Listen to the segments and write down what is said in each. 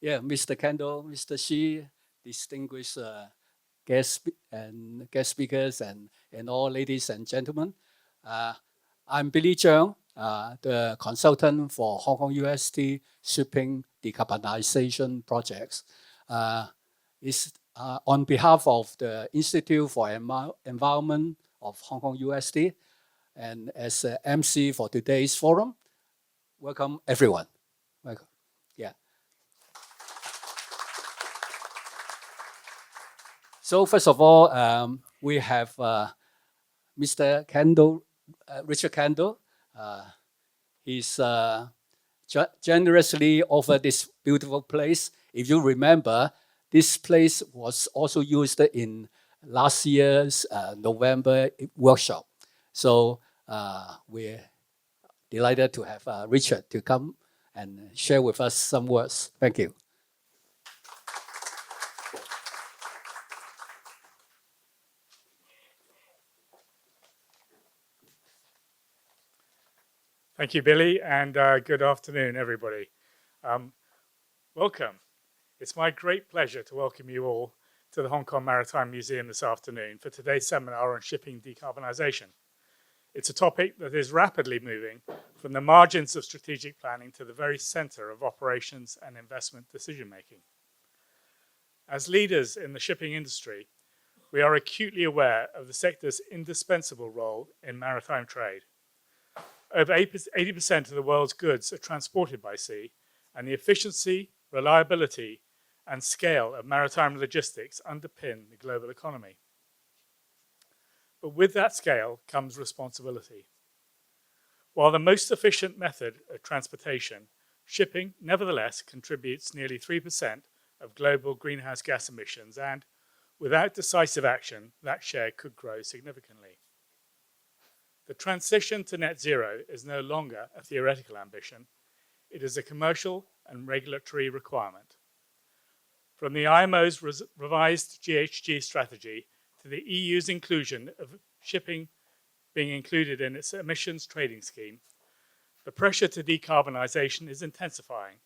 Mr. Kendall, Mr. Shi, distinguished guest speakers, and all ladies and gentlemen. I'm Billy Zhang, the consultant for Hong Kong UST Shipping Decarbonization Projects. On behalf of the Institute for Environment of Hong Kong UST, and as MC for today's forum, welcome everyone. Welcome. So first of all, we have Mr. Kendall, Richard Kendall. He's generously offered this beautiful place. If you remember, this place was also used in last year's November workshop. So we're delighted to have Richard to come and share with us some words. Thank you. Thank you, Billy, and good afternoon, everybody. Welcome. It's my great pleasure to welcome you all to the Hong Kong Maritime Museum this afternoon for today's seminar on shipping decarbonisation. It's a topic that is rapidly moving from the margins of strategic planning to the very centre of operations and investment decision-making. As leaders in the shipping industry, we are acutely aware of the sector's indispensable role in maritime trade. Over 80% of the world's goods are transported by sea, and the efficiency, reliability, and scale of maritime logistics underpin the global economy. But with that scale comes responsibility. While the most efficient method of transportation, shipping nevertheless contributes nearly 3% of global greenhouse gas emissions, and without decisive action, that share could grow significantly. The transition to net zero is no longer a theoretical ambition. It is a commercial and regulatory requirement. From the IMO's revised GHG strategy to the EU's inclusion of shipping being included in its emissions trading scheme, the pressure to decarbonisation is intensifying.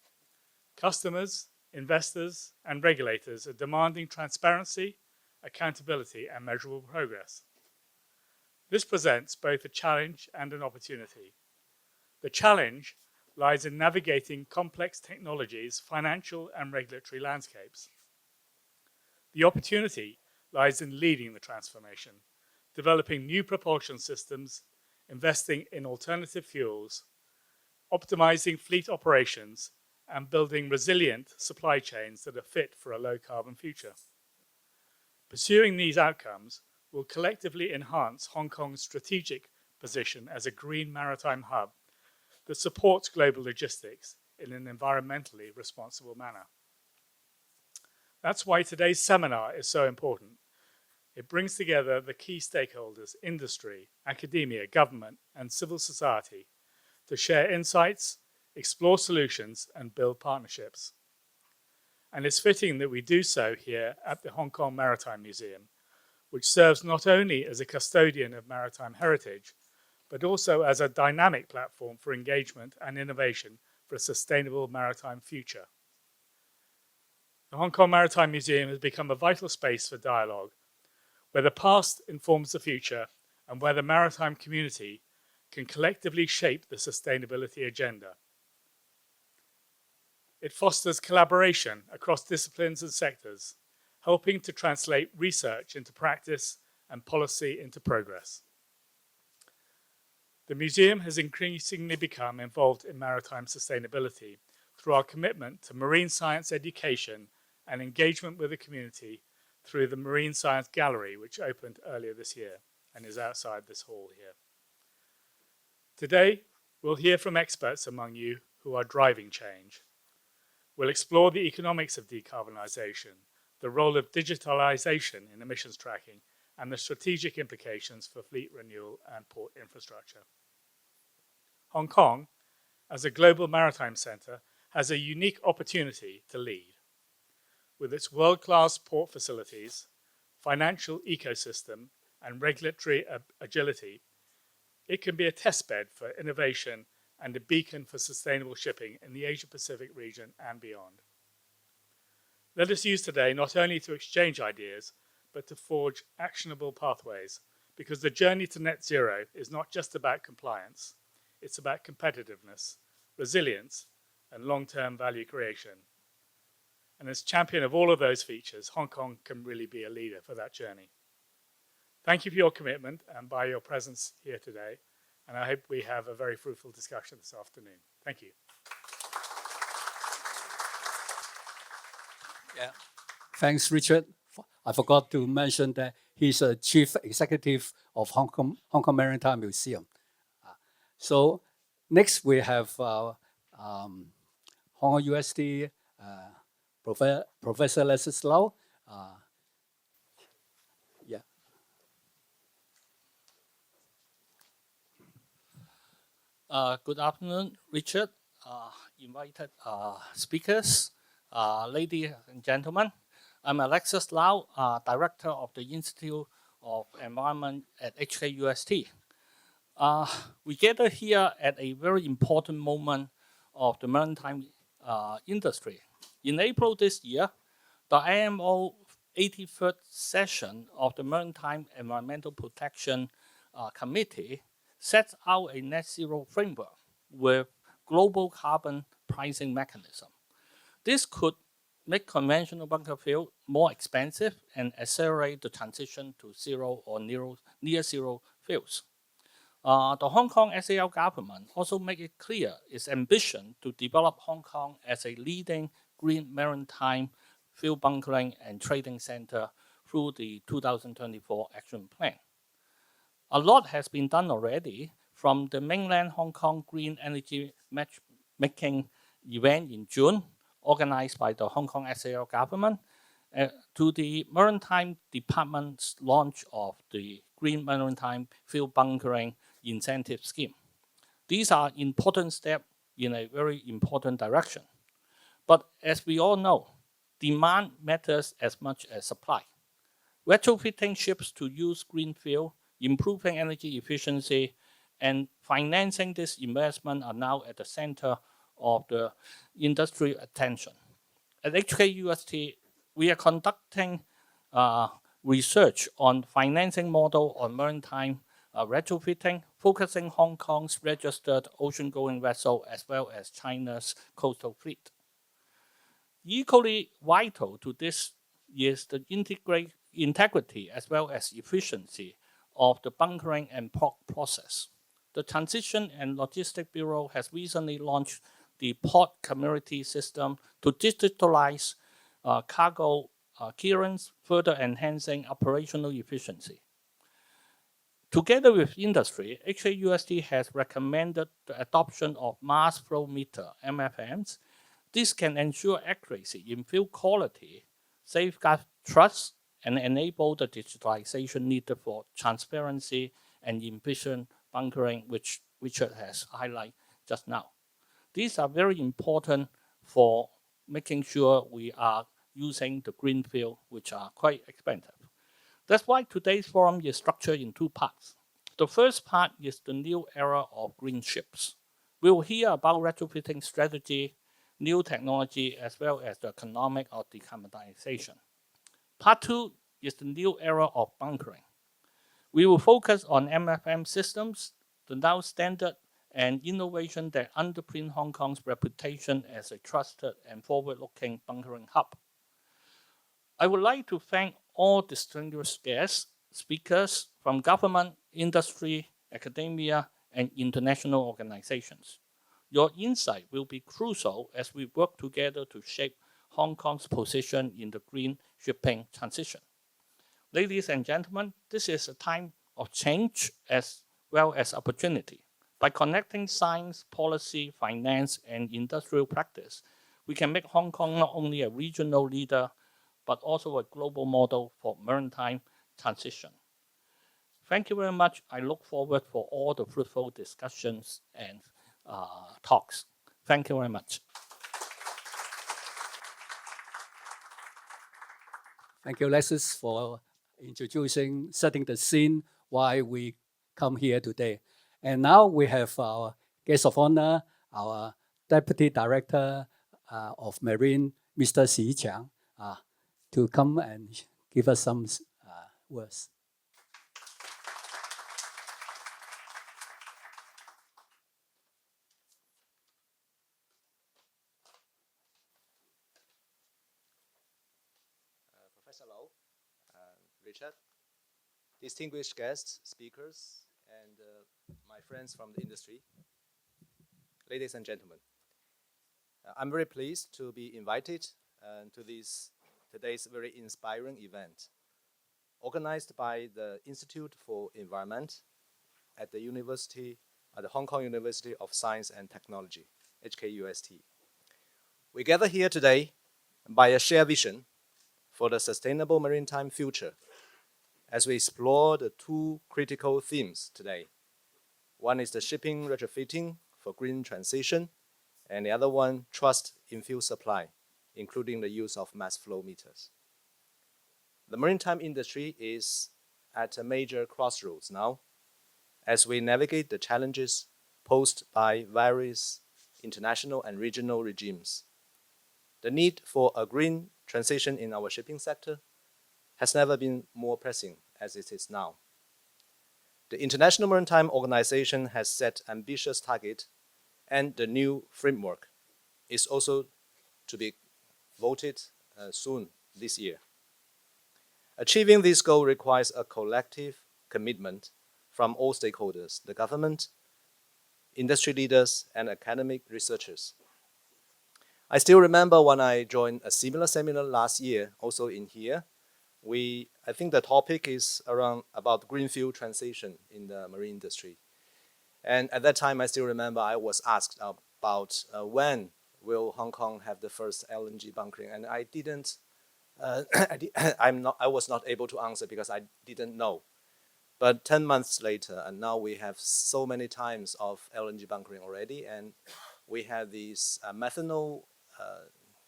Customers, investors, and regulators are demanding transparency, accountability, and measurable progress. This presents both a challenge and an opportunity. The challenge lies in navigating complex technologies, financial and regulatory landscapes. The opportunity lies in leading the transformation, developing new propulsion systems, investing in alternative fuels, optimizing fleet operations, and building resilient supply chains that are fit for a low-carbon future. Pursuing these outcomes will collectively enhance Hong Kong's strategic position as a green maritime hub that supports global logistics in an environmentally responsible manner. That's why today's seminar is so important. It brings together the key stakeholders, industry, academia, government, and civil society to share insights, explore solutions, and build partnerships. And it's fitting that we do so here at the Hong Kong Maritime Museum, which serves not only as a custodian of maritime heritage, but also as a dynamic platform for engagement and innovation for a sustainable maritime future. The Hong Kong Maritime Museum has become a vital space for dialogue, where the past informs the future and where the maritime community can collectively shape the sustainability agenda. It fosters collaboration across disciplines and sectors, helping to translate research into practice and policy into progress. The museum has increasingly become involved in maritime sustainability through our commitment to marine science education and engagement with the community through the Marine Science Gallery, which opened earlier this year and is outside this hall here. Today, we'll hear from experts among you who are driving change. We'll explore the economics of decarbonisation, the role of digitalisation in emissions tracking, and the strategic implications for fleet renewal and port infrastructure. Hong Kong, as a global maritime centre, has a unique opportunity to lead. With its world-class port facilities, financial ecosystem, and regulatory agility, it can be a testbed for innovation and a beacon for sustainable shipping in the Asia-Pacific region and beyond. Let us use today not only to exchange ideas, but to forge actionable pathways, because the journey to net zero is not just about compliance, it's about competitiveness, resilience, and long-term value creation. And as champion of all of those features, Hong Kong can really be a leader for that journey. Thank you for your commitment and by your presence here today, and I hope we have a very fruitful discussion this afternoon. Thank you. Yeah. Thanks, Richard. I forgot to mention that he's a chief executive of Hong Kong Maritime Museum. So next we have Hong Kong UST Professor Leslie Lau. Yeah. Good afternoon, Richard, invited speakers, ladies and gentlemen. I'm Alexis Lau, Director of the Institute of Environment at HKUST. We gather here at a very important moment of the maritime industry. In April this year, the IMO 83rd session of the Maritime Environmental Protection Committee sets out a net zero framework with global carbon pricing mechanism. This could make conventional bunker fuel more expensive and accelerate the transition to zero or near zero fuels. The Hong Kong SAR government also made it clear its ambition to develop Hong Kong as a leading green maritime fuel bunkering and trading center through the 2024 action plan. A lot has been done already, from the mainland Hong Kong Green Energy Matchmaking event in June, organized by the Hong Kong SAR government, to the Maritime Department's launch of the Green Maritime Fuel Bunkering Incentive Scheme. These are important steps in a very important direction. But as we all know, demand matters as much as supply. Retrofitting ships to use green fuel, improving energy efficiency, and financing this investment are now at the center of the industry attention. At HKUST, we are conducting research on financing model on maritime retrofitting, focusing Hong Kong's registered ocean-going vessel as well as China's coastal fleet. Equally vital to this is the integrity as well as efficiency of the bunkering and port process. The Transition and Logistics Bureau has recently launched the Port Community System to digitalize cargo clearance, further enhancing operational efficiency. Together with industry, HKUST has recommended the adoption of mass flow meter, MFMs. This can ensure accuracy in fuel quality, safeguard trust, and enable the digitalization needed for transparency and efficient bunkering, which Richard has highlighted just now. These are very important for making sure we are using the green fuel, which are quite expensive. That's why today's forum is structured in two parts. The first part is the new era of green ships. We'll hear about retrofitting strategy, new technology, as well as the economic of decarbonization. Part two is the new era of bunkering. We will focus on MFM systems, the now standard and innovation that underpin Hong Kong's reputation as a trusted and forward-looking bunkering hub. I would like to thank all distinguished guests, speakers from government, industry, academia, and international organizations. Your insight will be crucial as we work together to shape Hong Kong's position in the green shipping transition. Ladies and gentlemen, this is a time of change as well as opportunity. By connecting science, policy, finance, and industrial practice, we can make Hong Kong not only a regional leader, but also a global model for maritime transition. Thank you very much. I look forward for all the fruitful discussions and talks. Thank you very much. Thank you, Alexis, for setting the scene why we come here today. And now we have our guest of honor, our Deputy Director of Marine, Mr. Xi Qiang. to come and give us some words. Professor Lau, Richard, distinguished guests, speakers, and my friends from the industry, ladies and gentlemen. I'm very pleased to be invited to today's very inspiring event, organized by the Institute for Environment at the Hong Kong University of Science and Technology, HKUST. We gather here today by a shared vision for the sustainable maritime future as we explore the two critical themes today. One is the shipping retrofitting for green transition, and the other one, trust in fuel supply, including the use of mass flow meters. The maritime industry is at a major crossroads now as we navigate the challenges posed by various international and regional regimes. The need for a green transition in our shipping sector has never been more pressing as it is now. The International Maritime Organization has set ambitious targets, and the new framework is also to be voted soon this year. Achieving this goal requires a collective commitment from all stakeholders, the government, industry leaders, and academic researchers. I still remember when I joined a similar seminar last year, also in here. I think the topic is about green fuel transition in the marine industry. And at that time, I still remember I was asked about when will Hong Kong have the first LNG bunkering, and I was not able to answer because I didn't know. But 10 months later, and now we have so many times of LNG bunkering already, and we have this methanol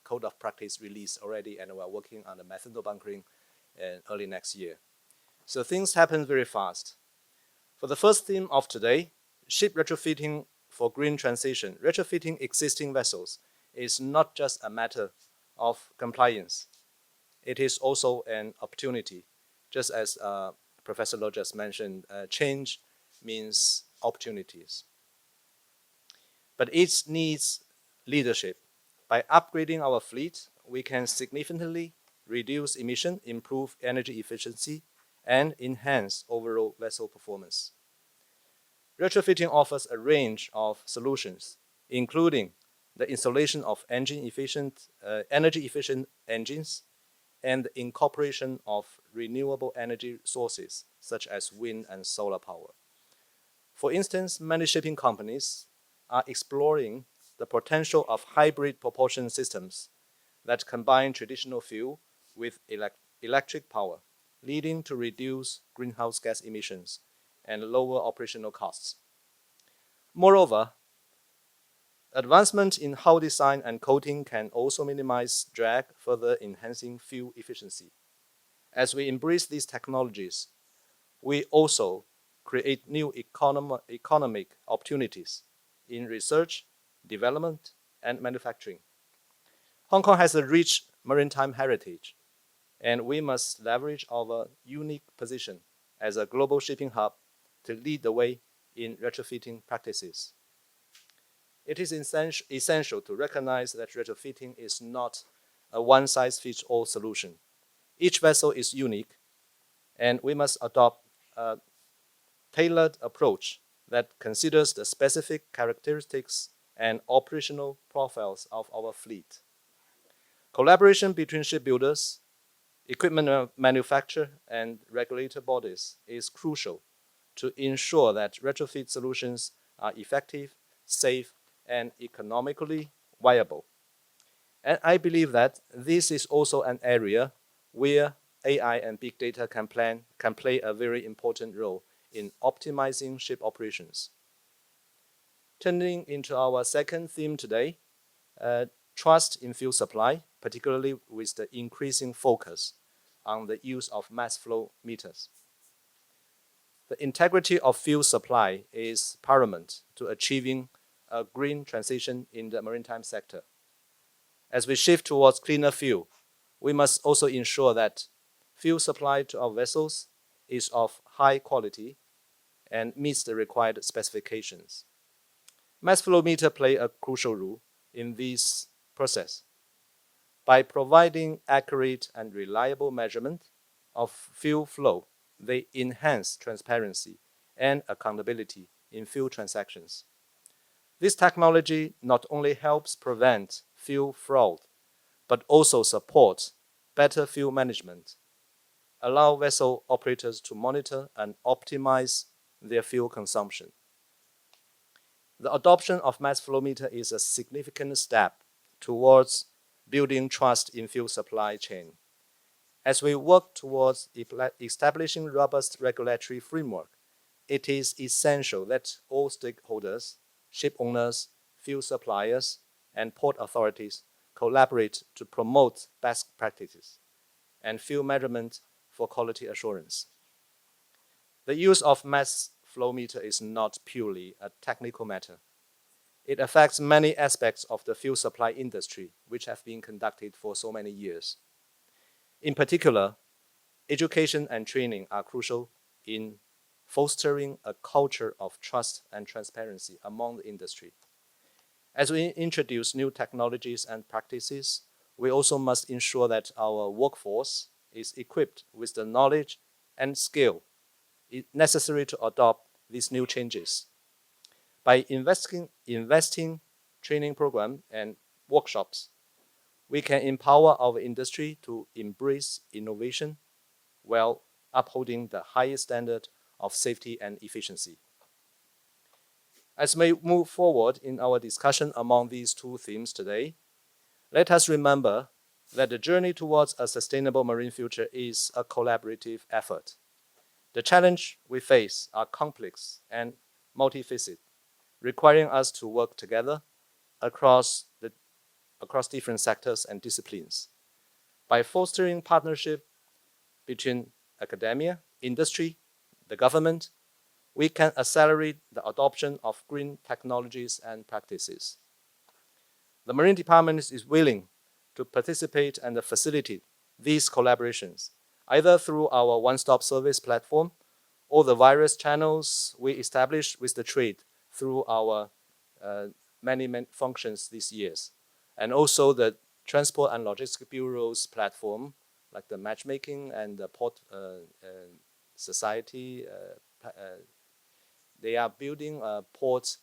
code of practice released already, and we're working on the methanol bunkering early next year. So things happen very fast. For the first theme of today, ship retrofitting for green transition, retrofitting existing vessels is not just a matter of compliance. It is also an opportunity. Just as Professor Lloyd just mentioned, change means opportunities. But it needs leadership. By upgrading our fleet, we can significantly reduce emission, improve energy efficiency, and enhance overall vessel performance. Retrofitting offers a range of solutions, including the installation of energy-efficient engines and the incorporation of renewable energy sources, such as wind and solar power. For instance, many shipping companies are exploring the potential of hybrid propulsion systems that combine traditional fuel with electric power, leading to reduced greenhouse gas emissions and lower operational costs. Moreover, advancement in hull design and coating can also minimize drag, further enhancing fuel efficiency. As we embrace these technologies, we also create new economic opportunities in research, development, and manufacturing. Hong Kong has a rich maritime heritage, and we must leverage our unique position as a global shipping hub to lead the way in retrofitting practices. It is essential to recognize that retrofitting is not a one-size-fits-all solution. Each vessel is unique, and we must adopt a tailored approach that considers the specific characteristics and operational profiles of our fleet. Collaboration between shipbuilders, equipment manufacturers, and regulator bodies is crucial to ensure that retrofit solutions are effective, safe, and economically viable. And I believe that this is also an area where AI and big data can play a very important role in optimizing ship operations. Turning into our second theme today, trust in fuel supply, particularly with the increasing focus on the use of mass flow meters. The integrity of fuel supply is paramount to achieving a green transition in the maritime sector. As we shift towards cleaner fuel, we must also ensure that fuel supply to our vessels is of high quality and meets the required specifications. Mass flow meter play a crucial role in this process. By providing accurate and reliable measurement of fuel flow, they enhance transparency and accountability in fuel transactions. This technology not only helps prevent fuel fraud, but also supports better fuel management, allow vessel operators to monitor and optimize their fuel consumption. The adoption of mass flow meter is a significant step towards building trust in fuel supply chain. As we work towards establishing robust regulatory framework, it is essential that all stakeholders, ship owners, fuel suppliers, and port authorities collaborate to promote best practices and fuel measurement for quality assurance. The use of mass flow meter is not purely a technical matter. It affects many aspects of the fuel supply industry, which have been conducted for so many years. In particular, education and training are crucial in fostering a culture of trust and transparency among the industry. As we introduce new technologies and practices, we also must ensure that our workforce is equipped with the knowledge and skill necessary to adopt these new changes. By investing training programs and workshops, we can empower our industry to embrace innovation while upholding the highest standard of safety and efficiency. As we move forward in our discussion among these two themes today, let us remember that the journey towards a sustainable marine future is a collaborative effort. The challenges we face are complex and multifaceted, requiring us to work together across different sectors and disciplines. By fostering partnership between academia, industry, the government, we can accelerate the adoption of green technologies and practices. The Marine Department is willing to participate and facilitate these collaborations, either through our one-stop service platform or the various channels we established with the trade through our many functions these years, and also the Transport and Logistics Bureau's platform, like the matchmaking and the port society. They are building a port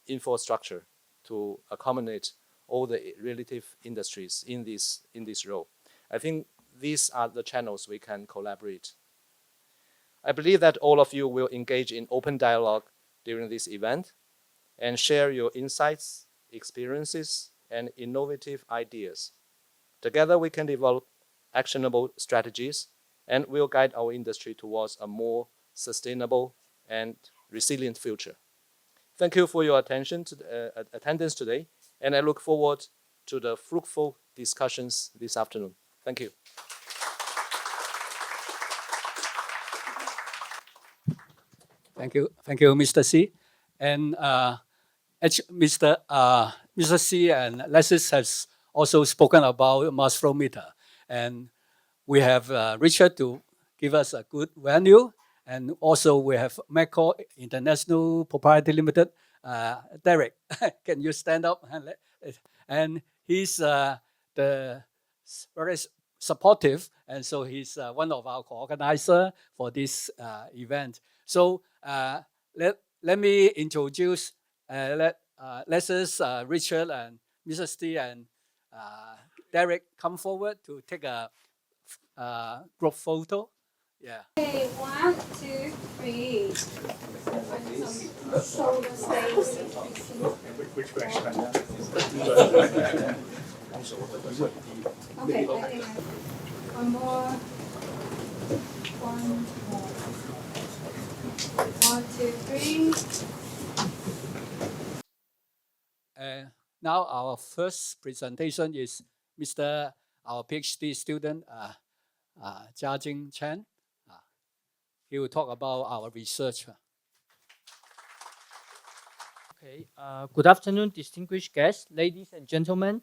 infrastructure to accommodate all the relative industries in this role. I think these are the channels we can collaborate. I believe that all of you will engage in open dialogue during this event and share your insights, experiences, and innovative ideas. Together, we can develop actionable strategies and will guide our industry towards a more sustainable and resilient future. Thank you for your attendance today, and I look forward to the fruitful discussions this afternoon. Thank you. Thank you, Mr. C. And Mr. C and Alexis has also spoken about mass flow meter, and we have Richard to give us a good venue, and also we have Metcore International Proprietary Limited. Derek, can you stand up? And he's very supportive, and so he's one of our co-organizers for this event. So let me introduce Alexis, Richard, and Mrs. T and Derek come forward to take a group photo. Yeah. Okay, 1, 2, 3. Shoulder stays. Which way should I go? Okay, I think one more. 1 more. 1, 2, 3. Now our first presentation is our PhD student, Jiajing Chen. He will talk about our research. Okay. Good afternoon, distinguished guests, ladies and gentlemen.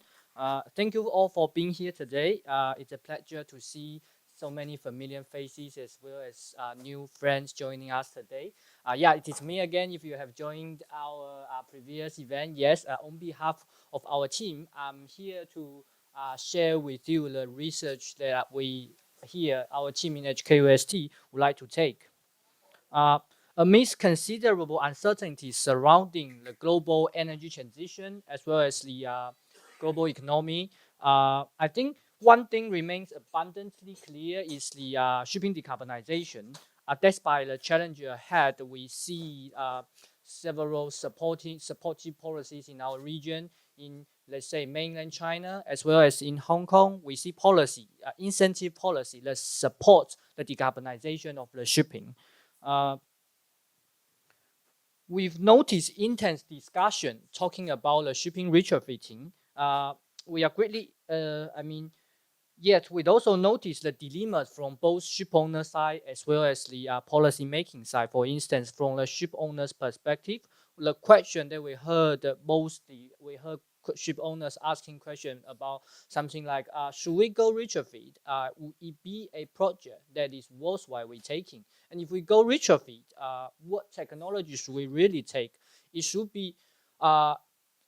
Thank you all for being here today. It's a pleasure to see so many familiar faces as well as new friends joining us today. Yeah, it is me again. If you have joined our previous event, yes, on behalf of our team, I'm here to share with you the research that we here, our team in HKUST, would like to take. Amidst considerable uncertainties surrounding the global energy transition as well as the global economy, I think one thing remains abundantly clear is the shipping decarbonization. Despite the challenge ahead, we see several supportive policies in our region, in let's say mainland China as well as in Hong Kong. We see policy, incentive policy that supports the decarbonization of the shipping. We've noticed intense discussion talking about the shipping retrofitting. We are greatly, yet we'd also notice the dilemmas from both ship owner side as well as the policy making side. For instance, from the ship owner's perspective, the question that we heard ship owners asking question about something like, should we go retrofit? Would it be a project that is worthwhile we taking? And if we go retrofit, what technology should we really take? It should be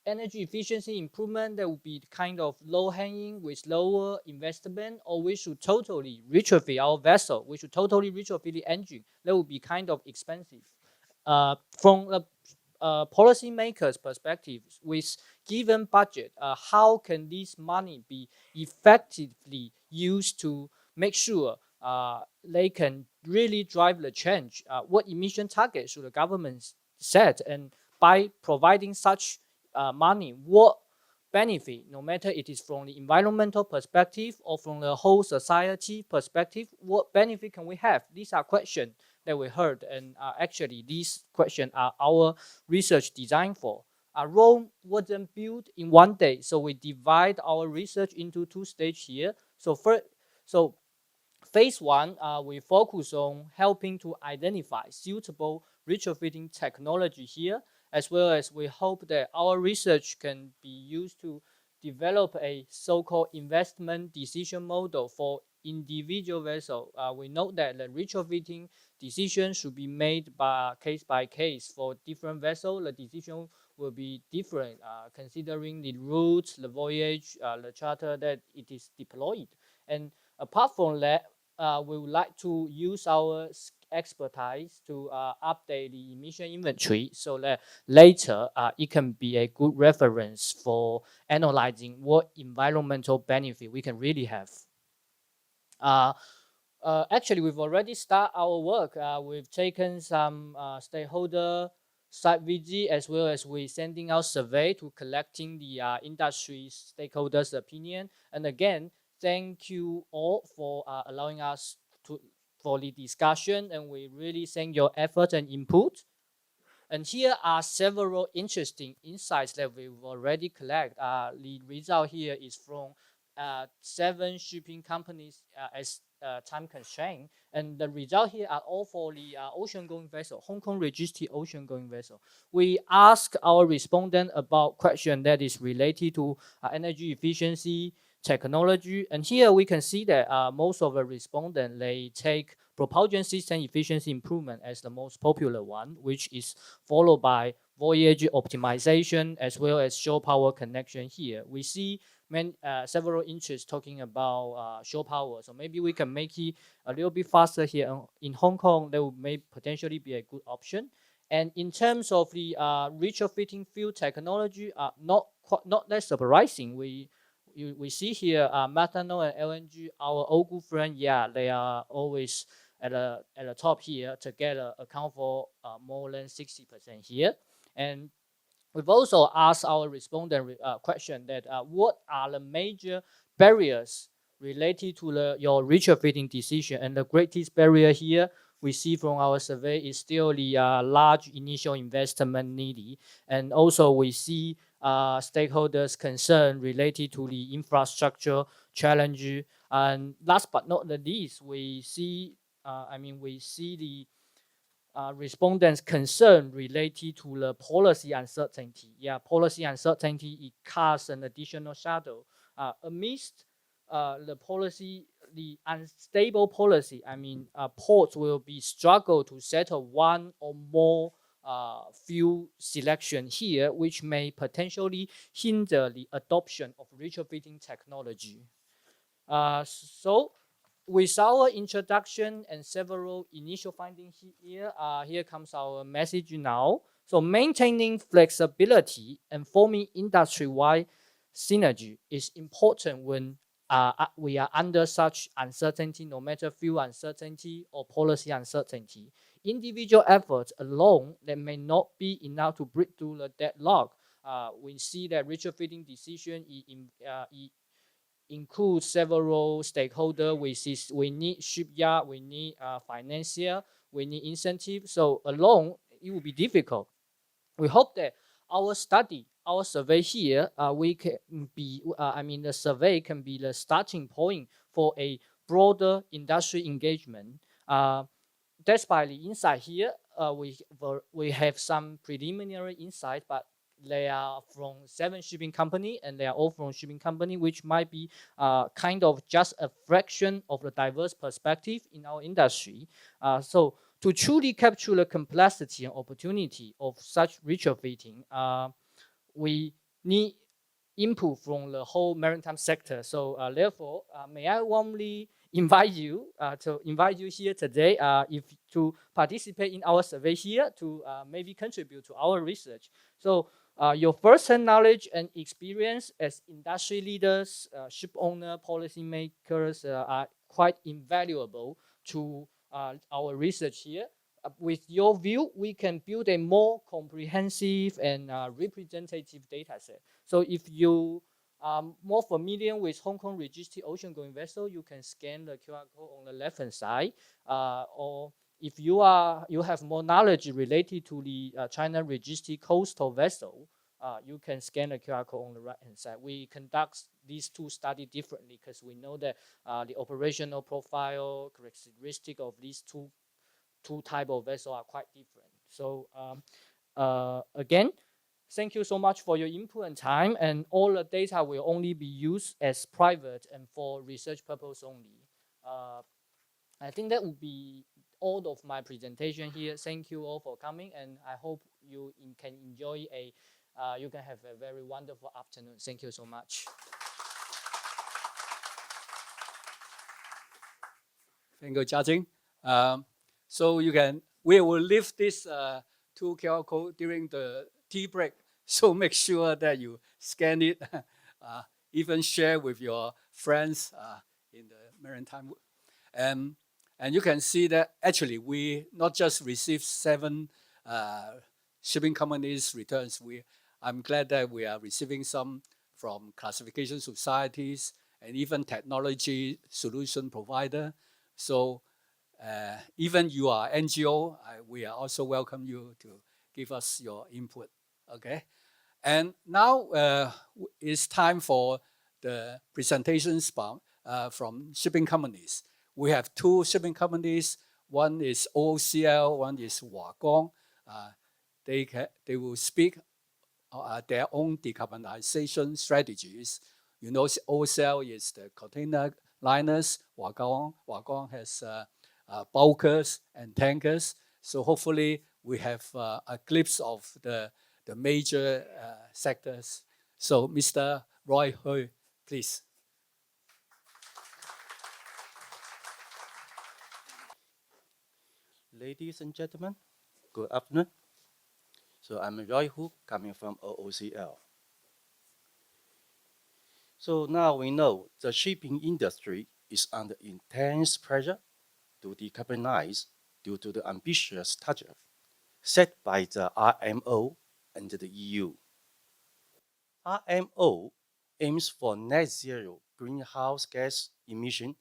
energy efficiency improvement that would be kind of low hanging with lower investment, or we should totally retrofit our vessel. We should totally retrofit the engine. That would be kind of expensive. From the policymakers' perspective, with given budget, how can this money be effectively used to make sure they can really drive the change? What emission targets should the government set? And by providing such money, what benefit, no matter it is from the environmental perspective or from the whole society perspective, what benefit can we have? These are questions that we heard, and actually these questions are our research designed for. Rome wasn't built in one day, so we divide our research into two stages here. So phase one, we focus on helping to identify suitable retrofitting technology here, as well as we hope that our research can be used to develop a so-called investment decision model for individual vessels. We note that the retrofitting decision should be made by case for different vessels. The decision will be different considering the routes, the voyage, the charter that it is deployed. And apart from that, we would like to use our expertise to update the emission inventory so that later it can be a good reference for analyzing what environmental benefit we can really have. Actually, we've already started our work. We've taken some stakeholder site visit as well as we sending out survey to collecting the industry stakeholders' opinion. And again, thank you all for allowing us for the discussion, and we really thank your effort and input. And here are several interesting insights that we've already collected. The result here is from 7 shipping companies as time constraint, and the result here are all for the ocean-going vessel, Hong Kong registered ocean-going vessel. We ask our respondent about question that is related to energy efficiency, technology, and here we can see that most of the respondents, they take propulsion system efficiency improvement as the most popular one, which is followed by voyage optimization as well as shore power connection here. We see several interests talking about shore power, so maybe we can make it a little bit faster here in Hong Kong. That would may potentially be a good option. And in terms of the retrofitting fuel technology, not that surprising. We see here methanol and LNG, our old good friend, yeah, they are always at the top here, together account for more than 60% here. And we've also asked our respondent question that what are the major barriers related to your retrofitting decision? And the greatest barrier here we see from our survey is still the large initial investment needed. And also we see stakeholders' concern related to the infrastructure challenge. And last but not the least, we see the respondents' concern related to the policy uncertainty. Yeah, policy uncertainty, it casts an additional shadow amidst the policy, the unstable policy, ports will be struggle to settle one or more fuel selection here, which may potentially hinder the adoption of retrofitting technology. So with our introduction and several initial findings here, here comes our message now. So maintaining flexibility and forming industry-wide synergy is important when we are under such uncertainty, no matter fuel uncertainty or policy uncertainty. Individual efforts alone that may not be enough to break through the deadlock. We see that retrofitting decision includes several stakeholders. We need shipyard, we need financier, we need incentive. So alone, it will be difficult. We hope that our study, our survey here, the survey can be the starting point for a broader industry engagement. Despite the insight here, we have some preliminary insight, but they are from 7 shipping company, and they are all from shipping company, which might be kind of just a fraction of the diverse perspective in our industry. So to truly capture the complexity and opportunity of such retrofitting, we need input from the whole maritime sector. So therefore, may I warmly invite you here today to participate in our survey here to maybe contribute to our research. So your first-hand knowledge and experience as industry leaders, ship owner, policymakers are quite invaluable to our research here. With your view, we can build a more comprehensive and representative data set. So if you are more familiar with Hong Kong registered ocean-going vessel, you can scan the QR code on the left-hand side. Or if you have more knowledge related to the China registered coastal vessel, you can scan the QR code on the right-hand side. We conduct these two studies differently because we know that the operational profile, characteristic of these two type of vessels are quite different. So again, thank you so much for your input and time, and all the data will only be used as private and for research purpose only. I think that would be all of my presentation here. Thank you all for coming, and I hope you can enjoy you can have a very wonderful afternoon. Thank you so much. Thank you, Jiajing. So we will leave this 2 QR code during the tea break. So make sure that you scan it, even share with your friends in the Maritime. And you can see that actually we not just received 7 shipping companies' returns. I'm glad that we are receiving some from classification societies and even technology solution provider. So even you are NGO, we are also welcome you to give us your input, okay? And now it's time for the presentations from shipping companies. We have 2 shipping companies. One is OOCL, one is Kwong. They will speak their own decarbonization strategies. You know, OOCL is the container liners. Kwong has bulkers and tankers. So hopefully we have a glimpse of the major sectors. So Mr. Roy Hui, please. Ladies and gentlemen, good afternoon. So I'm Roy Hu, coming from OOCL. So now we know the shipping industry is under intense pressure to decarbonize due to the ambitious target set by the IMO and the EU. IMO aims for net zero greenhouse gas emission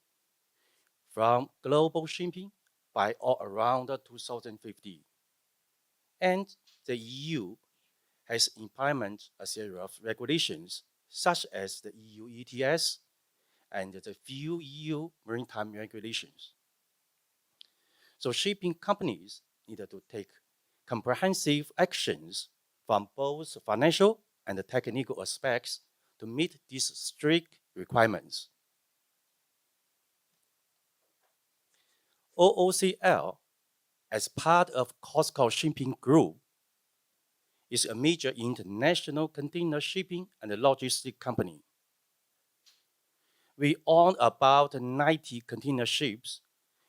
from global shipping by or around 2050. And the EU has implemented a series of regulations such as the EU ETS and the few EU maritime regulations. So shipping companies need to take comprehensive actions from both financial and technical aspects to meet these strict requirements. OOCL, as part of COSCO Shipping Group, is a major international container shipping and logistics company. We own about 90 container ships,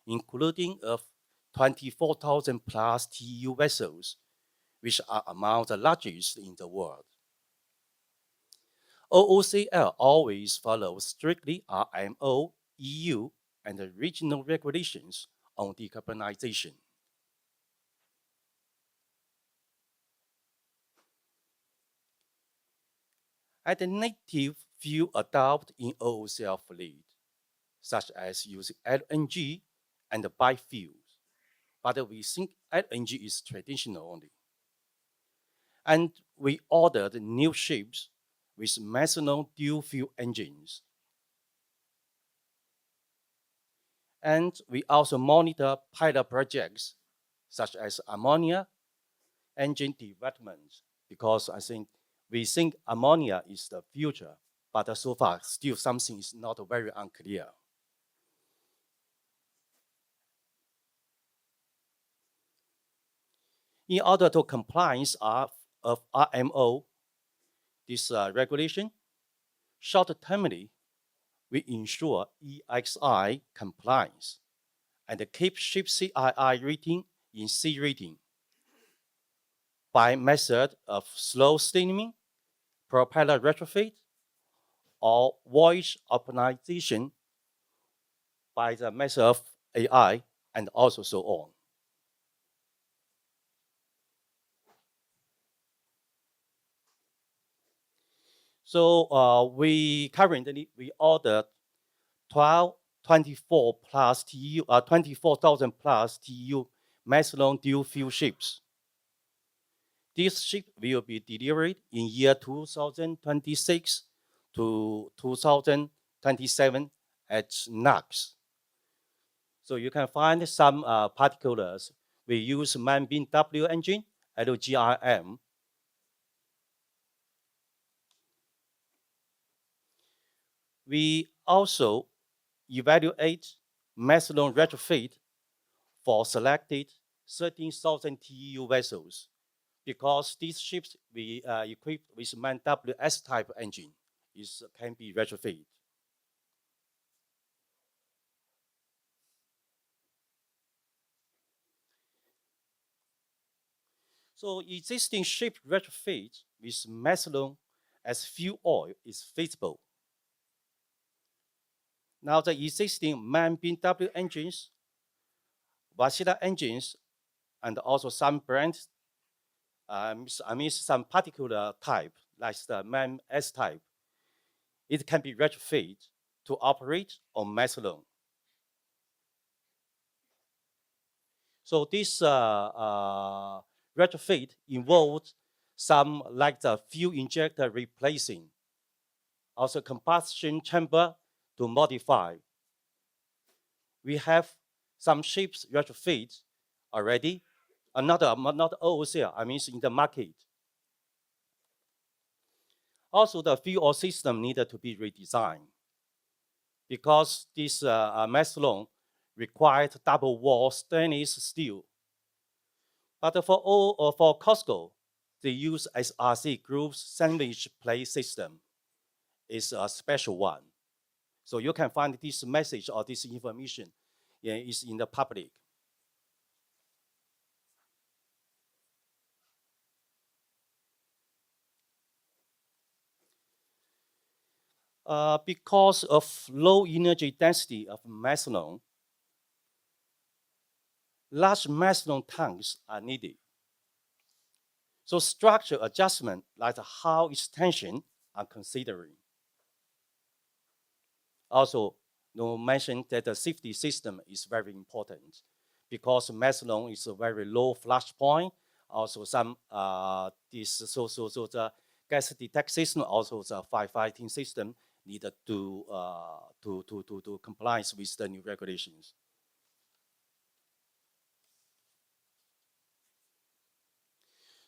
including 24,000 plus TEU vessels, which are among the largest in the world. OOCL always follows strictly IMO, EU, and the regional regulations on decarbonization. Alternative fuel adopted in OOCL fleet, such as using LNG and biofuels, but we think LNG is traditional only. And we ordered new ships with methanol dual fuel engines. And we also monitor pilot projects such as ammonia engine development, because we think ammonia is the future, but so far still something is not very unclear. In order to compliance of IMO, this regulation, short-termly, we ensure EXI compliance and keep ship CII rating in C rating by method of slow steaming, propeller retrofit, or voyage optimization by the method of AI, and also so on. So we currently ordered 24 plus TEU, 24,000 plus TEU methanol dual fuel ships. This ship will be delivered in year 2026 to 2027 at NACS. So you can find some particulars. We use man-beam W engine, LGRM. We also evaluate methanol retrofit for selected 13,000 TEU vessels, because these ships we equipped with MAN-W S-type engine can be retrofitted. So existing ship retrofit with methanol as fuel oil is feasible. Now the existing man-beam W engines, Vasila engines, and also some brands, some particular type, like the MAN S-type, it can be retrofitted to operate on methanol. So this retrofit involves some like the fuel injector replacing, also combustion chamber to modify. We have some ships retrofit already, not OOCL, in the market. Also, the fuel system needed to be redesigned, because this methanol required double wall stainless steel. But for COSCO, they use SRC groove sandwich plate system. It's a special one. So you can find this message or this information is in the public. Because of low energy density of methanol, large methanol tanks are needed. So structure adjustment like the hull extension are considering. Also, mention that the safety system is very important, because methanol is a very low flash point. Also, some the gas detect system, also the firefighting system needed to comply with the new regulations.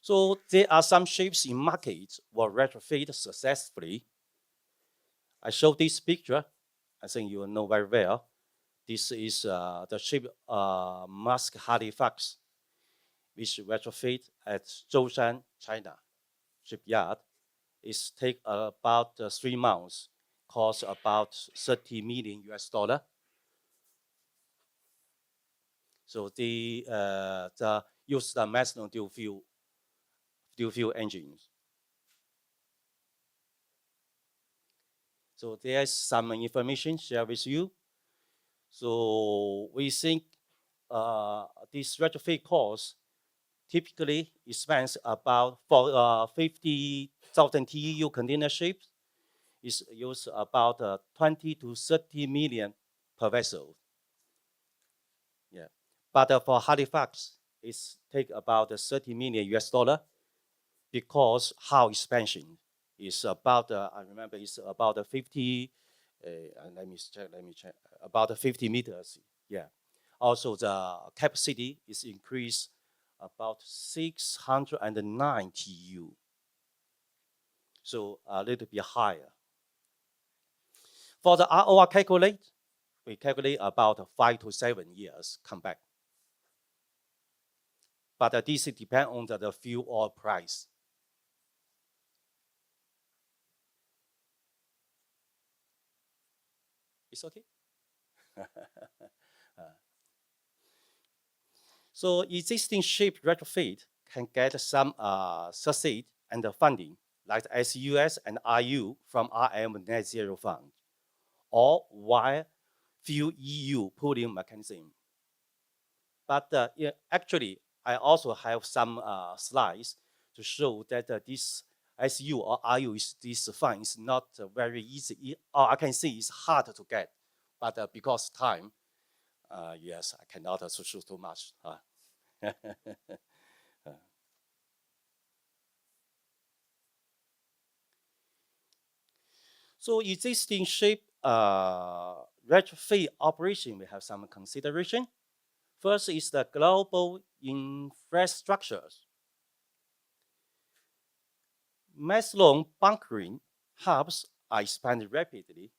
So there are some ships in market were retrofitted successfully. I show this picture. I think you know very well. This is the ship Maersk Halifax, which retrofit at Zhoushan, China shipyard. It take about 3 months, cost about 30 million US dollar. So they use the methanol dual fuel engines. So there's some information share with you. So we think this retrofit cost typically spends about for 50,000 TEU container ships is used about 20 to 30 million per vessel. Yeah, but for Halifax, it's take about 30 million US dollar because how expansion is about I remember it's about 50. Let me check. About 50 meters. Yeah. Also, the capacity is increased about 609 TEU. So a little bit higher. For the ROR calculate, we calculate about 5 to 7 years come back. But this depends on the fuel oil price. It's okay? So existing ship retrofit can get some subsidy and funding like SUS and RU from RM Net Zero Fund or via Fuel EU pooling mechanism. But yeah, actually, I also have some slides to show that this SU or RU is this fund is not very easy. Or I can say it's hard to get, but because time, yes, I cannot show too much. So existing ship retrofit operation, we have some consideration. First is the global infrastructures. Methanol bunkering hubs are expanding rapidly,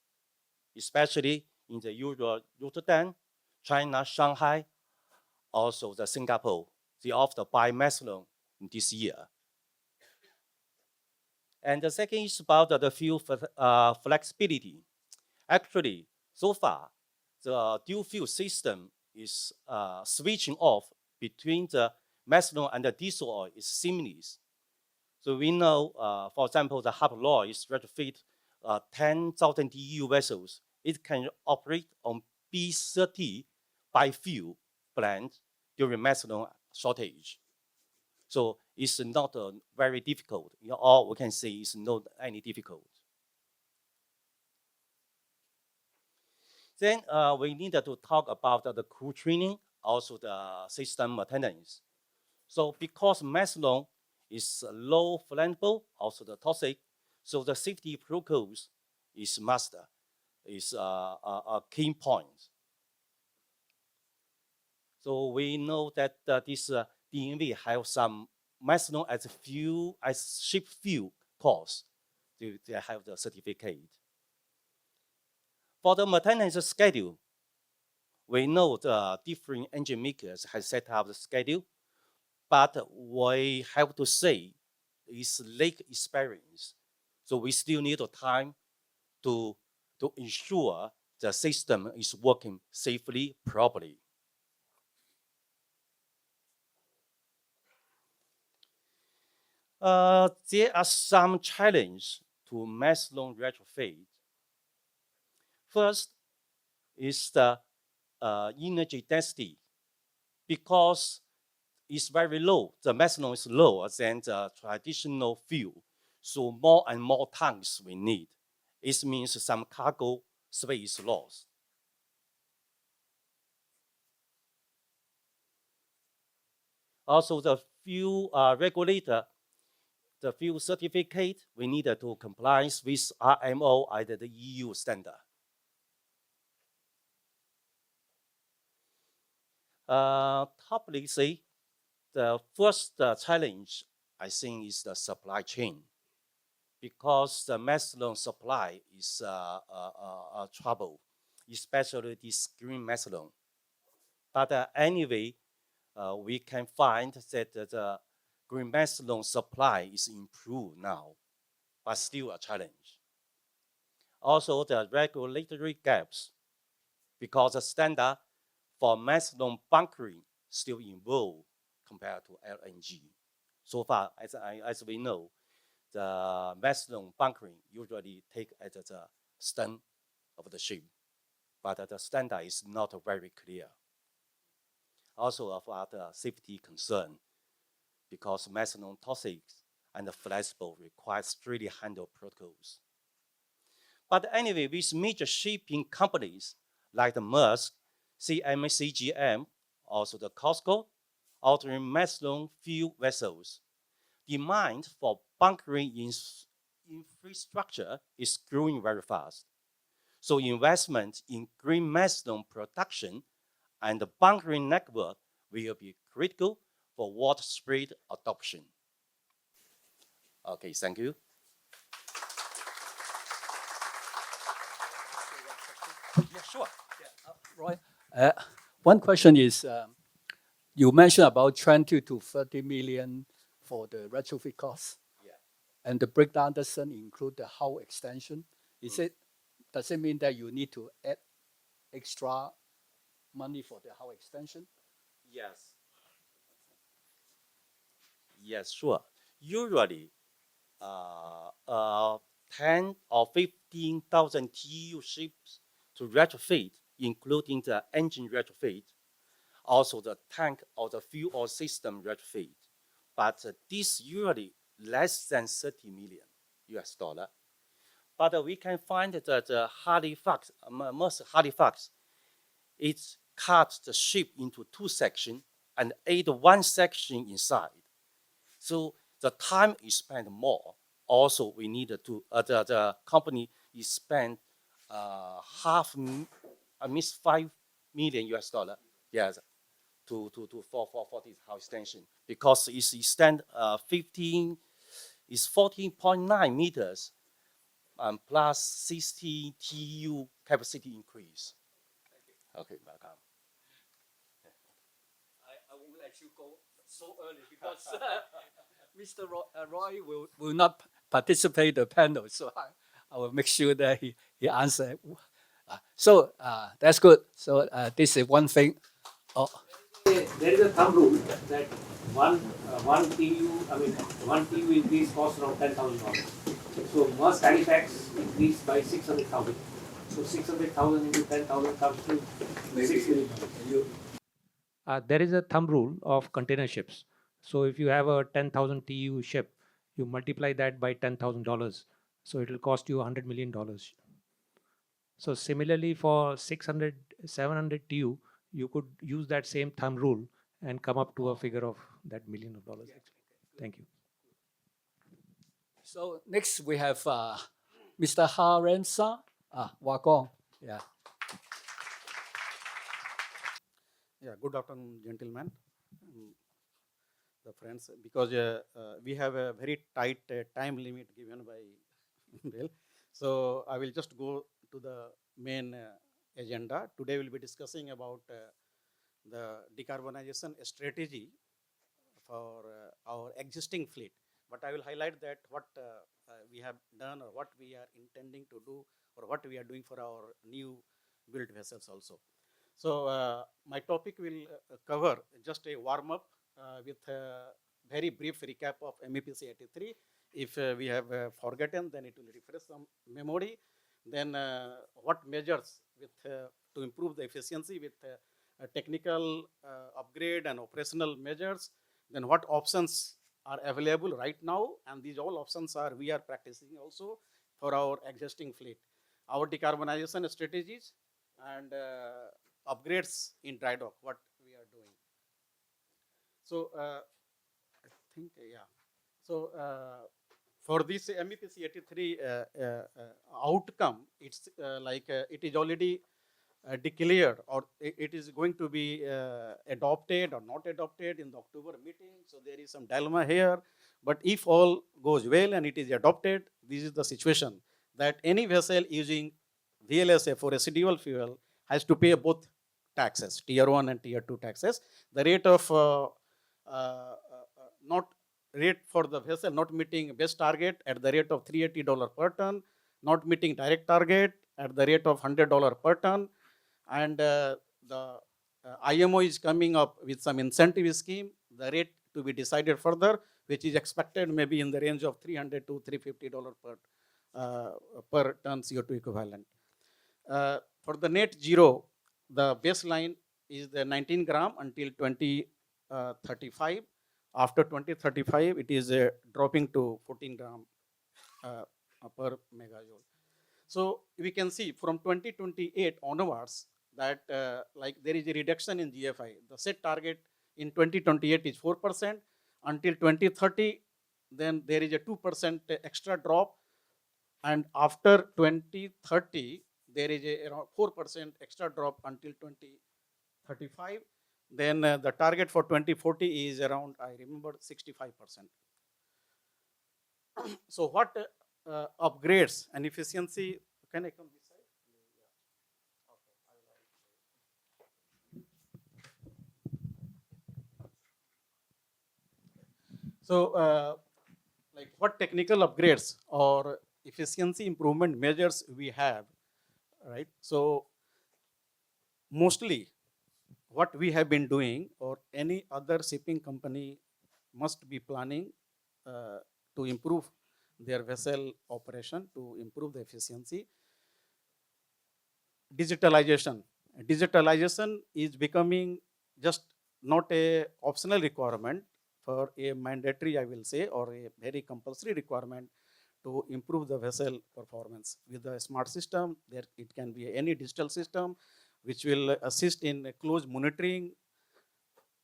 especially in the Rotterdam, China, Shanghai, also the Singapore. They offer buy methanol this year. And the second is about the fuel flexibility. Actually, so far, the dual fuel system is switching off between the methanol and the diesel oil is seamless. So we know, for example, the hub Lloyd is retrofit 10,000 TEU vessels. It can operate on B30 biofuel plant during methanol shortage. So it's not very difficult. All we can say is not any difficult. Then we needed to talk about the crew training, also the system maintenance. So because methanol is low flammable, also the toxic, so the safety protocols is a key point. So we know that this DNV have some methanol as ship fuel course. They have the certificate. For the maintenance schedule, we know the different engine makers have set up the schedule, but we have to say it's late experience. So we still need time to ensure the system is working safely, properly. There are some challenges to methanol retrofit. First is the energy density. Because it's very low, the methanol is lower than the traditional fuel. So more and more tanks we need. It means some cargo space loss. Also, the fuel regulator, the fuel certificate, we need to comply with RMO, either the EU standard. Topically, the first challenge, I think, is the supply chain. because the methanol supply is trouble, especially this green methanol. But anyway, we can find that the green methanol supply is improved now, but still a challenge. Also, the regulatory gaps, because the standard for methanol bunkering still involved compared to LNG. So far, as we know, the methanol bunkering usually take at the stern of the ship, but the standard is not very clear. Also of other safety concern, because methanol toxic and flexible require strictly handled protocols. But anyway, with major shipping companies like the Maersk, CGM, also the COSCO, altering methanol fuel vessels, demand for bunkering infrastructure is growing very fast. So investment in green methanol production and the bunkering network will be critical for widespread adoption. Okay, thank you. Yeah, sure. Roy, one question is, you mentioned about 20 to 30 million for the retrofit cost. Yeah. And the breakdown doesn't include the hull extension. Does it mean that you need to add extra money for the hull extension? Yes. Yes, sure. Usually, 10 or 15,000 TEU ships to retrofit, including the engine retrofit, also the tank or the fuel oil system retrofit. But this usually less than 30 million US dollar. But we can find that Halifax, Halifax, it cut the ship into two sections and add one section inside. So the time is spent more. Also, we need to, the company is spent 5 million US dollar, yes, for this house extension, because it's extend 14.9 meters plus 60 TEU capacity increase. Okay, welcome. I won't let you go so early because Mr. Roy will not participate in the panel, so I will make sure that he answers. So that's good. So this is one thing. Oh. There is a thumb rule that one TU increase costs around $10,000. So Maersk Halifax increased by 600,000. So 600,000 into 10,000 comes to 6 million. There is a thumb rule of container ships. So if you have a 10,000 TEU ship, you multiply that by $10,000. So it will cost you $100 million. So similarly for 700 TEU, you could use that same thumb rule and come up to a figure of that $1 million. Thank you. So next we have Mr. Harensa Kwong. Yeah. Yeah, good afternoon, gentlemen, the friends. Because we have a very tight time limit given by Bill, so I will just go to the main agenda. Today we'll be discussing about the decarbonization strategy for our existing fleet. But I will highlight that what we have done or what we are intending to do or what we are doing for our new built vessels also. So my topic will cover just a warm-up with a very brief recap of MEPC 83. If we have forgotten, then it will refresh some memory. Then what measures with to improve the efficiency with technical upgrade and operational measures. Then what options are available right now, and these all options are we are practicing also for our existing fleet. Our decarbonization strategies and upgrades in dry dock, what we are doing. So I think, yeah. So for this MEPC 83 outcome, it's it is already declared, or it is going to be adopted or not adopted in the October meeting. So there is some dilemma here. But if all goes well and it is adopted, this is the situation that any vessel using VLSF for residual fuel has to pay both taxes, tier 1 and tier 2 taxes. The rate of not rate for the vessel not meeting best target at the rate of $380 per ton, not meeting direct target at the rate of $100 per ton, and the IMO is coming up with some incentive scheme, the rate to be decided further, which is expected maybe in the range of $300 to $350 per ton CO2 equivalent. For the net zero, the baseline is the 19 gram until 2035. After 2035, it is dropping to 14 gram per megajoule. So we can see from 2028 onwards that like there is a reduction in GFI. The set target in 2028 is 4%. Until 2030, then there is a 2% extra drop. And after 2030, there is a around 4% extra drop until 2035. Then the target for 2040 is around, I remember, 65%. So what upgrades and efficiency, can I come this side? So like what technical upgrades or efficiency improvement measures we have, right? So mostly what we have been doing, or any other shipping company must be planning to improve their vessel operation, to improve the efficiency. Digitalization. Digitalization is becoming just not a optional requirement, for a mandatory, I will say, or a very compulsory requirement to improve the vessel performance. With the smart system, there it can be any digital system which will assist in close monitoring,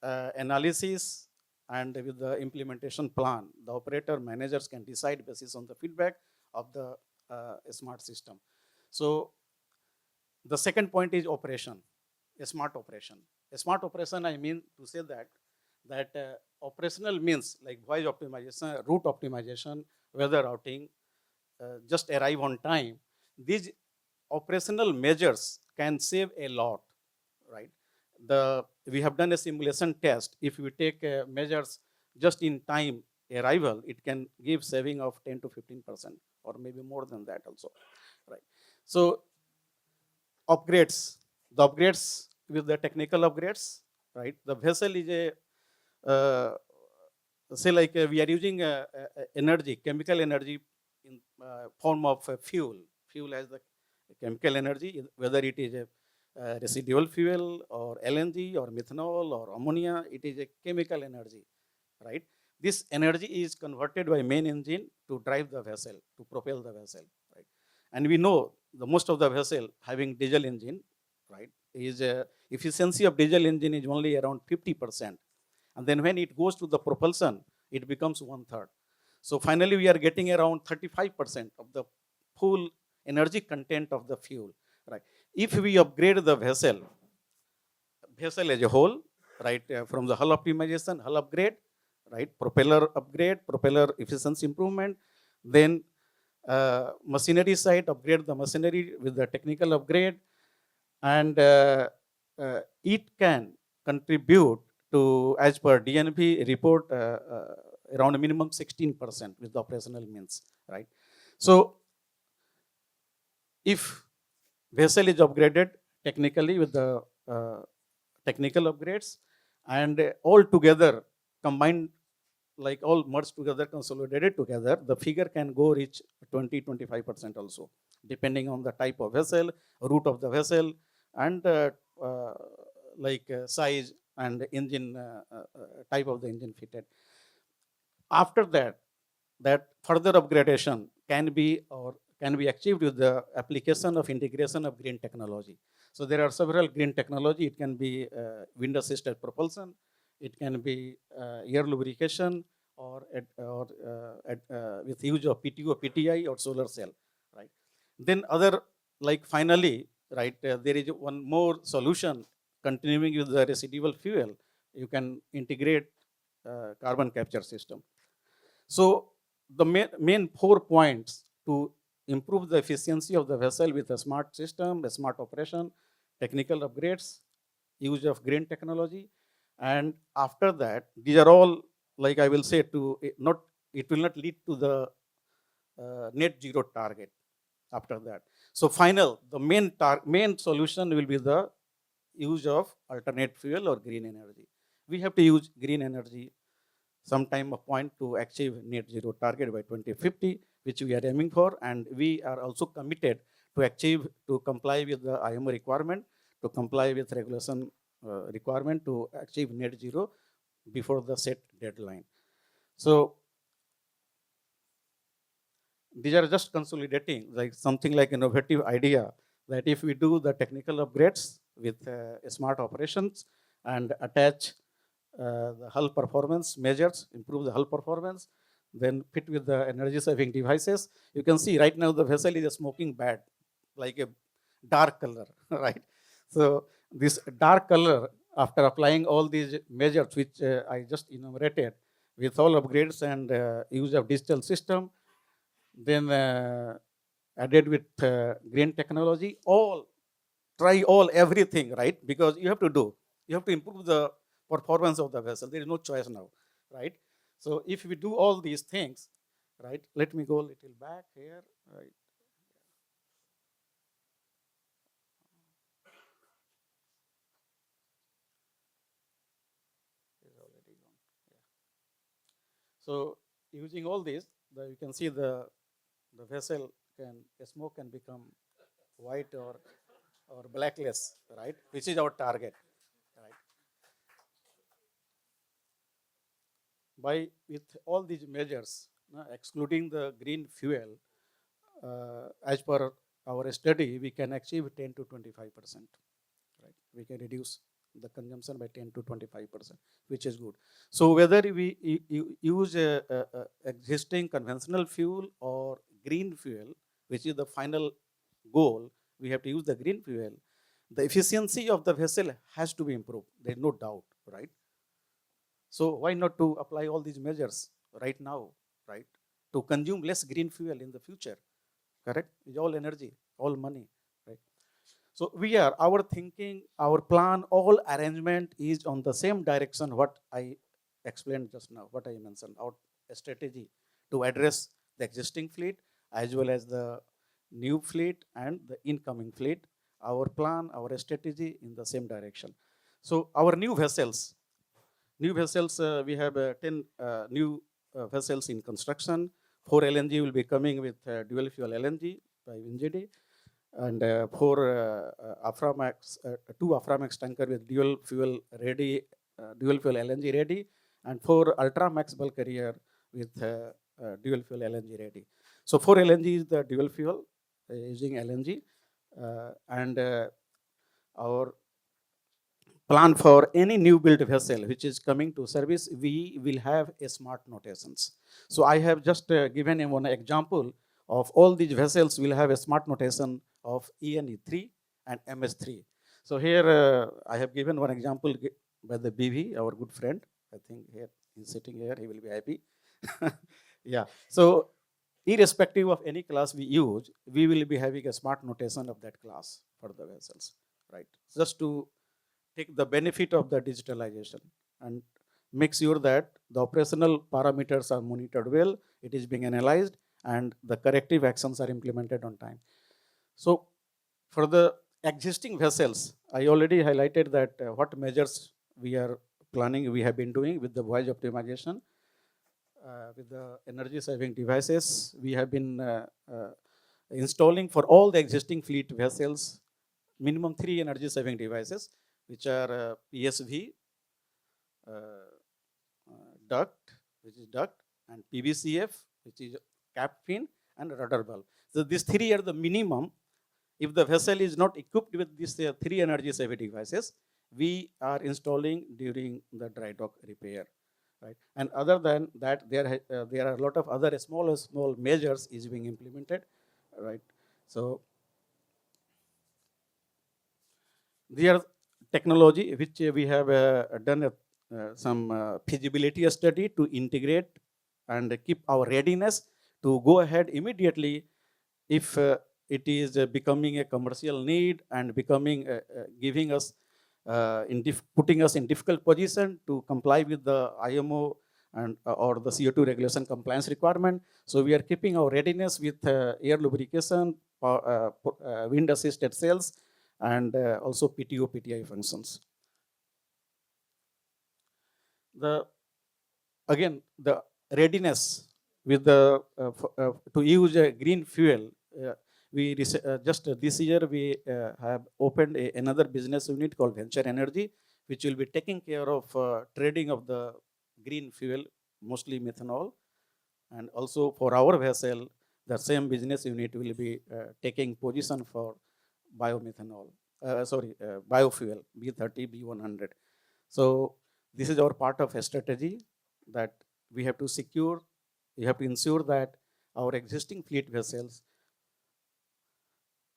analysis, and with the implementation plan, the operator managers can decide basis on the feedback of the smart system. So the second point is operation, a smart operation. A smart operation, I mean to say that operational means like voyage optimization, route optimization, weather routing, just arrive on time. These operational measures can save a lot, right? We have done a simulation test. If we take measures just in time arrival, it can give saving of 10 to 15%, or maybe more than that also, right? So upgrades, the upgrades with the technical upgrades, right? The vessel is a say like we are using energy, chemical energy in form of fuel. Fuel has the chemical energy, whether it is a residual fuel or LNG or methanol or ammonia, it is a chemical energy, right? This energy is converted by main engine to drive the vessel, to propel the vessel, right? And we know the most of the vessel having diesel engine, right, is efficiency of diesel engine is only around 50%. And then when it goes to the propulsion, it becomes 1/3. So finally, we are getting around 35% of the full energy content of the fuel, right? If we upgrade the vessel as a whole, right, from the hull optimization, hull upgrade, right, propeller upgrade, propeller efficiency improvement, then machinery side, upgrade the machinery with the technical upgrade, and it can contribute to, as per DNV report, around a minimum 16% with the operational means, right? So if vessel is upgraded technically with the technical upgrades, and all together combined, like all merged together, consolidated together, the figure can go reach 20-25% also, depending on the type of vessel, route of the vessel, and size and engine type of the engine fitted. After that, that further upgradation can be achieved with the application of integration of green technology. So there are several green technology. It can be wind assisted propulsion, it can be air lubrication, or with use of PTO, PTI, or solar cell, right? Then other, like finally, right, there is one more solution continuing with the residual fuel. You can integrate carbon capture system. So the main 4 points to improve the efficiency of the vessel with a smart system, a smart operation, technical upgrades, use of green technology, and after that, these are all, like I will say, it will not lead to the net zero target after that. So the main solution will be the use of alternate fuel or green energy. We have to use green energy sometime a point to achieve net zero target by 2050, which we are aiming for, and we are also committed to comply with the IMO requirement, to comply with regulation requirement to achieve net zero before the set deadline. So these are just consolidating, like something like innovative idea that if we do the technical upgrades with smart operations and attach the hull performance measures, improve the hull performance, then fit with the energy saving devices. You can see right now the vessel is smoking bad, like a dark color, right? So this dark color, after applying all these measures which I just enumerated, with all upgrades and use of digital system, then added with green technology, try everything, right? Because you have to improve the performance of the vessel. There is no choice now, right? So if we do all these things, right? Let me go a little back here, right? So using all this, you can see the vessel smoke can become white or blackless, right? Which is our target, right? With all these measures, excluding the green fuel, as per our study, we can achieve 10 to 25%, right? We can reduce the consumption by 10 to 25%, which is good. So whether we use existing conventional fuel or green fuel, which is the final goal, we have to use the green fuel. The efficiency of the vessel has to be improved. There is no doubt, right? So why not to apply all these measures right now, right? To consume less green fuel in the future, correct? It's all energy, all money, right? So our thinking, our plan, all arrangement is on the same direction what I explained just now, what I mentioned, our strategy to address the existing fleet as well as the new fleet and the incoming fleet. Our plan, our strategy in the same direction. So our new vessels, we have 10 new vessels in construction. 4 LNG will be coming with dual fuel LNG by WinGD, and 4 Aframax, 2 Aframax tanker with dual fuel LNG ready, and 4 Ultramax bulk carrier with dual fuel LNG ready. So 4 LNG is the dual fuel using LNG, and our plan for any new built vessel which is coming to service, we will have a smart notations. So I have just given one example of all these vessels will have a smart notation of ENE3 and MS3. So here I have given one example by the BV, our good friend. I think here he's sitting here, he will be happy. Yeah. So irrespective of any class we use, we will be having a smart notation of that class for the vessels, right? Just to take the benefit of the digitalization and make sure that the operational parameters are monitored well, it is being analyzed, and the corrective actions are implemented on time. So for the existing vessels, I already highlighted that what measures we are planning, we have been doing with the voyage optimization, with the energy saving devices. We have been installing for all the existing fleet vessels minimum 3 energy saving devices, which are PSV, duct, and PBCF, which is cap fin, and rudder valve. So these 3 are the minimum. If the vessel is not equipped with these 3 energy saving devices, we are installing during the dry dock repair, right? And other than that, there are a lot of other small measures is being implemented, right? So there are technology which we have done some feasibility study to integrate and keep our readiness to go ahead immediately if it is becoming a commercial need and becoming giving us putting us in difficult position to comply with the IMO and or the CO2 regulation compliance requirement. So we are keeping our readiness with air lubrication, wind assisted cells, and also PTO PTI functions. Again, the readiness with the to use a green fuel. We just this year we have opened another business unit called Venture Energy, which will be taking care of trading of the green fuel, mostly methanol, and also for our vessel, the same business unit will be taking position for biomethanol. Biofuel B30, B100. So this is our part of a strategy that we have to secure. We have to ensure that our existing fleet vessels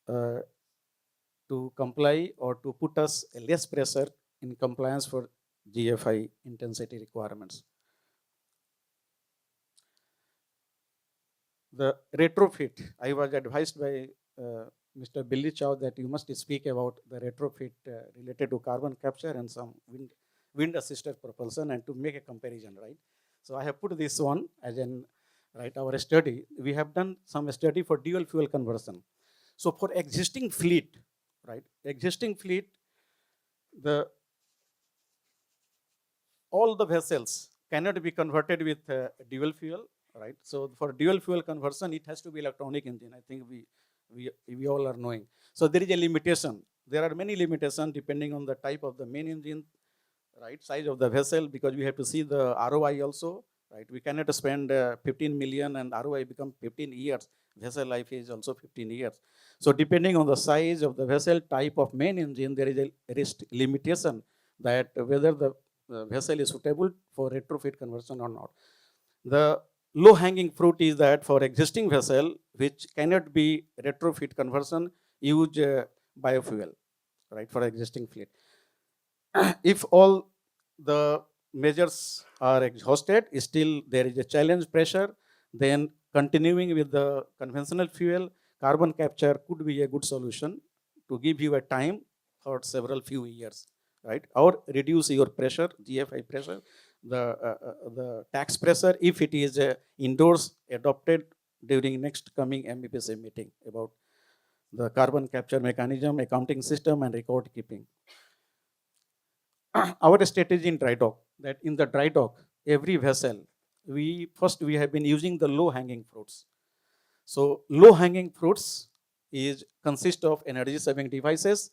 to comply or to put us less pressure in compliance for GFI intensity requirements. The retrofit, I was advised by Mr. Billy Chow that you must speak about the retrofit related to carbon capture and some wind assisted propulsion and to make a comparison, right? So I have put this one as in, right, our study. We have done some study for dual fuel conversion. So for existing fleet, right, all the vessels cannot be converted with dual fuel, right? So for dual fuel conversion, it has to be electronic engine. I think we all are knowing. So there is a limitation. There are many limitations depending on the type of the main engine, right, size of the vessel, because we have to see the ROI also, right? We cannot spend 15 million and ROI become 15 years. Vessel life is also 15 years. So depending on the size of the vessel, type of main engine, there is a risk limitation that whether the vessel is suitable for retrofit conversion or not. The low-hanging fruit is that for existing vessel, which cannot be retrofit conversion, use biofuel, right, for existing fleet. If all the measures are exhausted, still there is a challenge pressure, then continuing with the conventional fuel, carbon capture could be a good solution to give you a time for several few years, right? Or reduce your pressure, GFI pressure, the tax pressure, if it is endorsed, adopted during next coming MEPC meeting about the carbon capture mechanism, accounting system, and record keeping. Our strategy in dry dock, that in the dry dock, every vessel, we have been using the low-hanging fruits. So low-hanging fruits consist of energy-saving devices,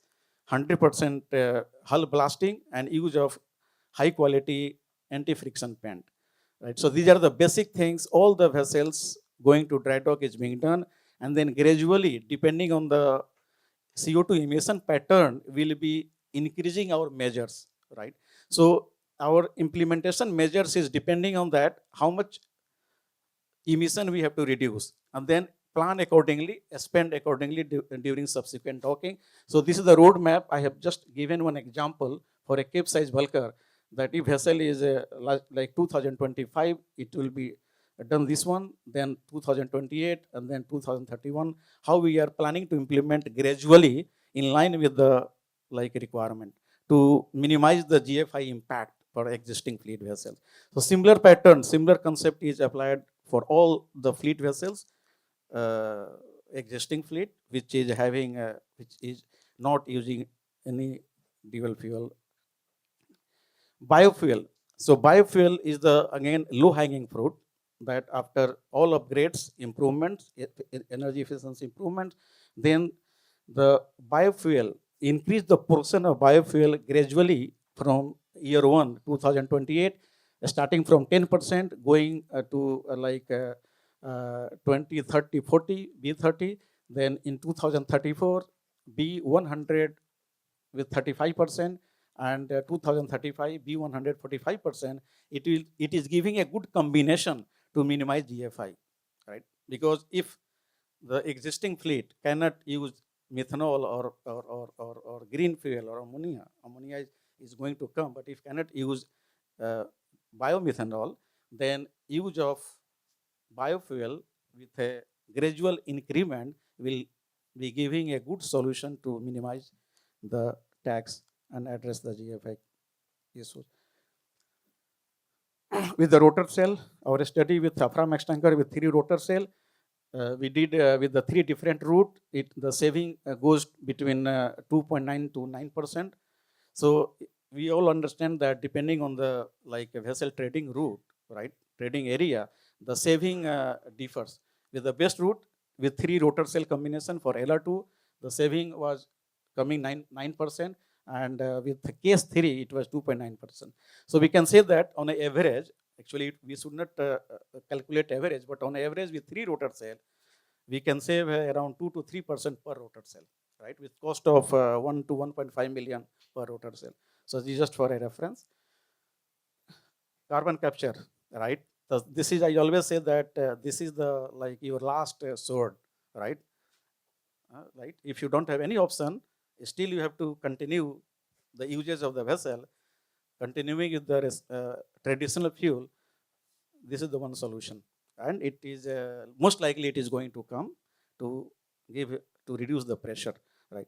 100% hull blasting, and use of high-quality anti-friction paint. Right. So these are the basic things. All the vessels going to dry dock is being done, and then gradually, depending on the CO2 emission pattern, we'll be increasing our measures. Right. So our implementation measures is depending on that, how much emission we have to reduce, and then plan accordingly, spend accordingly during subsequent docking. So this is the roadmap. I have just given one example for a cape-size bulker, that if vessel is like 2025, it will be done this one, then 2028, and then 2031. How we are planning to implement gradually in line with the requirement to minimize the GFI impact for existing fleet vessels. So similar pattern, similar concept is applied for all the fleet vessels, existing fleet, which is not using any dual fuel. Biofuel. So biofuel is again low-hanging fruit, that after all upgrades, improvements, energy efficiency improvements, then the biofuel, increase the portion of biofuel gradually from year 1, 2028, starting from 10%, going to 20, 30, 40, B30, then in 2034, B100 with 35%, and 2035, B100 45%. It is giving a good combination to minimize GFI, right? Because if the existing fleet cannot use methanol or green fuel or ammonia. Ammonia is going to come, but if cannot use biomethanol, then use of biofuel with a gradual increment will be giving a good solution to minimize the tax and address the GFI issues. With the rotor cell, our study with Safra Max tanker with 3 rotor cell, we did with the 3 different route. The saving goes between 2.9 to 9%. So we all understand that depending on the vessel trading route, right, trading area, the saving differs. With the best route, with 3 rotor cell combination for LR2, the saving was coming 9%, and with the case 3, it was 2.9%. So we can say that on an average, actually we should not calculate average, but on average with 3 rotor cell, we can save around 2 to 3% per rotor cell, right, with cost of 1 to 1.5 million per rotor cell. So this is just for a reference. Carbon capture, right? So this is, I always say that this is the your last sword, right? Right. If you don't have any option, still you have to continue the usage of the vessel, continuing with the traditional fuel. This is the one solution, and it is most likely it is going to come to reduce the pressure, right?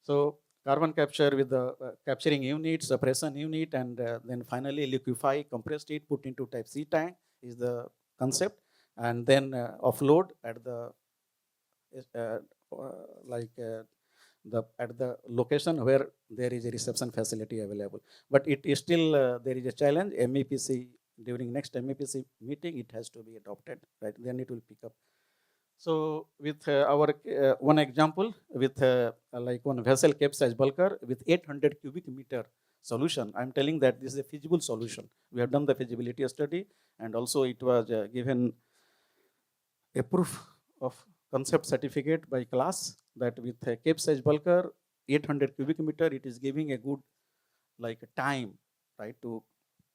So carbon capture with the capturing unit, suppression unit, and then finally liquefy, compressed it, put into type C tank is the concept, and then offload at the at the location where there is a reception facility available. But it is still there is a challenge. MEPC, during next MEPC meeting, it has to be adopted, right? Then it will pick up. So with our one example with one vessel capsize bulker with 800 cubic meter solution, I'm telling that this is a feasible solution. We have done the feasibility study, and also it was given a proof of concept certificate by class that with a capsize bulker 800 cubic meter, it is giving a good time, right, to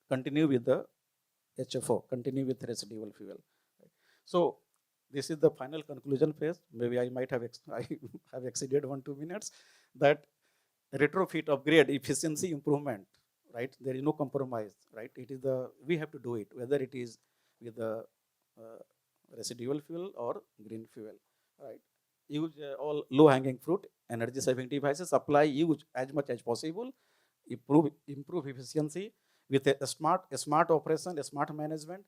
continue with the HFO, continue with residual fuel. Right. So this is the final conclusion phase. Maybe I might have I have exceeded 1-2 minutes. That retrofit, upgrade, efficiency improvement, right? There is no compromise, right? It is we have to do it, whether it is with the residual fuel or green fuel, right? Use all low-hanging fruit, energy-saving devices, apply, use as much as possible, improve efficiency with a smart operation, a smart management,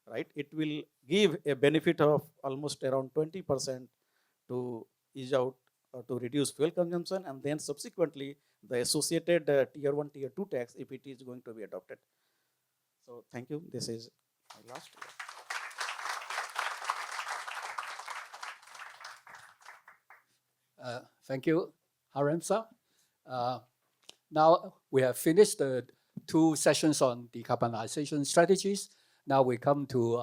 right? It will give a benefit of almost around 20% to ease out or to reduce fuel consumption, and then subsequently the associated tier 1, tier 2 tax if it is going to be adopted. So thank you. This is my last. Thank you, Haramsa. Now we have finished the 2 sessions on decarbonization strategies. Now we come to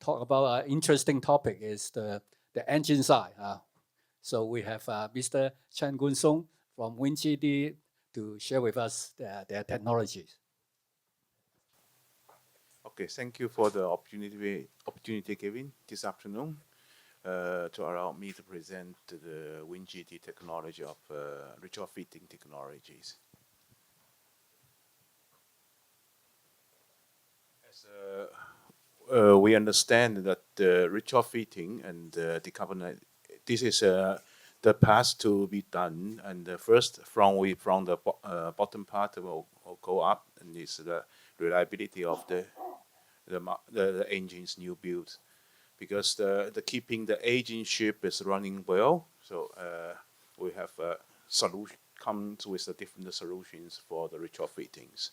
talk about an interesting topic is the engine side. So we have Mr. Chen Gun Song from WinGD to share with us their technologies. Okay, thank you for the opportunity given this afternoon to allow me to present the WinGD technology of retrofitting technologies. As we understand that retrofitting and decarbonization, this is the path to be done. And first, from the bottom part will go up, and it's the reliability of the engines new build, because the keeping the aging ship is running well. So we have comes with the different solutions for the retrofittings.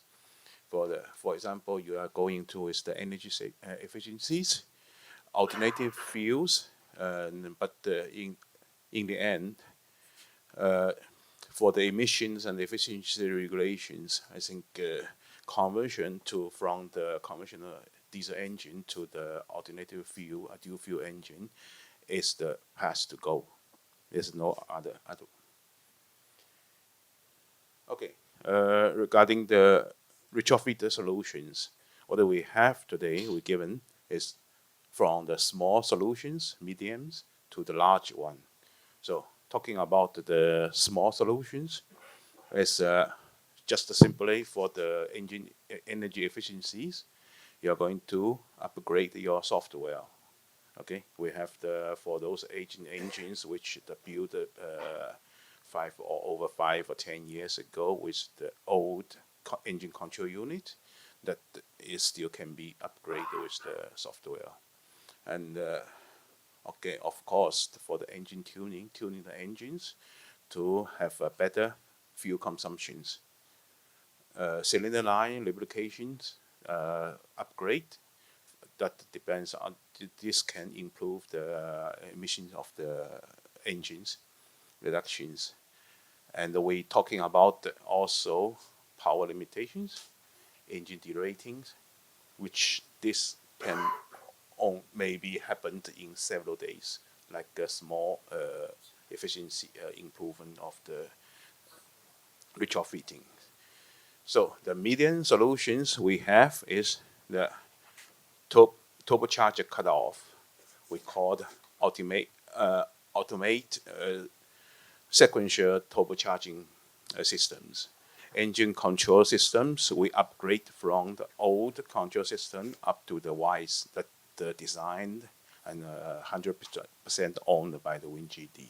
For example, you are going towards the energy efficiencies, alternative fuels, but in the end, for the emissions and efficiency regulations, I think conversion from the conventional diesel engine to the alternative fuel, a dual fuel engine, is the path to go. There's no other. Okay, regarding the retrofit solutions, what we have today, we given is from the small solutions, mediums, to the large one. So talking about the small solutions, is just simply for the engine energy efficiencies, you're going to upgrade your software. Okay, we have for those aging engines which the built 5 or 10 years ago with the old engine control unit, that is still can be upgraded with the software. And okay, of course, for the engine tuning the engines to have a better fuel consumptions. Cylinder line lubrications upgrade, that depends on, this can improve the emissions of the engines reductions. And we're talking about also power limitations, engine deratings, which this can maybe happen in several days, like a small efficiency improvement of the retrofitting. So the median solutions we have is the turbocharger cutoff. We called automate sequential turbocharging systems. Engine control systems, we upgrade from the old control system up to the WISE, that designed and 100% owned by the WinGD,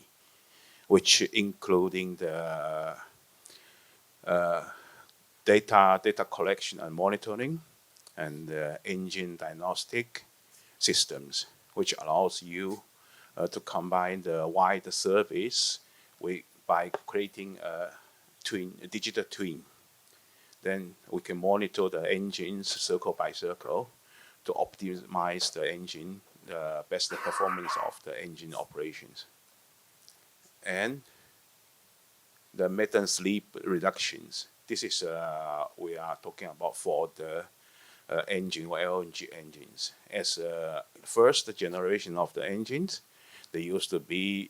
which including the data collection and monitoring, and engine diagnostic systems, which allows you to combine the wide service by creating a digital twin. Then we can monitor the engines circle by circle to optimize the engine, the best performance of the engine operations. And the methane slip reductions. This is we are talking about for the engine or LNG engines. As first generation of the engines, they used to be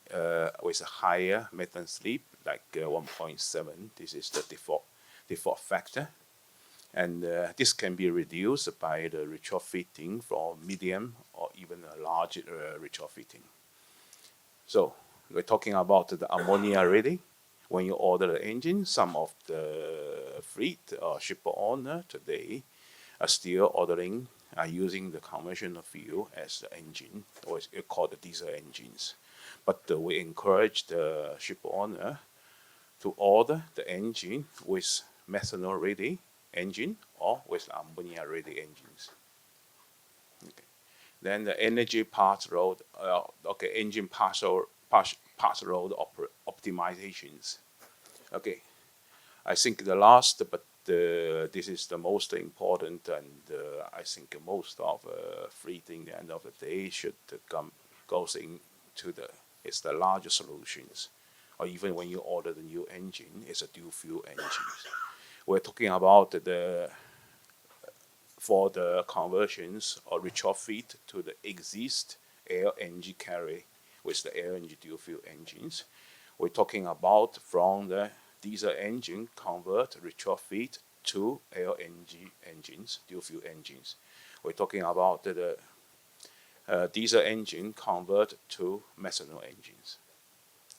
with a higher methane slip, like 1.7. This is the default factor. And this can be reduced by the retrofitting from medium or even a large retrofitting. So we're talking about the ammonia ready. When you order the engine, some of the fleet or ship owner today are still using the conventional fuel as the engine, or it's called the diesel engines. But we encourage the ship owner to order the engine with methanol ready engine or with ammonia ready engines. Okay. Then the energy pass load, engine pass load optimizations. Okay, I think the last, but this is the most important, and I think most of fleet in the end of the day should goes into the larger solutions, or even when you order the new engine, it's a dual fuel engine. We're talking about for the conversions or retrofit to the exist LNG carrier with the LNG dual fuel engines. We're talking about from the diesel engine convert retrofit to LNG engines, dual fuel engines. We're talking about the diesel engine convert to methanol engines.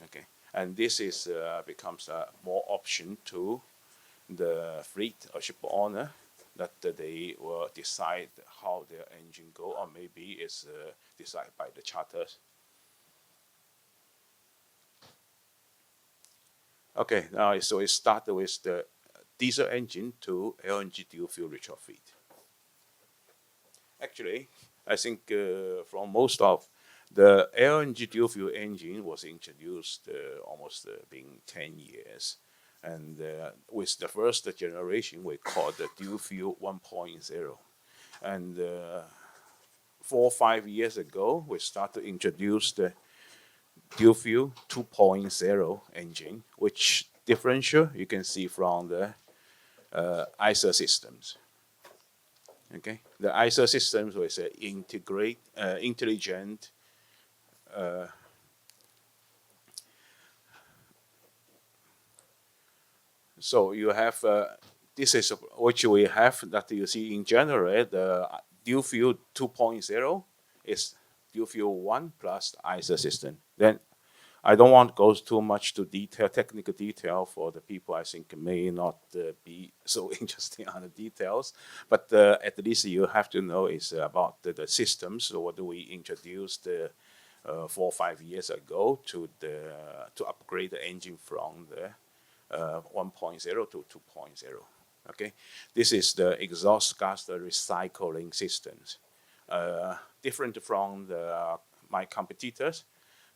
Okay, and this is becomes more option to the fleet or ship owner, that they will decide how their engine go, or maybe it's decided by the charters. Okay, now so we start with the diesel engine to LNG dual fuel retrofit. Actually, I think from most of the LNG dual fuel engine was introduced almost being 10 years. And with the first generation, we called the dual fuel 1.0. And 4 or 5 years ago, we started to introduce the dual fuel 2.0 engine, which differential you can see from the ISO systems. Okay, the ISO systems was intelligent so you have this is what we have that you see in general. The dual fuel 2.0 is dual fuel 1 plus ISO system. Then I don't want to go too much to detail, technical detail for the people I think may not be so interested in the details, but at least you have to know is about the systems. So what we introduced 4 or 5 years ago to upgrade the engine from the 1.0 to 2.0. Okay, this is the exhaust gas recycling systems. Different from my competitors.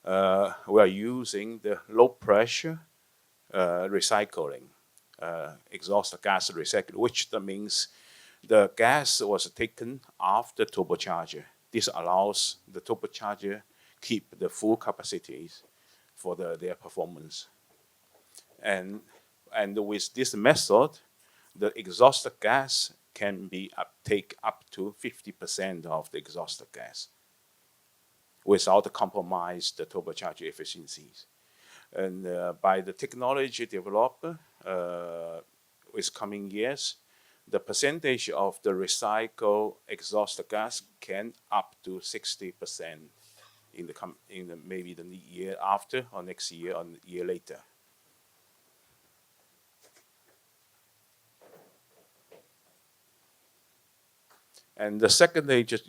We are using the low pressure recycling, exhaust gas recycling, which that means the gas was taken after turbocharger. This allows the turbocharger keep the full capacities for their performance. And with this method, the exhaust gas can be take up to 50% of the exhaust gas, without compromise the turbocharger efficiencies. And by the technology developed with coming years, the percentage of the recycled exhaust gas can up to 60% in the maybe the year after or next year or the year later. And the second this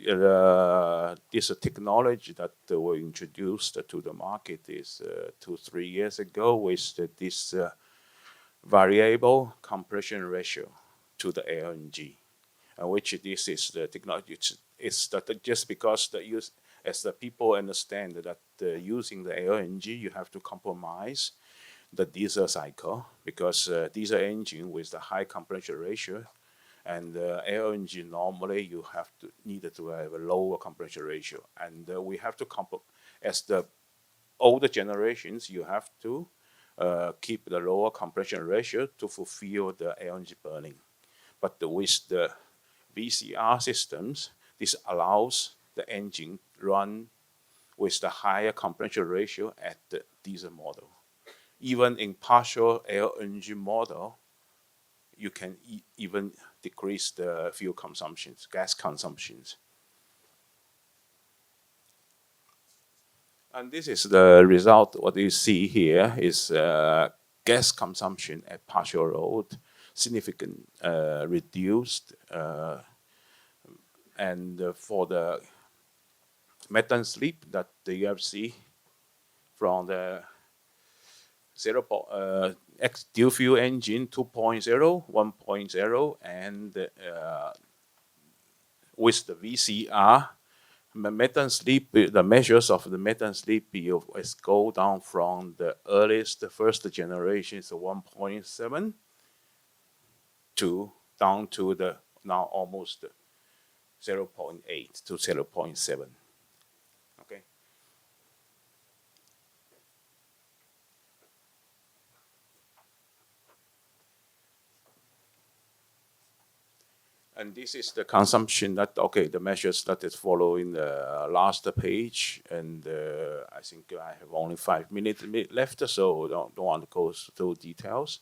technology that were introduced to the market is 2-3 years ago with this variable compression ratio to the LNG, which this is the technology. It's that just because as the people understand that using the LNG, you have to compromise the diesel cycle, because diesel engine with the high compression ratio, and LNG normally you need to have a lower compression ratio, and we have to as the older generations, you have to keep the lower compression ratio to fulfill the LNG burning. But with the VCR systems, this allows the engine run with the higher compression ratio at the diesel model. Even in partial LNG model, you can even decrease the fuel consumptions, gas consumptions. And this is the result. What you see here is gas consumption at partial load, significant reduced. And for the methane slip that you have seen from the dual fuel engine 2.0, 1.0, and with the VCR, methane slip, the measures of the methane slip is go down from the earliest, the first generation, so 1.7 to down to the now almost 0.8 to 0.7. Okay. And this is the consumption that, okay, the measures that is following the last page. And I think I have only 5 minutes left, so don't want to go through details.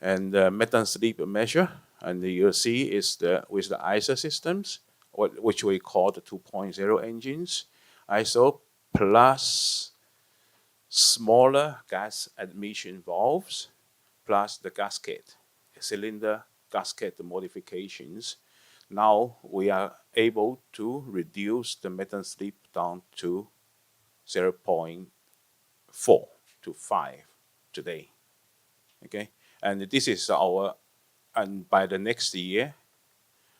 And methane slip measure, and you'll see is with the ISO systems, which we call the 2.0 engines, ISO plus smaller gas admission valves, plus the gasket, cylinder gasket modifications. Now we are able to reduce the methane slip down to 0.4 to 5 today. Okay, and this is and by the next year,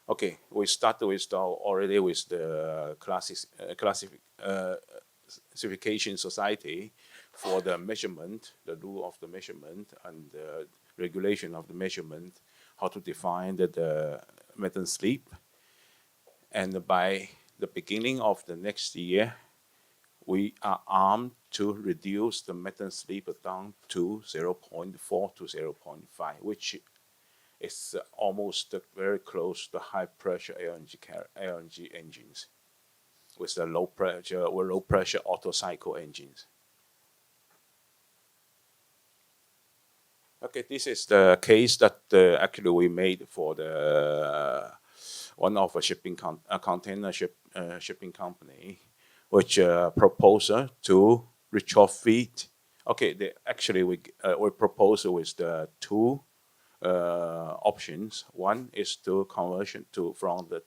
okay, we start with already with the classification society for the measurement, the rule of the measurement and the regulation of the measurement, how to define the methane slip. And by the beginning of the next year, we are armed to reduce the methane slip down to 0.4 to 0.5, which is almost very close to high pressure LNG engines with the low pressure auto cycle engines. Okay, this is the case that actually we made for the one of a container shipping company, which proposed to retrofit. Okay, actually we propose with the two options. One is to conversion from the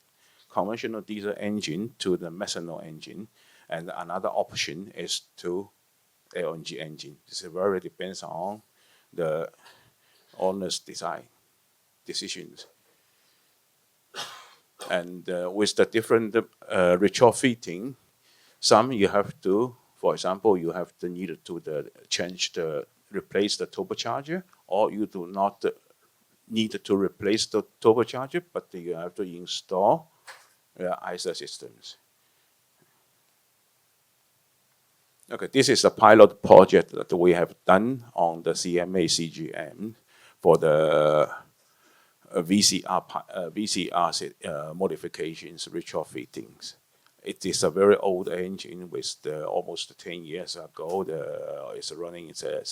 conventional diesel engine to the methanol engine, and another option is to LNG engine. This very depends on the owner's decisions. And with the different retrofitting, some you have to, for example, you have to need to replace the turbocharger, or you do not need to replace the turbocharger, but you have to install ISA systems. Okay, this is a pilot project that we have done on the CMA CGM for the VCR modifications, retrofittings. It is a very old engine with almost 10 years ago. It's running, it's a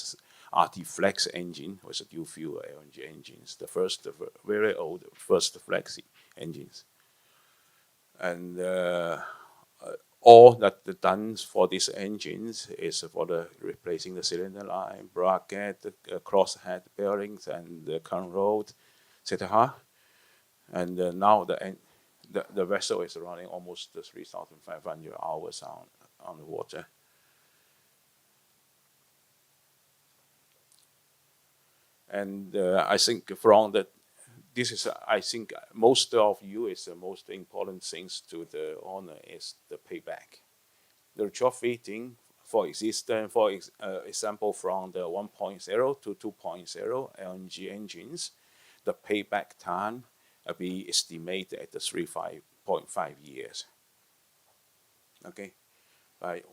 RT Flex engine with a dual fuel LNG engines, the very old first Flex engines. And all that done for these engines is for the replacing the cylinder line, bracket, crosshead bearings, and the current rod, etc. And now the vessel is running almost 3,500 hours on the water. And I think from that, this is, I think, most of you is the most important things to the owner is the payback. The retrofitting for example, from the 1.0 to 2.0 LNG engines, the payback time be estimated at the 3.5 years. Okay,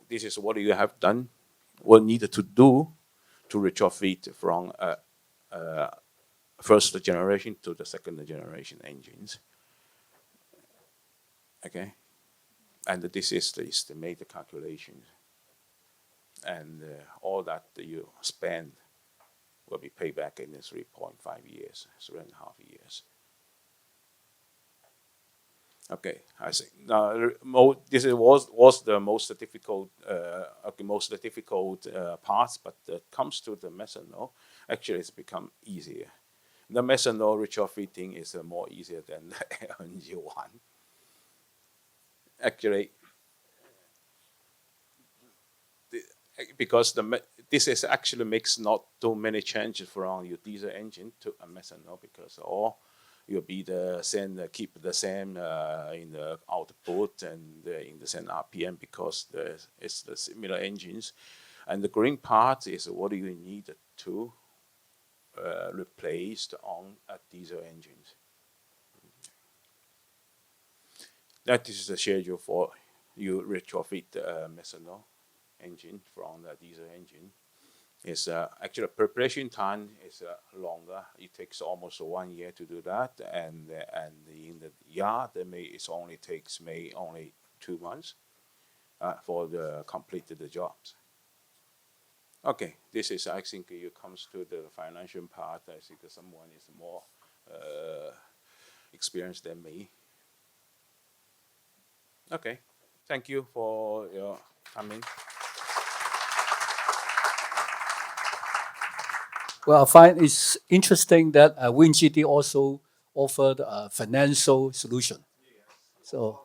this is what you have done, what needed to do to retrofit from first generation to the second generation engines. Okay, and this is the estimated calculation, and all that you spend will be paid back in 3.5 years, 3.5 years. Okay, I think now this was the most difficult parts, but it comes to the methanol. Actually, it's become easier. The methanol retrofitting is more easier than the LNG one. Actually, because this is actually makes not too many changes from your diesel engine to a methanol, because all you'll be the same, keep the same in the output and in the same RPM, because it's the similar engines. And the green part is what you need to replace on a diesel engines. That is the schedule for you retrofit the methanol engine from the diesel engine. It's actually preparation time is longer. It takes almost 1 year to do that, and in the yard it only takes only 2 months for the complete the jobs. Okay, this is, I think it comes to the financial part. I think someone is more experienced than me. Okay, thank you for your coming. Well, I find it's interesting that WinGD also offered a financial solution. So,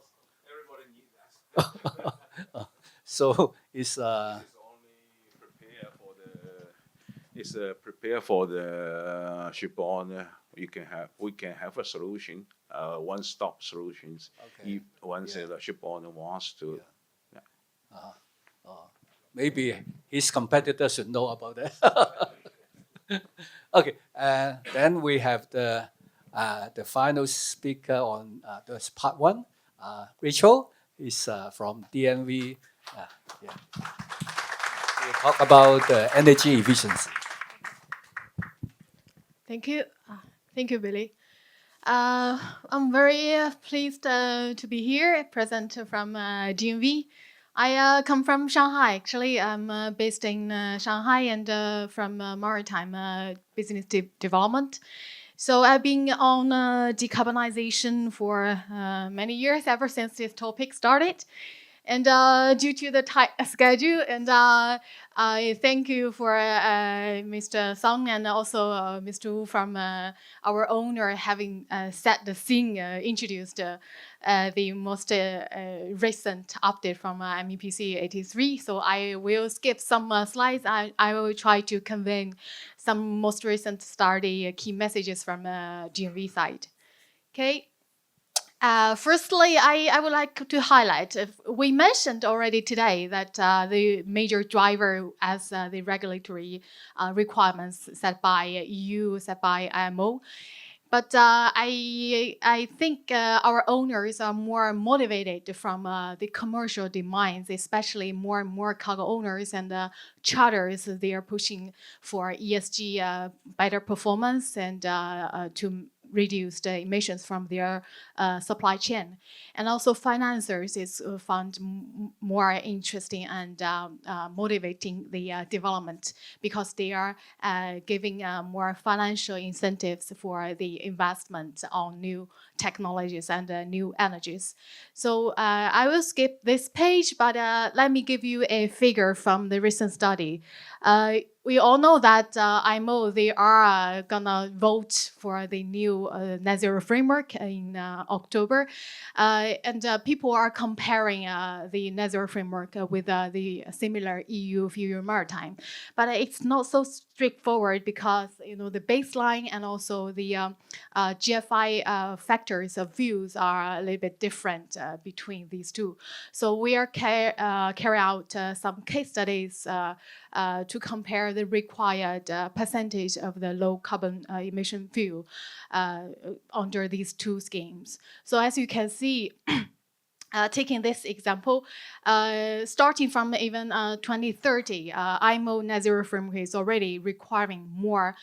Everybody needs that. so it's prepare for the ship owner. We can have a solution, one-stop solutions. Okay. Once the ship owner wants to. Yeah. Maybe his competitors should know about that. Okay, then we have the final speaker on this part one. Rachel is from DNV. We'll talk about energy efficiency. Thank you. Thank you, Billy. I'm very pleased to be here, present from DNV. I come from Shanghai. Actually, I'm based in Shanghai and from Maritime business development. So I've been on decarbonization for many years, ever since this topic started. And due to the tight schedule, and I thank you for Mr. Song and also Mr. Wu from our owner having set the scene, introduced the most recent update from MEPC 83. So I will skip some slides. I will try to convey some most recent study key messages from GMV side. Okay. Firstly, I would like to highlight, we mentioned already today that the major driver as the regulatory requirements set by EU, set by IMO. But I think our owners are more motivated from the commercial demands, especially more and more cargo owners and charters. They are pushing for ESG better performance and to reduce the emissions from their supply chain. And also financiers is found more interesting and motivating the development because they are giving more financial incentives for the investment on new technologies and new energies. So I will skip this page, but let me give you a figure from the recent study. We all know that IMO, they are gonna vote for the new net zero framework in October. And people are comparing the net zero framework with the similar EU FuelEU Maritime. But it's not so straightforward because the baseline and also the GFI factors of views are a little bit different between these two. So we are carry out some case studies to compare the required percentage of the low carbon emission fuel under these two schemes. So as you can see, taking this example, starting from even 2030, IMO net zero framework is already requiring more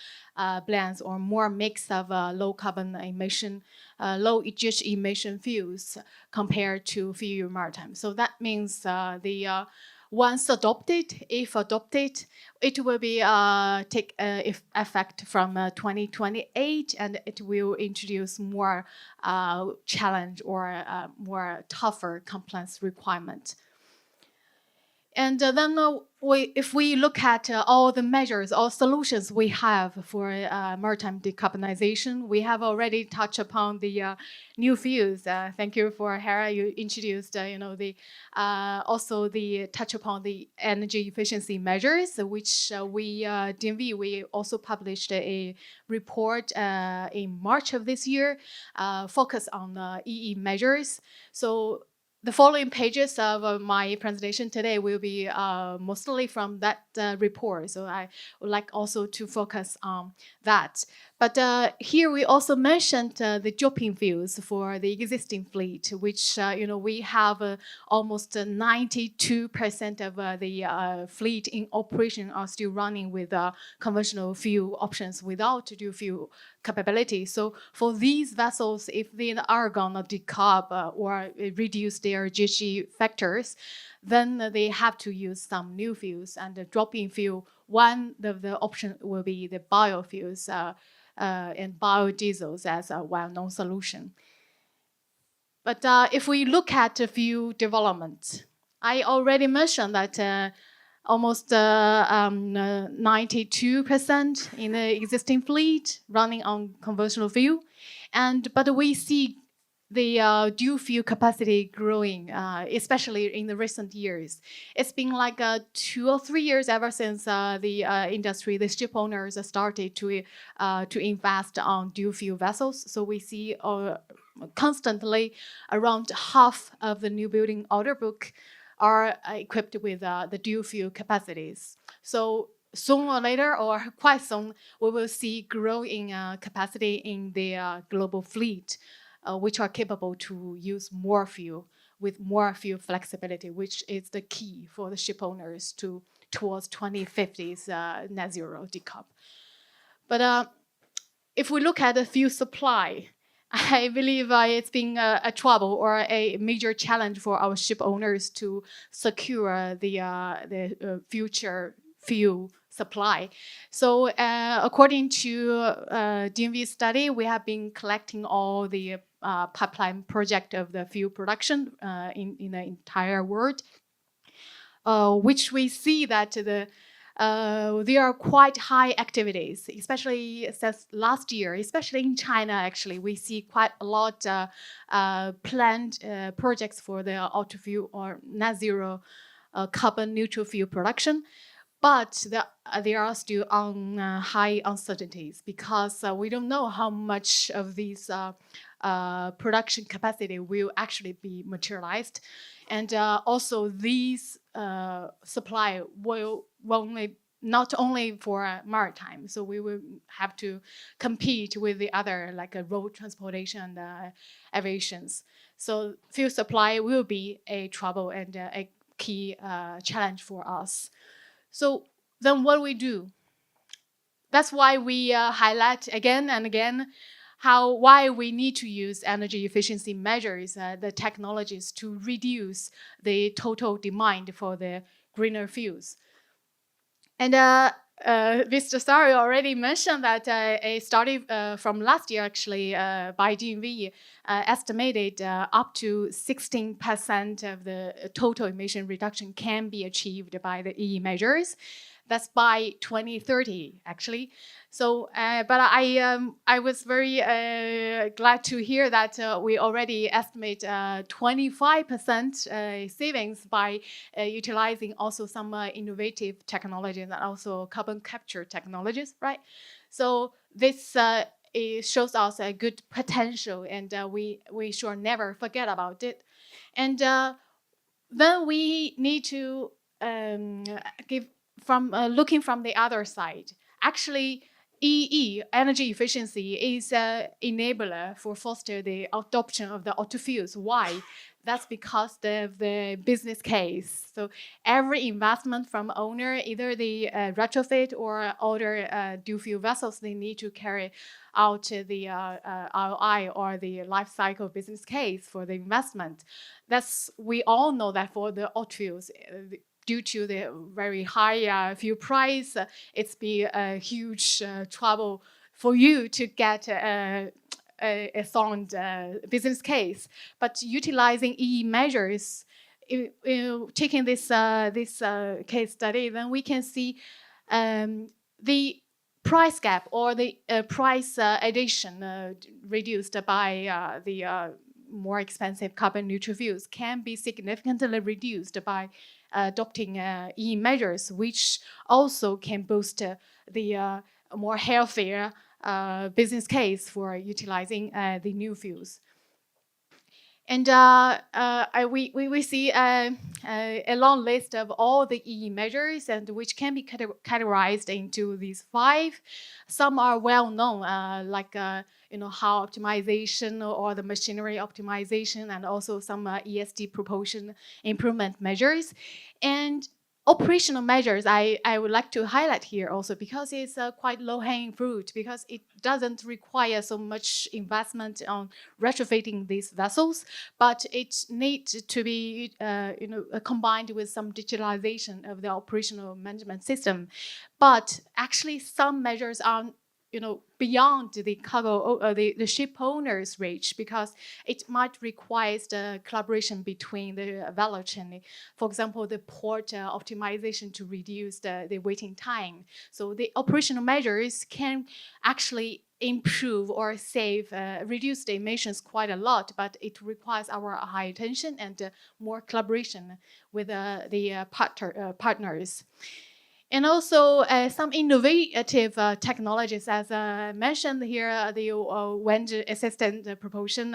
blends or more mix of low carbon emission, low GHG emission fuels compared to FuelEU Maritime. So that means the once adopted, if adopted, it will be take effect from 2028, and it will introduce more challenge or more tougher compliance requirement. And then if we look at all the measures, all solutions we have for maritime decarbonization, we have already touched upon the new fuels. Thank you for Hera. You introduced, also the touch upon the energy efficiency measures, which DNV, we also published a report in March of this year, focused on EE measures. So the following pages of my presentation today will be mostly from that report. So I would like also to focus on that. But here we also mentioned the dropping fuels for the existing fleet, which we have almost 92% of the fleet in operation are still running with conventional fuel options without dual fuel capability. So for these vessels, if they are gonna decarb or reduce their GHG factors, then they have to use some new fuels. And the drop-in fuel, one of the options will be the biofuels and biodiesels as a well-known solution. But if we look at a few developments, I already mentioned that almost 92% in the existing fleet running on conventional fuel, but we see the dual fuel capacity growing, especially in the recent years. It's been like 2 or 3 years ever since the industry, the ship owners started to invest on dual fuel vessels. So we see constantly around half of the new building order book are equipped with the dual fuel capacities. So sooner or later, or quite soon, we will see growing capacity in the global fleet, which are capable to use more fuel with more fuel flexibility, which is the key for the ship owners towards 2050's net zero decarb. But if we look at the fuel supply, I believe it's been a trouble or a major challenge for our ship owners to secure the future fuel supply. So according to DNV study, we have been collecting all the pipeline project of the fuel production in the entire world. which we see that there are quite high activities, especially since last year, especially in China. Actually, we see quite a lot planned projects for the auto fuel or net zero carbon neutral fuel production. But there are still high uncertainties because we don't know how much of these production capacity will actually be materialized. And also these supply will not only for maritime, so we will have to compete with the other like road transportation and aviations. So fuel supply will be a trouble and a key challenge for us. So then what do we do? That's why we highlight again and again why we need to use energy efficiency measures, the technologies to reduce the total demand for the greener fuels. And Mr. Sari already mentioned that a study from last year actually by DNV estimated up to 16% of the total emission reduction can be achieved by the EE measures. That's by 2030, actually. So, but I was very glad to hear that we already estimate 25% savings by utilizing also some innovative technologies and also carbon capture technologies, right? So this it shows us a good potential, and we should never forget about it. And then we need to looking from the other side. Actually, EE, energy efficiency, is an enabler for foster the adoption of the auto fuels. Why? That's because of the business case. So every investment from owner, either the retrofit or older dual fuel vessels, they need to carry out the ROI or the life cycle business case for the investment. We all know that for the auto fuels, due to the very high fuel price, it's been a huge trouble for you to get a sound business case. But utilizing EE measures, taking this case study, then we can see the price gap or the price addition reduced by the more expensive carbon neutral fuels can be significantly reduced by adopting EE measures, which also can boost the more healthier business case for utilizing the new fuels. And we see a long list of all the EE measures, and which can be categorized into these 5. Some are well known, like how optimization or the machinery optimization, and also some ESD propulsion improvement measures. And operational measures I would like to highlight here also, because it's quite low-hanging fruit, because it doesn't require so much investment on retrofitting these vessels, but it needs to be combined with some digitalization of the operational management system. But actually some measures are beyond the cargo, the ship owner's reach, because it might require the collaboration between the value chain. For example, the port optimization to reduce the waiting time. So the operational measures can actually improve or reduce the emissions quite a lot, but it requires our high attention and more collaboration with the partners. And also some innovative technologies, as mentioned here, the wind assisted propulsion,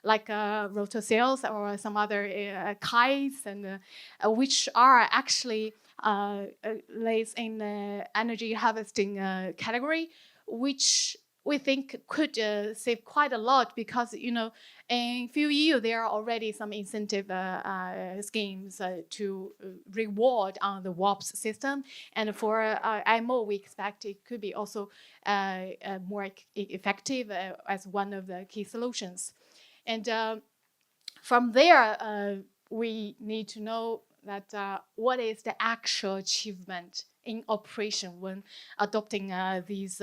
like rotor sails or some other kites, and which are actually lays in the energy harvesting category, which we think could save quite a lot, because in few years there are already some incentive schemes to reward on the WAPS system, and for IMO we expect it could be also more effective as one of the key solutions. And from there we need to know that what is the actual achievement in operation when adopting these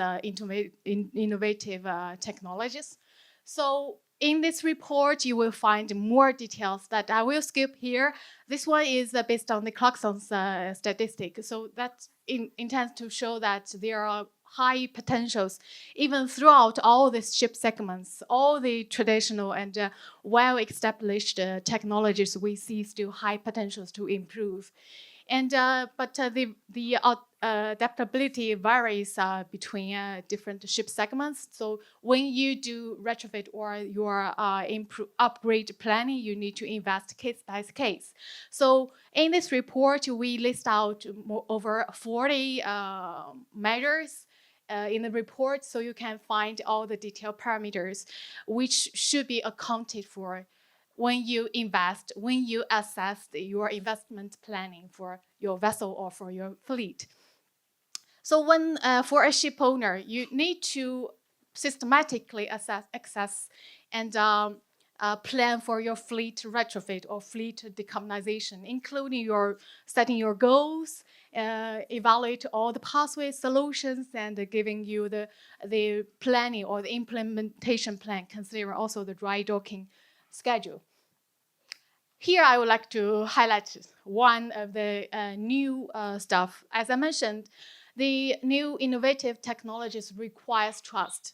innovative technologies. So in this report, you will find more details that I will skip here. This one is based on the Clarkson's statistic. So that intends to show that there are high potentials even throughout all these ship segments, all the traditional and well-established technologies we see still high potentials to improve. And but the adaptability varies between different ship segments. So when you do retrofit or your upgrade planning, you need to invest case by case. So in this report, we list out over 40 measures in the report, so you can find all the detailed parameters which should be accounted for when you invest, when you assess your investment planning for your vessel or for your fleet. So when for a ship owner, you need to systematically assess and plan for your fleet retrofit or fleet decarbonization, including setting your goals, evaluate all the pathway solutions, and giving you the planning or the implementation plan, considering also the dry docking schedule. Here, I would like to highlight one of the new stuff. As I mentioned, the new innovative technologies requires trust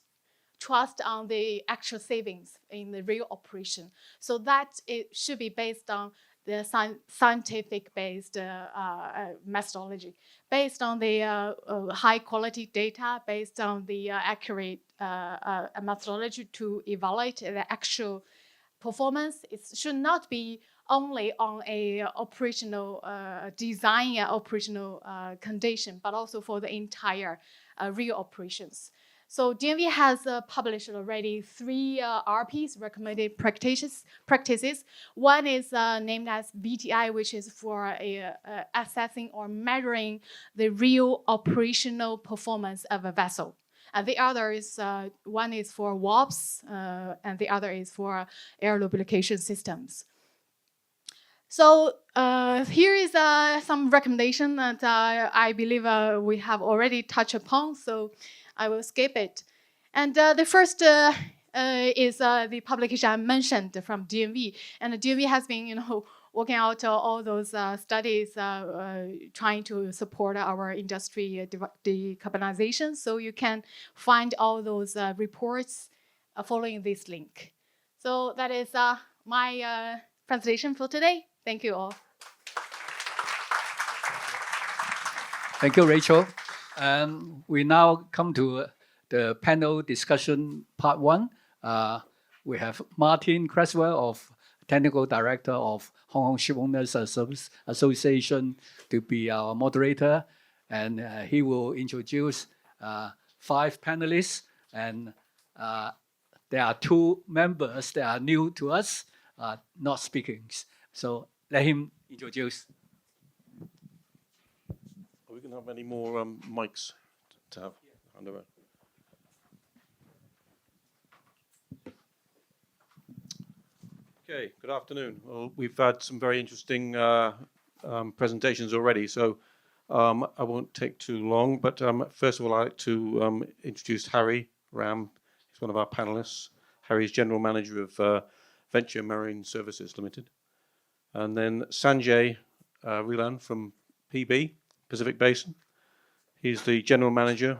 on the actual savings in the real operation. So that it should be based on the scientific-based methodology, based on the high-quality data, based on the accurate methodology to evaluate the actual performance. It should not be only on a operational design, operational condition, but also for the entire real operations. So DNV has published already 3 RPs, recommended practices. One is named as BTI, which is for assessing or measuring the real operational performance of a vessel. And the other is, one is for WOPS, and the other is for air lubrication systems. So here is some recommendation that I believe we have already touched upon, so I will skip it. And the first is the publication I mentioned from DNV. And DNV has been, working out all those studies trying to support our industry decarbonization. So you can find all those reports following this link. So that is my presentation for today. Thank you all. Thank you, Rachel. And we now come to the panel discussion part 1. We have Martin Creswell, of Technical Director of Hong Kong Shipowners Association, to be our moderator. And he will introduce 5 panelists. And there are 2 members that are new to us, not speaking. So let him introduce. Are we going to have any more mics to have on the road? Okay, good afternoon. Well, we've had some very interesting presentations already, so I won't take too long. But first of all, I'd like to introduce Harry Ram. He's one of our panelists. Harry is General Manager of Venture Marine Services Limited. And then Sanjay Rilan from PB, Pacific Basin. He's the General Manager,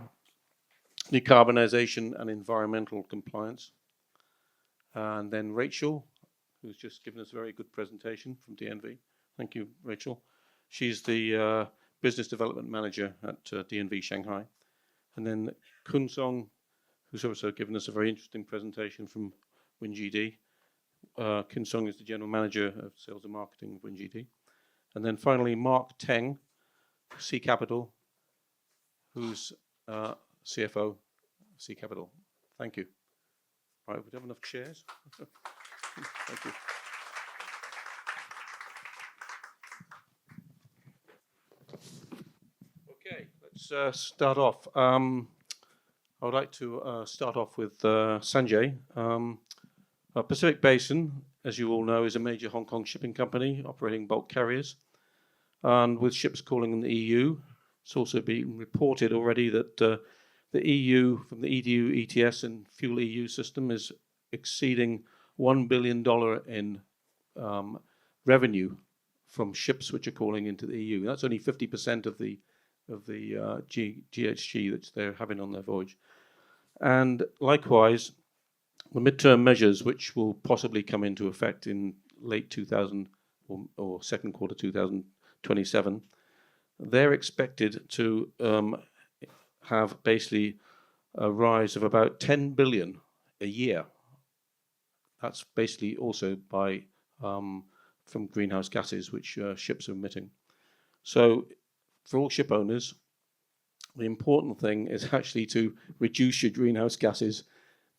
Decarbonization and Environmental Compliance. And then Rachel, who's just given us a very good presentation from DNV. Thank you, Rachel. She's the Business Development Manager at DNV Shanghai. And then Kun Song, who's also given us a very interesting presentation from WinGD. Kun Song is the General Manager of Sales and Marketing of WinGD. And then finally, Mark Teng, SeaKapital, who's CFO of SeaKapital. Thank you. All right, we have enough chairs. Thank you. Okay, let's start off. I would like to start off with Sanjay. Pacific Basin, as you all know, is a major Hong Kong shipping company operating bulk carriers. And with ships calling in the EU, it's also been reported already that the EU, from the EDU, ETS and Fuel EU system, is exceeding $1 billion in revenue from ships which are calling into the EU. That's only 50% of the GHG that they're having on their voyage. And likewise, the midterm measures, which will possibly come into effect in late 2000 or second quarter 2027, they're expected to have basically a rise of about 10 billion a year. That's basically also by from greenhouse gases which ships are emitting. So for all ship owners, the important thing is actually to reduce your greenhouse gases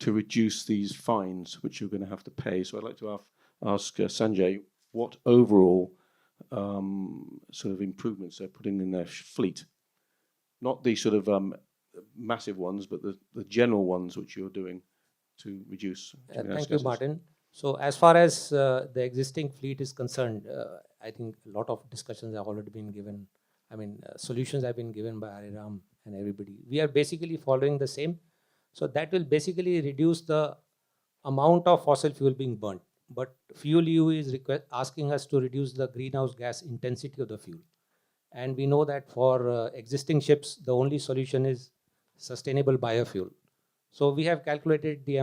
to reduce these fines which you're going to have to pay. So I'd like to ask Sanjay what overall sort of improvements they're putting in their fleet. Not the sort of massive ones, but the general ones which you're doing to reduce greenhouse Thank gases. you, Martin. So as far as the existing fleet is concerned, I think a lot of discussions have already been given. I mean, solutions have been given by Hariram and everybody. We are basically following the same. So that will basically reduce the amount of fossil fuel being burnt. But Fuel EU is asking us to reduce the greenhouse gas intensity of the fuel. And we know that for existing ships, the only solution is sustainable biofuel. So we have calculated the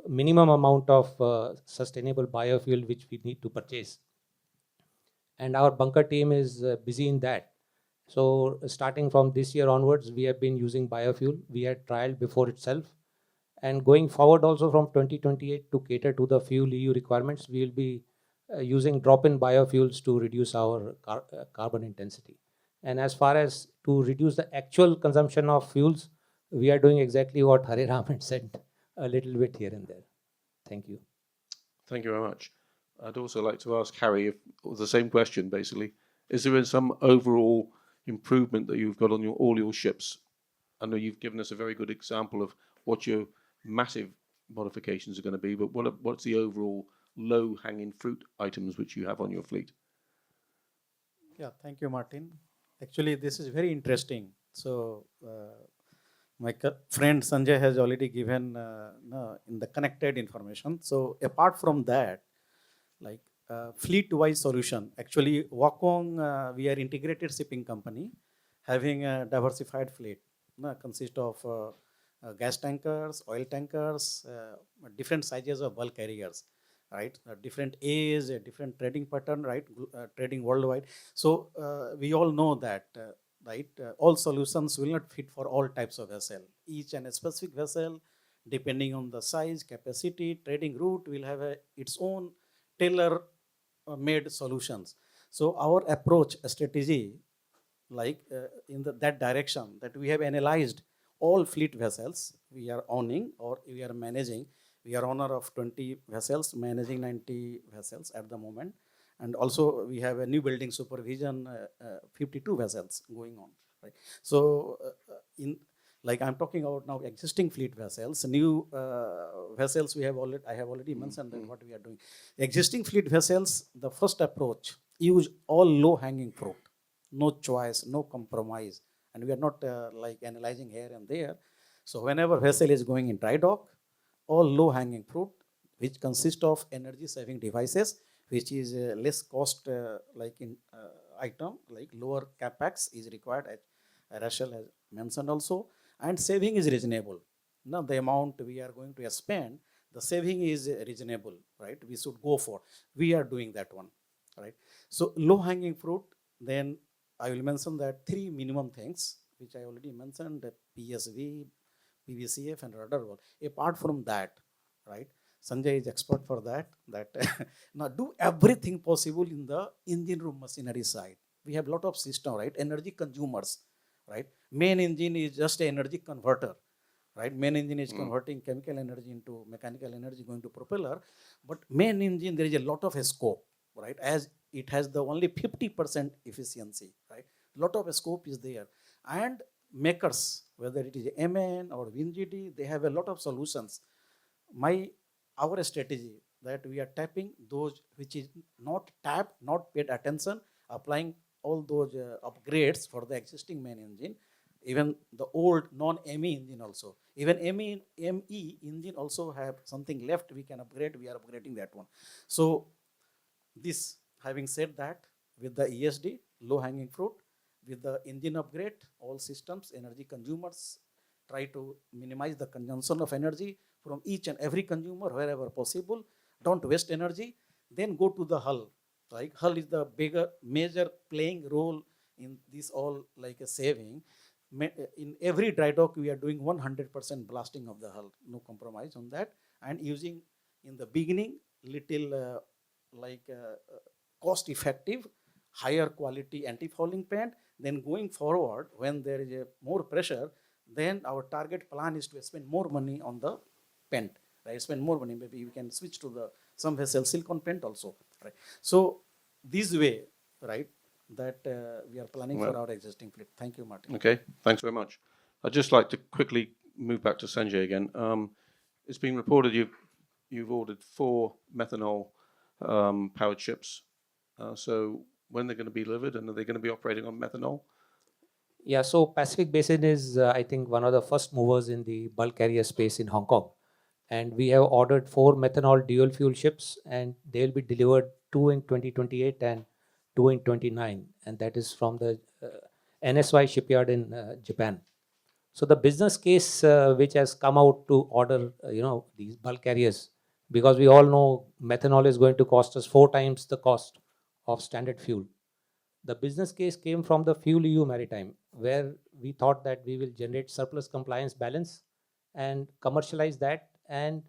minimum amount of sustainable biofuel which we need to purchase. And our bunker team is busy in that. So starting from this year onwards, we have been using biofuel. We had trialed before itself. And going forward also from 2028 to cater to the Fuel EU requirements, we will be using drop-in biofuels to reduce our carbon intensity. And as far as to reduce the actual consumption of fuels, we are doing exactly what Hariram had said, a little bit here and there. Thank you. Thank you very much. I'd also like to ask Harry the same question, basically. Is there some overall improvement that you've got on all your ships? I know you've given us a very good example of what your massive modifications are going to be, but what's the overall low-hanging fruit items which you have on your fleet? Yeah, thank you, Martin. Actually, this is very interesting. So, my friend Sanjay has already given in the connected information. So, apart from that, like fleet-wise solution, actually, Kwong, we are integrated shipping company having a diversified fleet, consists of gas tankers, oil tankers, different sizes of bulk carriers, right? Different age, different trading pattern, right? Trading worldwide. So we all know that, right? All solutions will not fit for all types of vessel. Each and a specific vessel, depending on the size, capacity, trading route, will have its own tailor-made solutions. So our approach, strategy, like in that direction, that we have analyzed all fleet vessels we are owning or we are managing. We are owner of 20 vessels, managing 90 vessels at the moment. And also we have a new building supervision, 52 vessels going on. Right? So like I'm talking about now existing fleet vessels, new vessels I have already mentioned that what we are doing. Existing fleet vessels, the first approach, use all low-hanging fruit, no choice, no compromise. And we are not like analyzing here and there. So whenever vessel is going in dry dock, all low-hanging fruit, which consist of energy-saving devices, which is less cost item, like lower capex is required, as Rachel has mentioned also, and saving is reasonable. Now the amount we are going to spend, the saving is reasonable, right? We should go for. We are doing that one, right? So low-hanging fruit, then I will mention that 3 minimum things, which I already mentioned, the PSV, PVCF, and rudder wall. Apart from that, right, Sanjay is expert for that, now do everything possible in the engine room machinery side. We have a lot of system, right, energy consumers, right. Main engine is just an energy converter, right. Main engine is converting chemical energy into mechanical energy going to propeller, but main engine, there is a lot of scope, right, as it has the only 50% efficiency, right. Lot of scope is there. And makers, whether it is MN or WinGD, they have a lot of solutions. Our strategy that we are tapping those which is not tapped, not paid attention, applying all those upgrades for the existing main engine, Even the old non-ME engine also. Even ME engine also have something left we can upgrade. We are upgrading that one. So this, having said that, with the ESD, low-hanging fruit, with the engine upgrade, all systems, energy consumers, try to minimize the consumption of energy from each and every consumer wherever possible. Don't waste energy. Then go to the hull. Right? Hull is the major playing role in this all like a saving. In every dry dock, we are doing 100% blasting of the hull. No compromise on that. And using in the beginning little cost effective, higher quality anti-fouling paint. Then going forward, when there is a more pressure, then our target plan is to spend more money on the paint. Right? Spend more money. Maybe we can switch to some vessel silicone paint also. Right? So this way, right, that we are planning for our existing fleet. Thank you, Martin. Okay, thanks very much. I'd just like to quickly move back to Sanjay again. It's been reported you've ordered 4 methanol powered ships. So when they're going to be delivered, and are they going to be operating on methanol? Yeah, so Pacific Basin is, I think, one of the first movers in the bulk carrier space in Hong Kong. And we have ordered 4 methanol dual fuel ships, and they'll be delivered 2 in 2028 and 2 in 29. And that is from the NSY shipyard in Japan. So the business case which has come out to order, these bulk carriers, because we all know methanol is going to cost us 4 times the cost of standard fuel. The business case came from the Fuel EU Maritime, where we thought that we will generate surplus compliance balance and commercialize that, and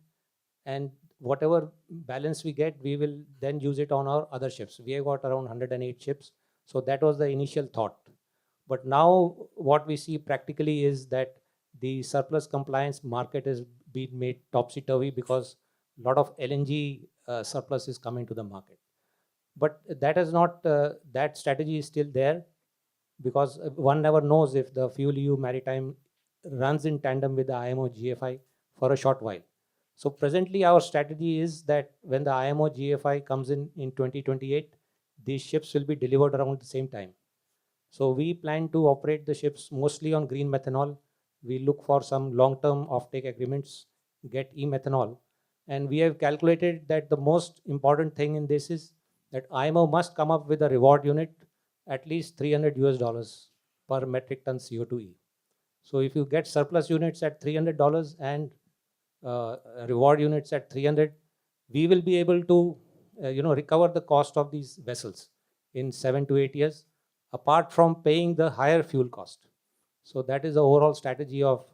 whatever balance we get, we will then use it on our other ships. We have got around 108 ships. So that was the initial thought. But now what we see practically is that the surplus compliance market has been made topsy-turvy because a lot of LNG surplus is coming to the market. But that is not, that strategy is still there, because one never knows if the Fuel EU Maritime runs in tandem with the IMO GFI for a short while. So presently our strategy is that when the IMO GFI comes in 2028, these ships will be delivered around the same time. So we plan to operate the ships mostly on green methanol. We look for some long-term offtake agreements, get e-methanol. And we have calculated that the most important thing in this is that IMO must come up with a reward unit at least $300 per metric ton CO2e. So if you get surplus units at $300 and reward units at 300, we will be able to recover the cost of these vessels in 7 to 8 years, apart from paying the higher fuel cost. So that is the overall strategy of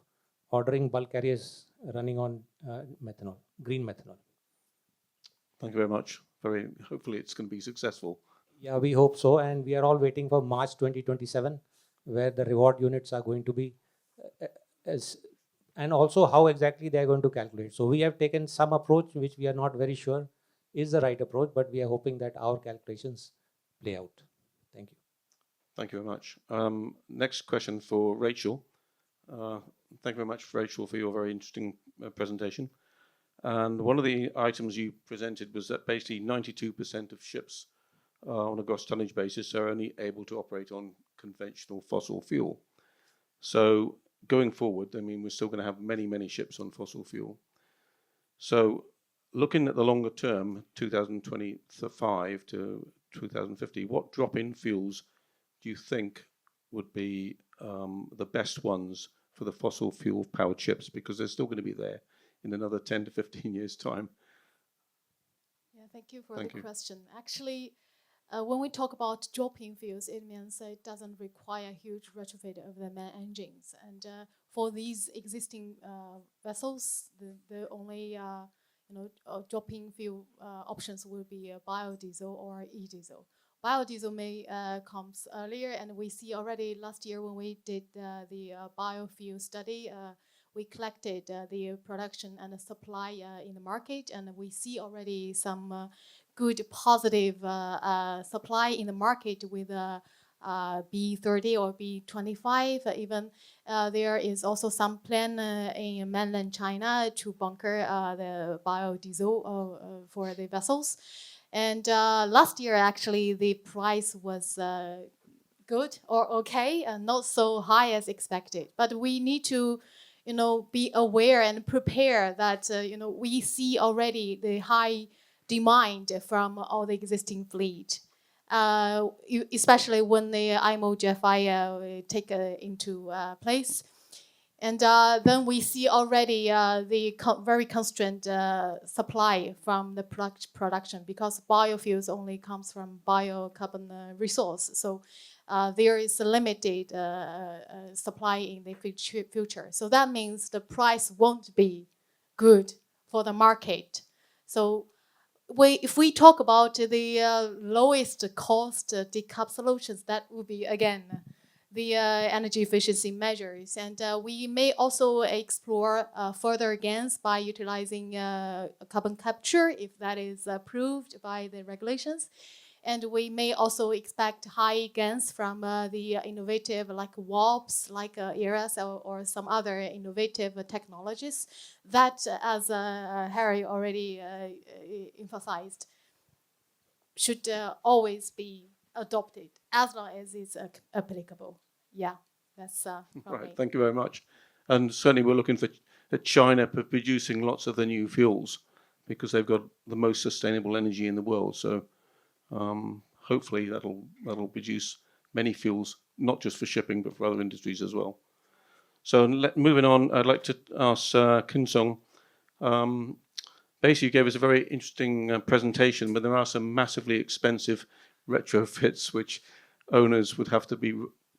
ordering bulk carriers running on methanol, green methanol. Thank you very much. Hopefully it's going to be successful. Yeah, we hope so. And we are all waiting for March 2027, where the reward units are going to be, and also how exactly they are going to calculate. So we have taken some approach which we are not very sure is the right approach, but we are hoping that our calculations play out. Thank you. Thank you very much. Next question for Rachel. Thank you very much, Rachel, for your very interesting presentation. And one of the items you presented was that basically 92% of ships on a gross tonnage basis are only able to operate on conventional fossil fuel. So going forward, I mean, we're still going to have many, many ships on fossil fuel. So looking at the longer term, 2025 to 2050, what drop-in fuels do you think would be the best ones for the fossil fuel powered ships? Because they're still going to be there in another 10 to 15 years' time. Yeah, thank you for the question. Actually, when we talk about drop-in fuels, it means it doesn't require huge retrofit of the main engines. And for these existing vessels, the only drop-in fuel options will be biodiesel or e-diesel. Biodiesel may comes earlier, and we see already last year when we did the biofuel study, we collected the production and the supply in the market, and we see already some good positive supply in the market with B30 or B25. Even there is also some plan in mainland China to bunker the biodiesel for the vessels. And last year, actually, the price was good or okay, and not so high as expected. But we need to, be aware and prepare that, we see already the high demand from all the existing fleet, especially when the IMO GFI take into place. And then we see already the very constrained supply from the production, because biofuels only comes from biocarbon resource. So there is a limited supply in the future. So that means the price won't be good for the market. So if we talk about the lowest cost decarb solutions, that would be, again, the energy efficiency measures. And we may also explore further gains by utilizing carbon capture, if that is approved by the regulations. And we may also expect high gains from the innovative, like WAPs, like ERS, or some other innovative technologies that, as Harry already emphasized, should always be adopted as long as it's applicable. Yeah, that's right. Thank you very much. And certainly we're looking at China for producing lots of the new fuels, because they've got the most sustainable energy in the world. So hopefully that'll produce many fuels, not just for shipping, but for other industries as well. So moving on, I'd like to ask Kim Song. Basically, you gave us a very interesting presentation, but there are some massively expensive retrofits which owners would have to be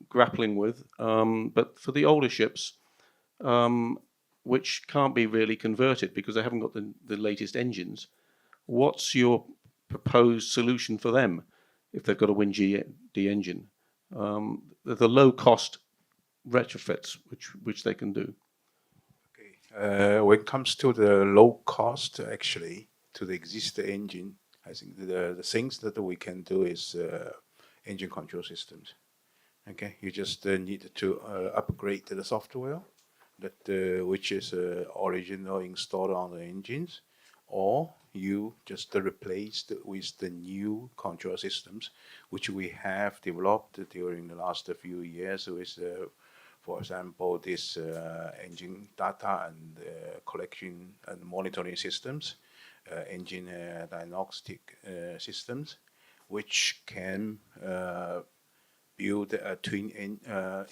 grappling with. But for the older ships, which can't be really converted because they haven't got the latest engines, what's your proposed solution for them if they've got a WinGD engine? The low-cost retrofits which they can do. When it comes to the low cost, actually, to the existing engine, I think the things that we can do is engine control systems. Okay, you just need to upgrade the software that which is original installed on the engines, or you just replaced with the new control systems, which we have developed during the last few years with, for example, this engine data and collection and monitoring systems, engine diagnostic systems, which can build a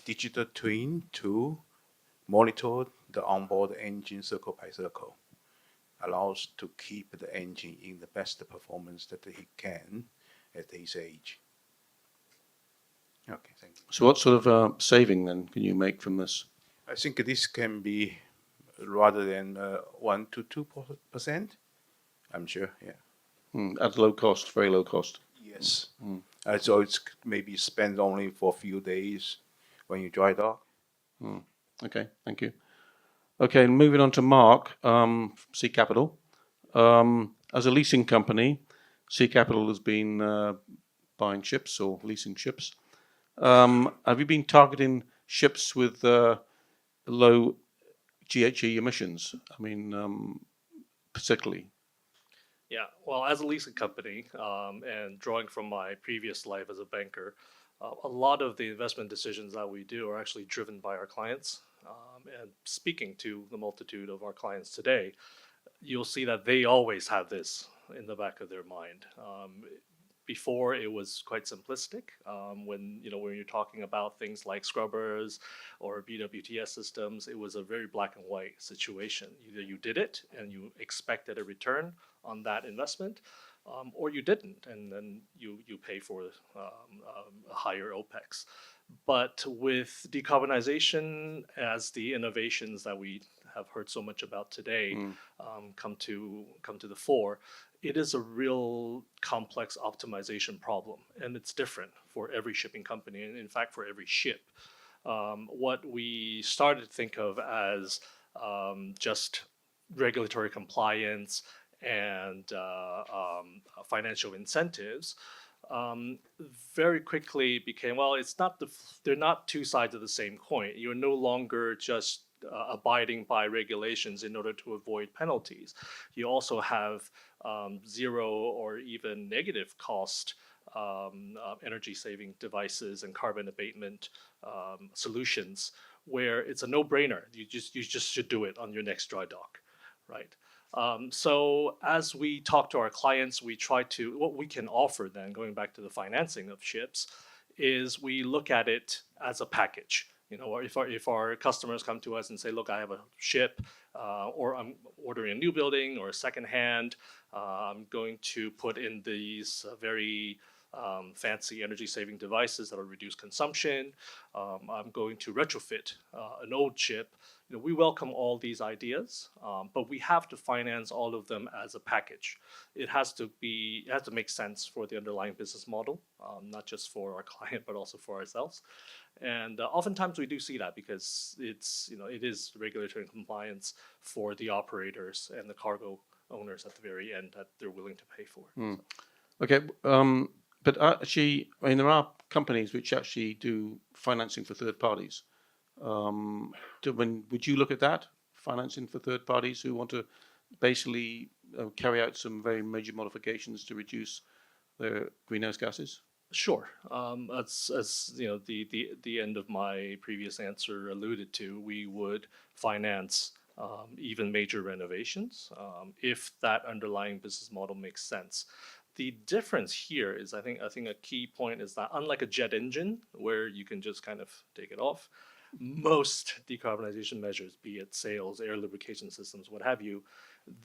digital twin to monitor the onboard engine circle by circle. Allows to keep the engine in the best performance that it can at this age. Okay, thank you. So what sort of saving then can you make from this? I think this can be rather than 1 to 2%. I'm sure, yeah. At low cost, very low cost. Yes. So it's maybe spent only for a few days when you dry dock. Okay, thank you. Okay, moving on to Mark, SeaKapital. As a leasing company, SeaKapital has been buying ships or leasing ships. Have you been targeting ships with low GHG emissions? I mean, particularly. Yeah, well, as a leasing company, and drawing from my previous life as a banker, a lot of the investment decisions that we do are actually driven by our clients. And speaking to the multitude of our clients today, you'll see that they always have this in the back of their mind. Before it was quite simplistic. When you're talking about things like scrubbers or BWTS systems, it was a very black and white situation. Either you did it and you expected a return on that investment, or you didn't, and then you pay for a higher OPEX. But with decarbonization, as the innovations that we have heard so much about today come to the fore, it is a real complex optimization problem, and it's different for every shipping company, and in fact for every ship. What we started to think of as just regulatory compliance and financial incentives very quickly became, well, they're not two sides of the same coin. You're no longer just abiding by regulations in order to avoid penalties. You also have zero or even negative cost energy saving devices and carbon abatement solutions where it's a no-brainer. You just should do it on your next dry dock, right? So as we talk to our clients, we try to, what we can offer then, going back to the financing of ships, is we look at it as a package. You know, or if our customers come to us and say, look, I have a ship, or I'm ordering a new building or a secondhand, I'm going to put in these very fancy energy saving devices that will reduce consumption. I'm going to retrofit an old ship. You know, we welcome all these ideas, but we have to finance all of them as a package. It has to make sense for the underlying business model, not just for our client, but also for ourselves. And oftentimes we do see that because it's, you know, it is regulatory compliance for the operators and the cargo owners at the very end that they're willing to pay for. Mm. Okay, but actually, I mean, there are companies which actually do financing for third parties. Would you look at that, financing for third parties who want to basically carry out some very major modifications to reduce their greenhouse gases? Sure. As you know, the end of my previous answer alluded to, we would finance even major renovations if that underlying business model makes sense. The difference here is, I think a key point is that unlike a jet engine where you can just kind of take it off, most decarbonization measures, be it sails, air lubrication systems, what have you,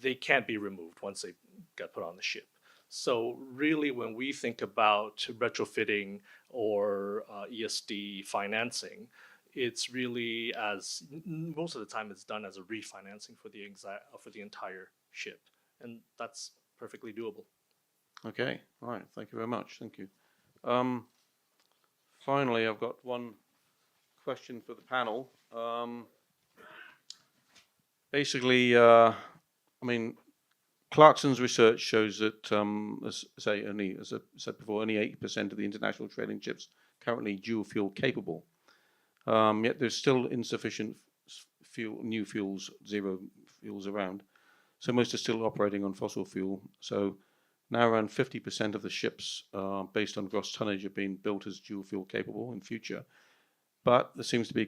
they can't be removed once they get put on the ship. So really, when we think about retrofitting or ESD financing, it's really, as most of the time it's done as a refinancing for the entire ship, and that's perfectly doable. Okay, all right, thank you very much, thank you. Finally, I've got one question for the panel. Basically, I mean, Clarkson's research shows that, as I said before, only 8% of the international trading ships currently dual fuel capable. Yet there's still insufficient new fuels, zero fuels around. So most are still operating on fossil fuel. So now around 50% of the ships based on gross tonnage are being built as dual fuel capable in future. But there seems to be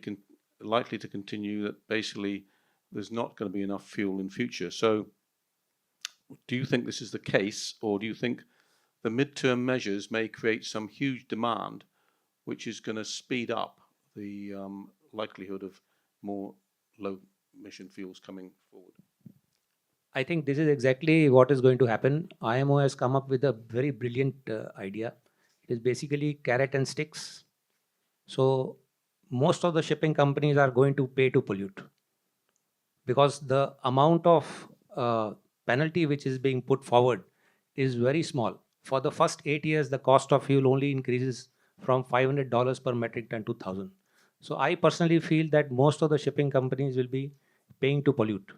likely to continue that basically there's not going to be enough fuel in future. So do you think this is the case, or do you think the midterm measures may create some huge demand which is going to speed up the likelihood of more low emission fuels coming forward? I think this is exactly what is going to happen. IMO has come up with a very brilliant idea. It is basically carrot and sticks. So most of the shipping companies are going to pay to pollute, because the amount of penalty which is being put forward is very small. For the first 8 years, the cost of fuel only increases from $500 per metric ton to $1,000. So I personally feel that most of the shipping companies will be paying to pollute.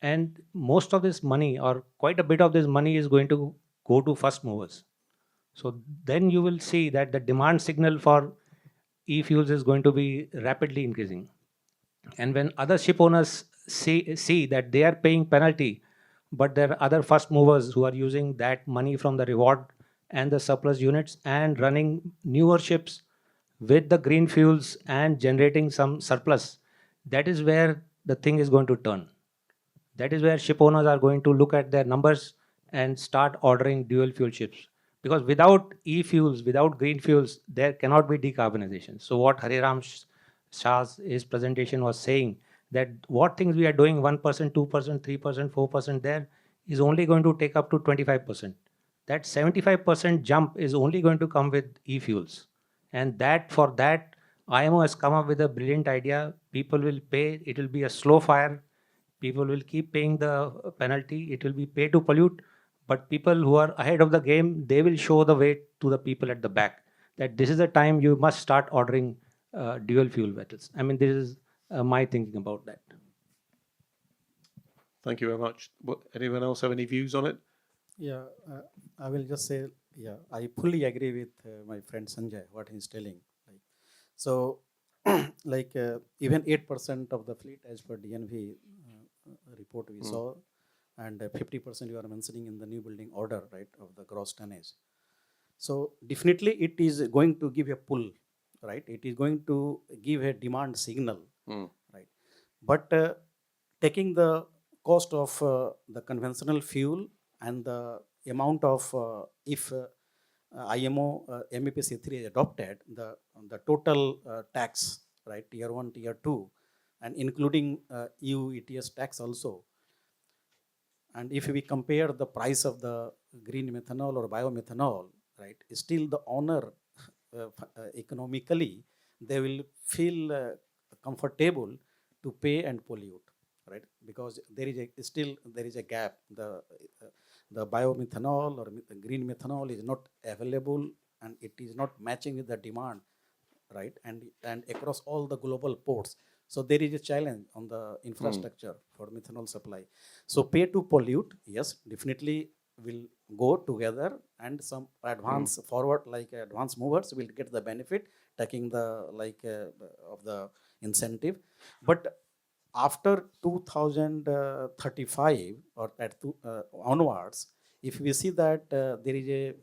And most of this money, or quite a bit of this money, is going to go to first movers. So then you will see that the demand signal for e-fuels is going to be rapidly increasing. And when other ship owners see that they are paying penalty, but there are other first movers who are using that money from the reward and the surplus units and running newer ships with the green fuels and generating some surplus, that is where the thing is going to turn. That is where ship owners are going to look at their numbers and start ordering dual fuel ships. Because without e-fuels, without green fuels, there cannot be decarbonization. So what Hariram Shah's presentation was saying, that what things we are doing 1%, 2%, 3%, 4% there is only going to take up to 25%. That 75% jump is only going to come with e-fuels. And for that, IMO has come up with a brilliant idea. People will pay, it will be a slow fire. People will keep paying the penalty. It will be pay to pollute. But people who are ahead of the game, they will show the way to the people at the back, that this is the time you must start ordering dual fuel vessels. I mean, this is my thinking about that. Thank you very much. Anyone else have any views on it? Yeah, I will just say, yeah, I fully agree with my friend Sanjay, what he's telling. So, even 8% of the fleet, as per DNV report we saw, and 50% you are mentioning in the new building order, right, of the gross tonnage. So definitely it is going to give a pull, right? It is going to give a demand signal, right? But taking the cost of the conventional fuel and the amount of if IMO MEPC 3 is adopted, the total tax, right, tier 1, tier 2, and including EU ETS tax also. And if we compare the price of the green methanol or biomethanol, right, still the owner economically, they will feel comfortable to pay and pollute, right? Because there is a gap. The biomethanol or green methanol is not available and it is not matching with the demand, right? And across all the global ports. So there is a challenge on the infrastructure for methanol supply. So pay to pollute, yes, definitely will go together, and some advance forward, like advance movers will get the benefit, taking the of the incentive. But after 2035 or onwards, if we see that there is a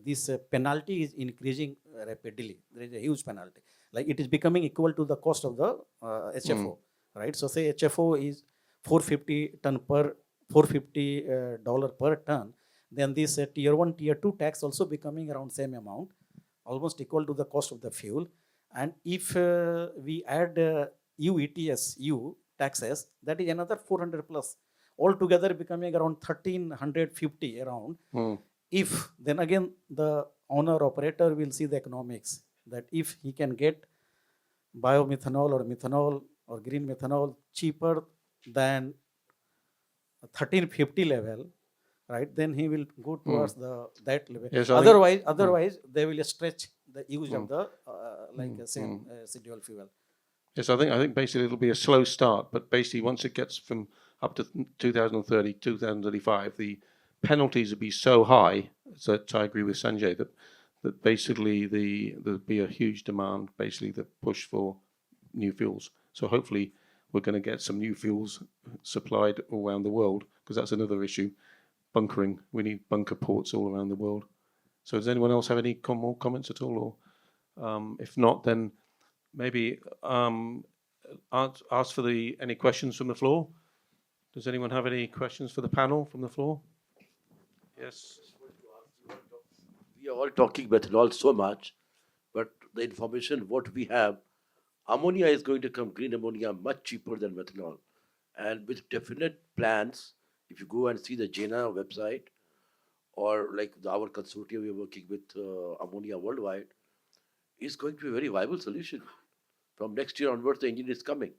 this penalty is increasing rapidly, there is a huge penalty. Like it is becoming equal to the cost of the HFO, right? So say HFO is 450 ton per $450 per ton, then this tier 1, tier 2 tax also becoming around same amount, almost equal to the cost of the fuel. And if we add EU ETS, EU taxes, that is another 400 plus, altogether becoming around 1350 around. If then again the owner operator will see the economics, that if he can get biomethanol or methanol or green methanol cheaper than 1350 level, right, then he will go towards that level. Yes, otherwise they will stretch the use of the same residual fuel. Yes, I think basically it'll be a slow start, but basically once it gets from up to 2030, 2035, the penalties will be so high that I agree with Sanjay that basically there'll be a huge demand, basically the push for new fuels. So hopefully we're going to get some new fuels supplied all around the world, because that's another issue. Bunkering, we need bunker ports all around the world. So does anyone else have any more comments at all? Or if not, then maybe ask for any questions from the floor. Does anyone have any questions for the panel from the floor? Yes. We are all talking methanol so much, but the information what we have, ammonia is going to come, green ammonia, much cheaper than methanol. And with definite plans, if you go and see the JENA website, or like our consortium we're working with Ammonia Worldwide, is going to be a very viable solution. From next year onwards, the engine is coming.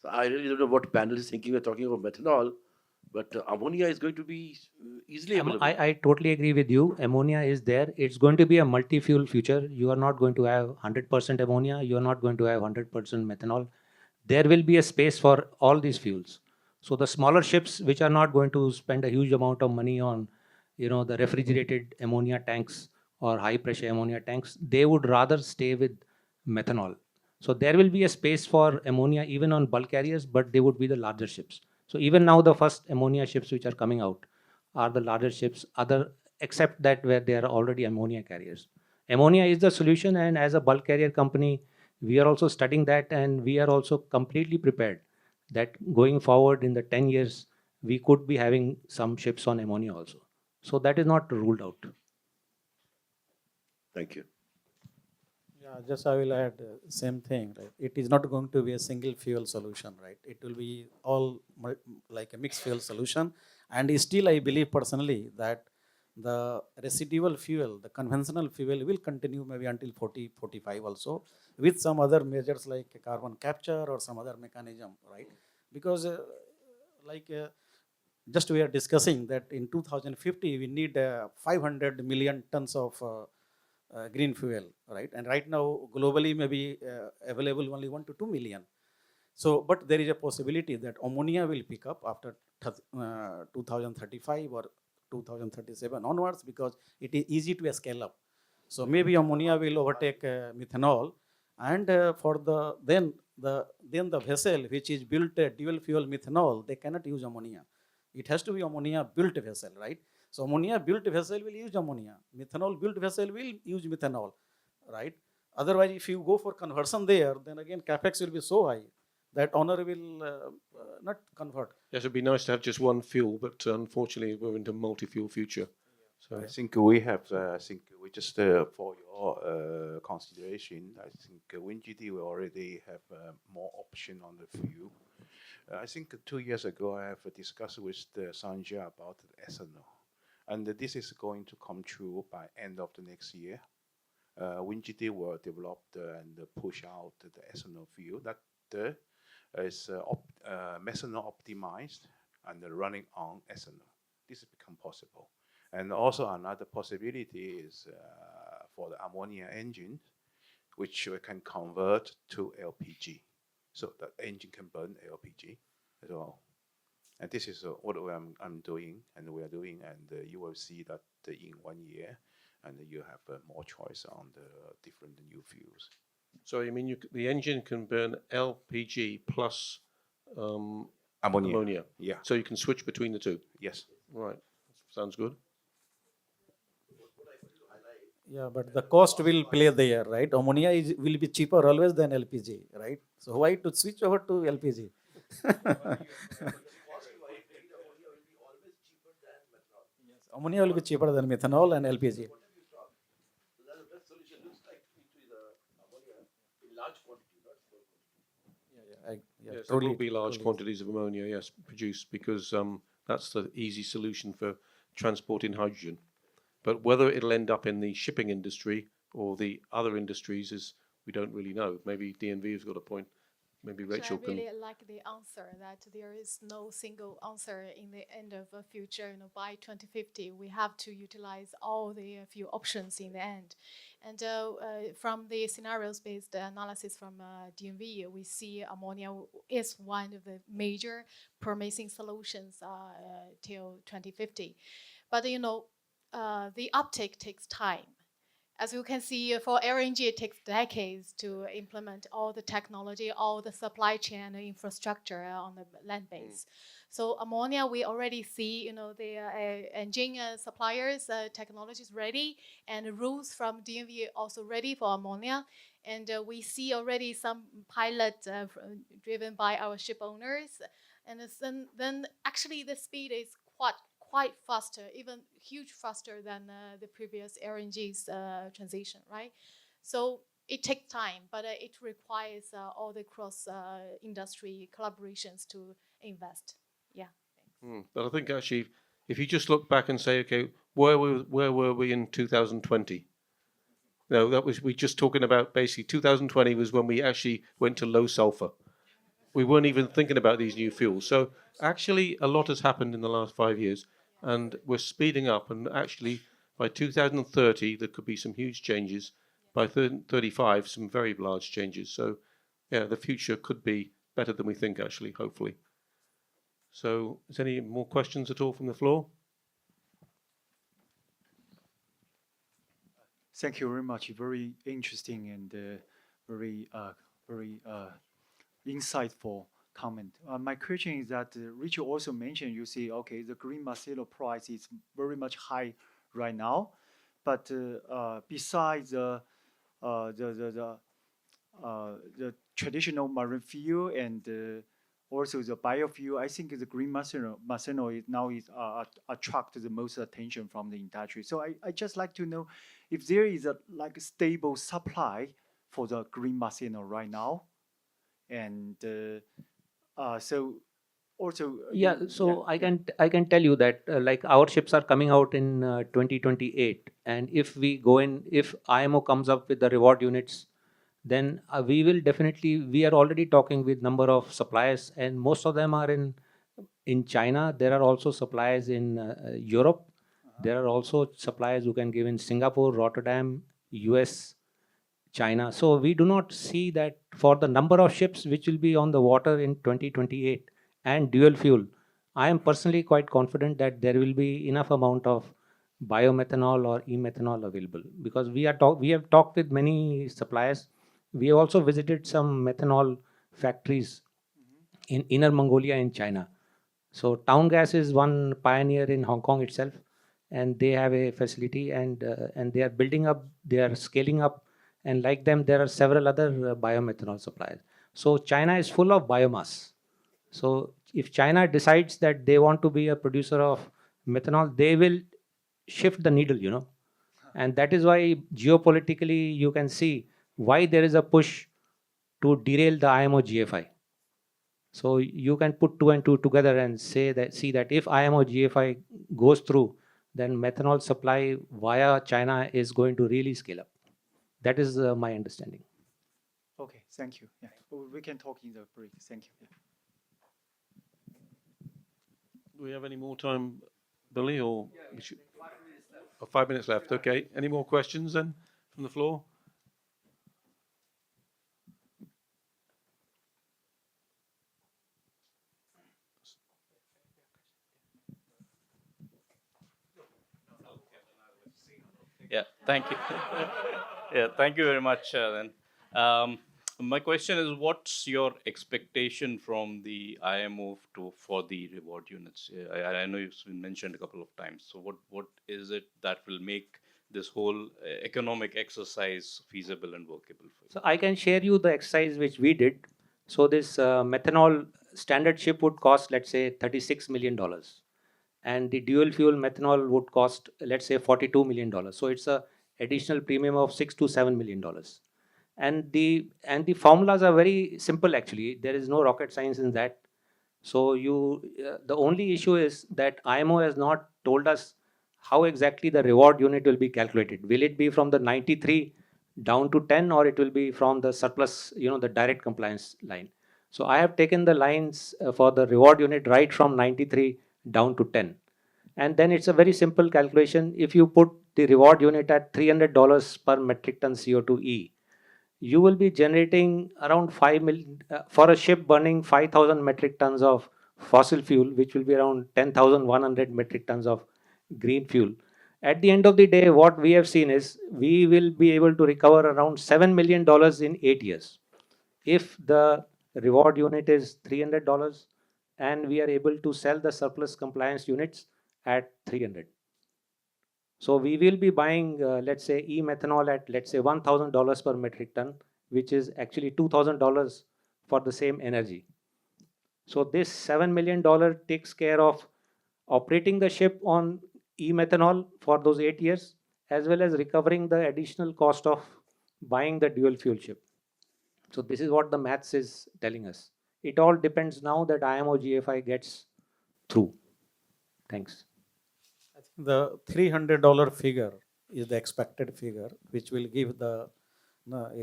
So I really don't know what panel is thinking. We're talking about methanol, but ammonia is going to be easily available. I totally agree with you. Ammonia is there. It's going to be a multi-fuel future. You are not going to have 100% ammonia. You are not going to have 100% methanol. There will be a space for all these fuels. So the smaller ships, which are not going to spend a huge amount of money on, the refrigerated ammonia tanks or high pressure ammonia tanks, they would rather stay with methanol. So there will be a space for ammonia even on bulk carriers, but they would be the larger ships. So even now the first ammonia ships which are coming out are the larger ships, except that where they are already ammonia carriers. Ammonia is the solution, and as a bulk carrier company, we are also studying that, and we are also completely prepared that going forward in the 10 years, we could be having some ships on ammonia also. So that is not ruled out. Thank you. Yeah, just I will add same thing, right? It is not going to be a single fuel solution, right? It will be all like a mixed fuel solution. And still I believe personally that the residual fuel, the conventional fuel will continue maybe until 40, 45 also, with some other measures like carbon capture or some other mechanism, right? Because just we are discussing that in 2050 we need 500 million tons of green fuel, right? And right now globally maybe available only 1 to 2 million. So, but there is a possibility that ammonia will pick up after 2035 or 2037 onwards, because it is easy to scale up. So maybe ammonia will overtake methanol, and for then the vessel which is built dual fuel methanol, they cannot use ammonia. It has to be ammonia built vessel, right? So ammonia built vessel will use ammonia. Methanol built vessel will use methanol, right? Otherwise, if you go for conversion there, then again capex will be so high that owner will not convert. Yes, it'd be nice to have just one fuel, but unfortunately, we're into multi-fuel future. So I think we have. I think we just for your consideration. I think WinGD will already have more option on the fuel. I think 2 years ago I have discussed with the Sanja about the ethanol, and this is going to come true by end of the next year. WinGD will develop and push out the ethanol fuel that is methanol optimized and running on ethanol. This has become possible. And also another possibility is for the ammonia engine, which we can convert to LPG. So the engine can burn LPG as well. And this is what I'm doing and we are doing. And you will see that in 1 year, and you have more choice on the different new fuels. So you mean the engine can burn LPG plus ammonia? Yeah. So you can switch between the two? Yes. Right. Sounds good. Yeah, but the cost will play there, right? Ammonia will be cheaper always than LPG, right? So why to switch over to LPG? Ammonia will be cheaper than methanol and LPG. Yes, there will be large quantities of ammonia, yes, produced, because that's the easy solution for transporting hydrogen. But whether it'll end up in the shipping industry or the other industries is, we don't really know. Maybe DNV has got a point. Maybe Rachel can. I really like the answer that there is no single answer in the end of the future. By 2050, we have to utilize all the few options in the end. And from the scenarios-based analysis from DNV, we see ammonia is one of the major promising solutions till 2050. But the uptake takes time. As you can see, for LNG, it takes decades to implement all the technology, all the supply chain infrastructure on the land base. So ammonia, we already see, the engine suppliers, technology is ready, and rules from DNV also ready for ammonia. And we see already some pilot driven by our ship owners. And then actually the speed is quite faster, even huge faster than the previous LNG's transition, right? So it takes time, but it requires all the cross-industry collaborations to invest. Yeah. But I think actually, if you just look back and say, okay, where were we in 2020? No, we're just talking about basically 2020 was when we actually went to low sulfur. We weren't even thinking about these new fuels. So actually, a lot has happened in the last 5 years. And we're speeding up, and actually by 2030 there could be some huge changes. By 35, some very large changes. So, yeah, the future could be better than we think, actually, hopefully. So, is there any more questions at all from the floor? Thank you very much. Very interesting and very insightful comment. My question is that Richard also mentioned, you see, okay, the green methanol price is very much high right now, but besides the traditional marine fuel and also the biofuel, I think the green methanol is attract the most attention from the industry. So I just like to know if there is a stable supply for the green methanol right now, and so also I can tell you that like our ships are coming out in 2028, and if IMO comes up with the reward units, then we are already talking with number of suppliers, and most of them are in China. There are also suppliers in Europe. There are also suppliers who can give in Singapore, Rotterdam, US, China. So we do not see that for the number of ships which will be on the water in 2028 and dual fuel. I am personally quite confident that there will be enough amount of biomethanol or e-methanol available, because we have talked with many suppliers. We have also visited some methanol factories in Inner Mongolia in China. So Town Gas is one pioneer in Hong Kong itself. and they have a facility, and they are building up, they are scaling up, and like them, there are several other biomethanol suppliers. So China is full of biomass. So if China decides that they want to be a producer of methanol, they will shift the needle, you know. And that is why geopolitically you can see why there is a push to derail the IMO GFI. So you can put two and two together and say that, see that if IMO GFI goes through, then methanol supply via China is going to really scale up. That is my understanding. Okay, thank you. Yeah, we can talk in the break. Thank you. Yeah. Do we have any more time, Billy, or we should? 5 minutes left. Okay. Any more questions then from the floor? Yeah, thank you. Yeah, thank you very much. Then, my question is, what's your expectation from the IMO for the reward units? I know you've been mentioned a couple of times. So, what is it that will make this whole economic exercise feasible and workable for you? So I can share you the exercise which we did. So this methanol standard ship would cost, let's say, $36 million. And the dual fuel methanol would cost, let's say, $42 million. So it's a additional premium of $6 to $7 million. And the formulas are very simple actually. There is no rocket science in that. So the only issue is that IMO has not told us how exactly the reward unit will be calculated. Will it be from the 93 down to 10, or it will be from the surplus, you know, the direct compliance line? So I have taken the lines for the reward unit right from 93 down to 10. And then it's a very simple calculation. If you put the reward unit at $300 per metric ton CO2e, you will be generating around 5 million for a ship burning 5,000 metric tons of fossil fuel, which will be around 10,100 metric tons of green fuel. At the end of the day, what we have seen is we will be able to recover around $7 million in 8 years. If the reward unit is $300 and we are able to sell the surplus compliance units at 300. So we will be buying, let's say, e-methanol at, let's say, $1,000 per metric ton, which is actually $2,000 for the same energy. So this $7 million takes care of operating the ship on e-methanol for those 8 years, as well as recovering the additional cost of buying the dual fuel ship. So this is what the maths is telling us. It all depends now that IMO GFI gets through. Thanks. The $300 figure is the expected figure, which will give a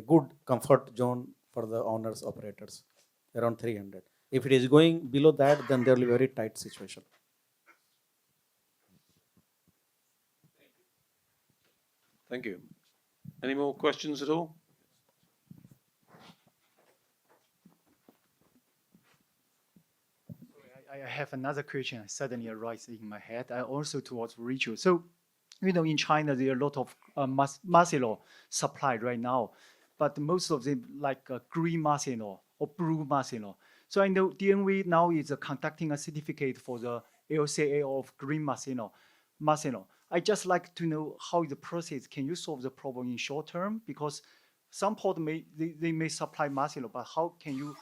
good comfort zone for the owners, operators, around 300. If it is going below that, then there will be a very tight situation. Thank you. Any more questions at all? I have another question suddenly arises in my head. Also towards Rachel. So, you know, in China, there are a lot of methanol supplied right now, but most of them like green methanol or blue methanol. So I know DNV now is conducting a certificate for the LCA of green methanol. I just like to know how the process, can you solve the problem in short term? Because some port they may supply methanol, but how can you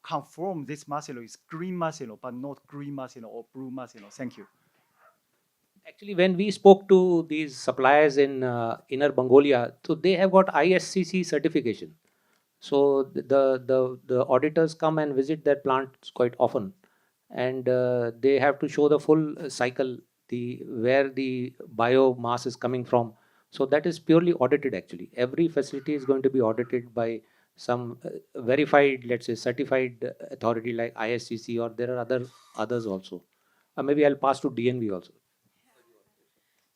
confirm this methanol is green methanol, but not green methanol or blue methanol? Thank you. Actually, when we spoke to these suppliers in Inner Mongolia, so they have got ISCC certification. So the auditors come and visit their plants quite often, and they have to show the full cycle, where the biomass is coming from. So that is purely audited actually. Every facility is going to be audited by some verified, let's say, certified authority like ISCC, or there are others also. Maybe I'll pass to DNV also.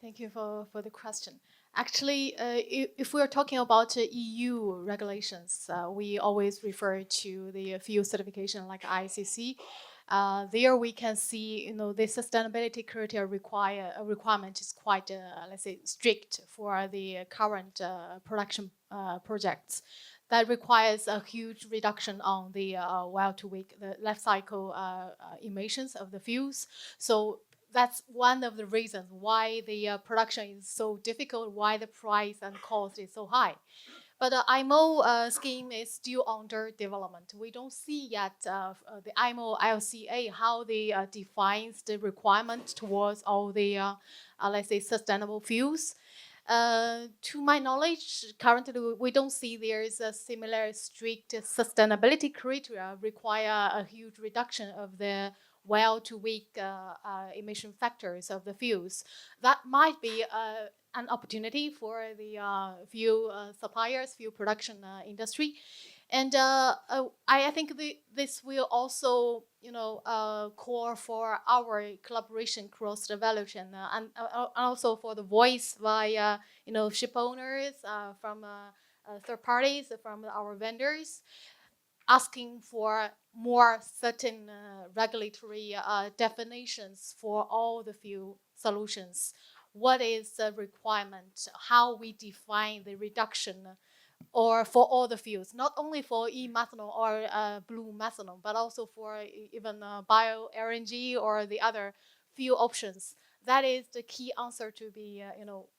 Thank you for the question. Actually, if we're talking about EU regulations, we always refer to the fuel certification like ICC. There we can see, you know, the sustainability criteria requirement is quite, let's say, strict for the current production projects. That requires a huge reduction on the the life cycle emissions of the fuels. So that's one of the reasons why the production is so difficult, why the price and cost is so high. But the IMO scheme is still under development. We don't see yet the IMO LCA, how they defines the requirement towards all the, let's say, sustainable fuels. To my knowledge, currently we don't see there is a similar strict sustainability criteria require a huge reduction of the well to weak emission factors of the fuels. That might be an opportunity for the fuel suppliers, fuel production industry. And I think this will also, call for our collaboration across the value chain, and also for the voice by, ship owners, from third parties, from our vendors, asking for more certain regulatory definitions for all the fuel solutions. What is the requirement? How we define the reduction, or for all the fuels, not only for e-methanol or blue methanol, but also for even bio LNG or the other fuel options. That is the key answer to be,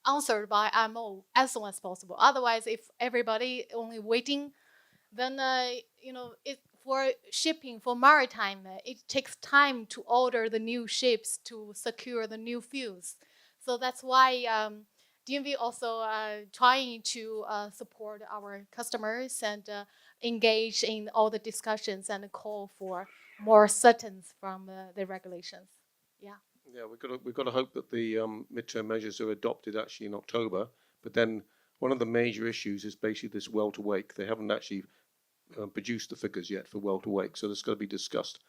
answered by IMO as soon as possible. Otherwise, if everybody only waiting, then for shipping, for maritime, it takes time to order the new ships to secure the new fuels. So that's why DNV also trying to support our customers and engage in all the discussions and call for more certainty from the regulations. Yeah. Yeah, we've got to hope that the midterm measures are adopted actually in October. But then one of the major issues is basically this well to wake. They haven't actually produced the figures yet for well to wake, so that's got to be discussed.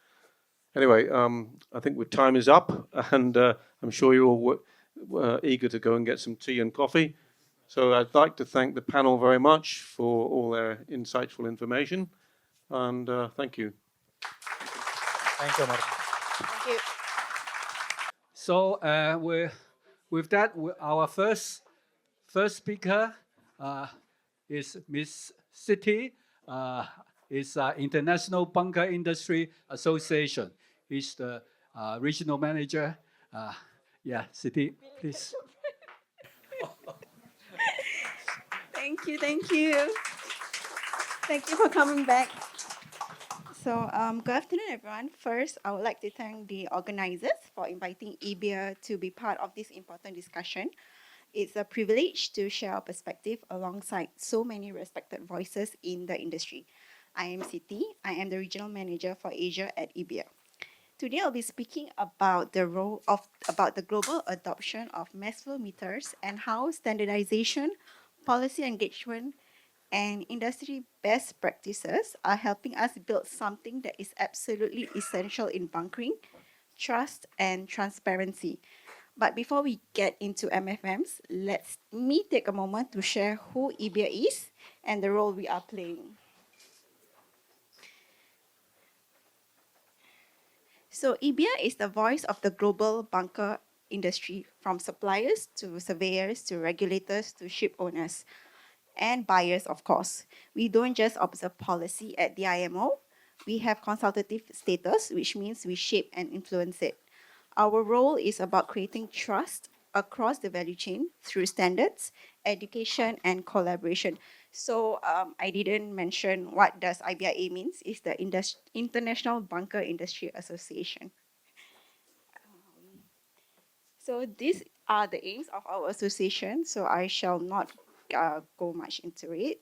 Anyway, I think time is up, and I'm sure you're all eager to go and get some tea and coffee. So I'd like to thank the panel very much for all their insightful information, and thank you. Thank you, Martin. Thank you. So with that, our first speaker is Ms. Siti. Is International Bunker Industry Association. He's the regional manager. Yeah, Siti, please. Thank you. Thank you for coming back. So, good afternoon, everyone. First, I would like to thank the organizers for inviting IBIA to be part of this important discussion. It's a privilege to share our perspective alongside so many respected voices in the industry. I am Siti. I am the Regional Manager for Asia at IBIA. Today, I'll be speaking about the global adoption of mass flow meters and how standardization, policy engagement, and industry best practices are helping us build something that is absolutely essential in bunkering, trust, and transparency. But before we get into MFMs, let me take a moment to share who IBIA is and the role we are playing. So IBIA is the voice of the global bunker industry, from suppliers to surveyors to regulators to ship owners and buyers, of course. We don't just observe policy at the IMO. We have consultative status, which means we shape and influence it. Our role is about creating trust across the value chain through standards, education, and collaboration. So I didn't mention what does IBIA means. It's the International Bunker Industry Association. So these are the aims of our association, so I shall not go much into it.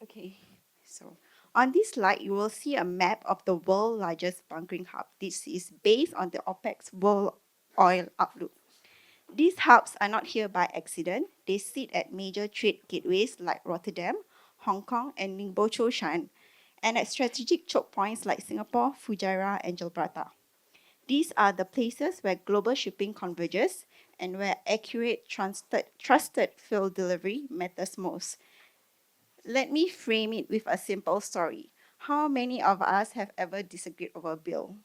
Okay, so on this slide, you will see a map of the world's largest bunkering hub. This is based on the OPEC's World Oil Outlook. These hubs are not here by accident. They sit at major trade gateways like Rotterdam, Hong Kong, and Ningbo Zhoushan, and at strategic choke points like Singapore, Fujairah, and Gibraltar. These are the places where global shipping converges and where accurate, trusted fuel delivery matters most. Let me frame it with a simple story. How many of us have ever disagreed over a bill?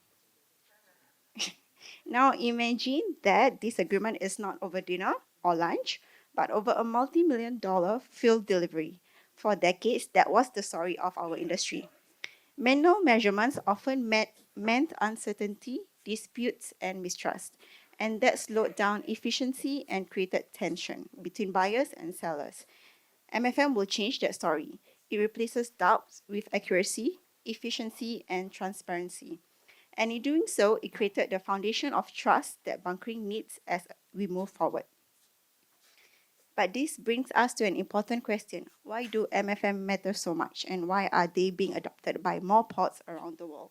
Now imagine that disagreement is not over dinner or lunch, but over a multi-million-dollar fuel delivery. For decades, that was the story of our industry. Manual measurements often meant uncertainty disputes, and mistrust. And that slowed down efficiency and created tension between buyers and sellers. MFM will change that story. It replaces doubts with accuracy, efficiency, and transparency. And in doing so, it created the foundation of trust that bunkering needs as we move forward. But this brings us to an important question. Why do MFM matter so much, and why are they being adopted by more ports around the world?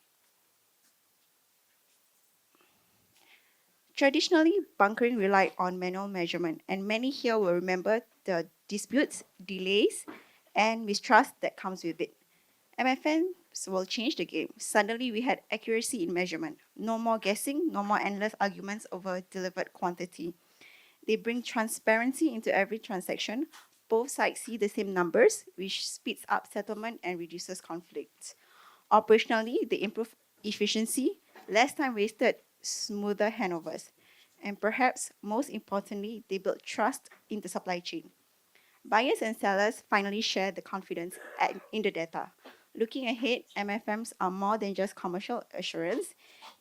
Traditionally, bunkering relied on manual measurement, and many here will remember the disputes, delays, and mistrust that comes with it. MFMs will change the game. Suddenly, we had accuracy in measurement. No more guessing, no more endless arguments over delivered quantity. They bring transparency into every transaction. Both sides see the same numbers, which speeds up settlement and reduces conflicts. Operationally, they improve efficiency, less time wasted, smoother handovers. And perhaps most importantly, they build trust in the supply chain. Buyers and sellers finally share the confidence in the data. Looking ahead, MFMs are more than just commercial assurance.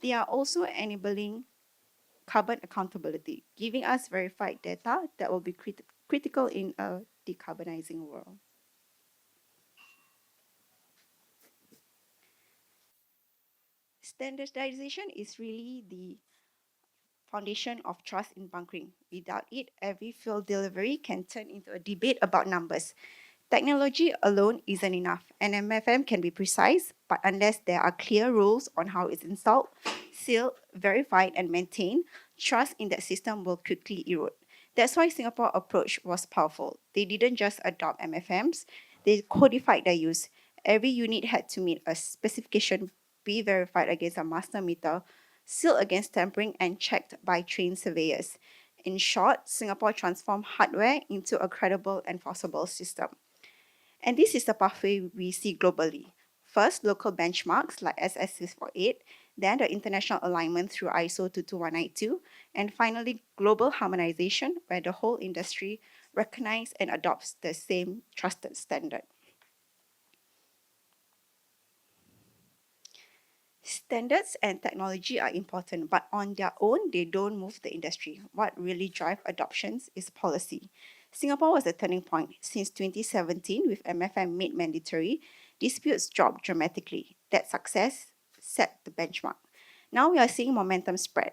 They are also enabling carbon accountability, giving us verified data that will be critical in a decarbonizing world. Standardization is really the foundation of trust in bunkering. Without it, every fuel delivery can turn into a debate about numbers. Technology alone isn't enough. An MFM can be precise, but unless there are clear rules on how it's installed, sealed, verified, and maintained, trust in that system will quickly erode. That's why Singapore's approach was powerful. They didn't just adopt MFMs, they codified their use. Every unit had to meet a specification, be verified against a master meter, sealed against tampering, and checked by trained surveyors. In short, Singapore transformed hardware into a credible, enforceable system. And this is the pathway we see globally. First, local benchmarks like SS648, then the international alignment through ISO 22192, and finally, global harmonization where the whole industry recognizes and adopts the same trusted standard. Standards and technology are important, but on their own, they don't move the industry. What really drives adoptions is policy. Singapore was a turning point. Since 2017, with MFM made mandatory, disputes dropped dramatically. That success set the benchmark. Now we are seeing momentum spread.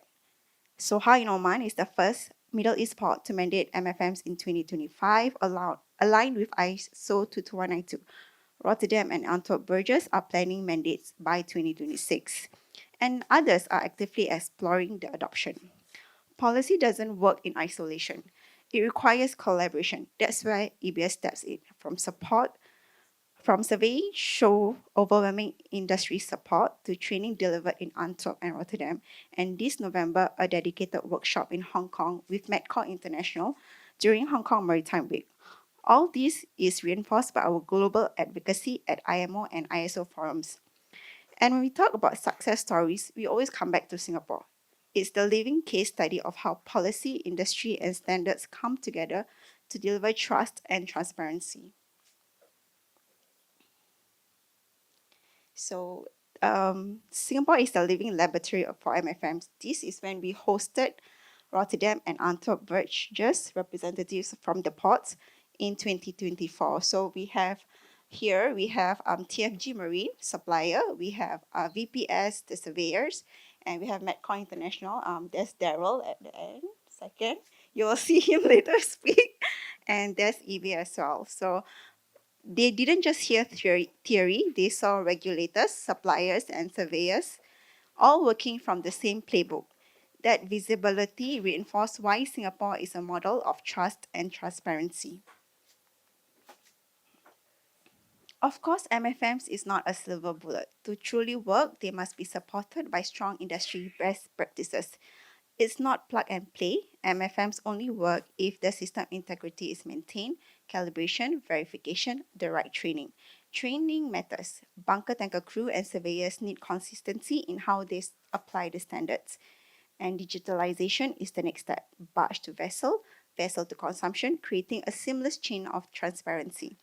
Soha in Oman is the first Middle East port to mandate MFMs in 2025, aligned with ISO 22192. Rotterdam and Antwerp Burgess are planning mandates by 2026, and others are actively exploring the adoption. Policy doesn't work in isolation. It requires collaboration. That's where IBIA steps in. From surveying show overwhelming industry support to training delivered in Antwerp and Rotterdam, and this November, a dedicated workshop in Hong Kong with Metcore International during Hong Kong Maritime Week. All this is reinforced by our global advocacy at IMO and ISO forums. And when we talk about success stories, we always come back to Singapore. It's the living case study of how policy, industry, and standards come together to deliver trust and transparency. So, Singapore is the living laboratory for MFMs. This is when we hosted Rotterdam and Antwerp Burgess representatives from the ports in 2024. So we have TFG Marine supplier, we have VPS, the surveyors, and we have Metcore International. There's Daryl at the end, second. You will see him later speak. And there's EV as well. So they didn't just hear theory, they saw regulators, suppliers, and surveyors all working from the same playbook. That visibility reinforced why Singapore is a model of trust and transparency. Of course, MFMs is not a silver bullet. To truly work, they must be supported by strong industry best practices. It's not plug and play. MFMs only work if the system integrity is maintained, calibration, verification, the right training. Training matters. Bunker tanker crew and surveyors need consistency in how they apply the standards. And digitalization is the next step. Barge to vessel, vessel to consumption, creating a seamless chain of transparency.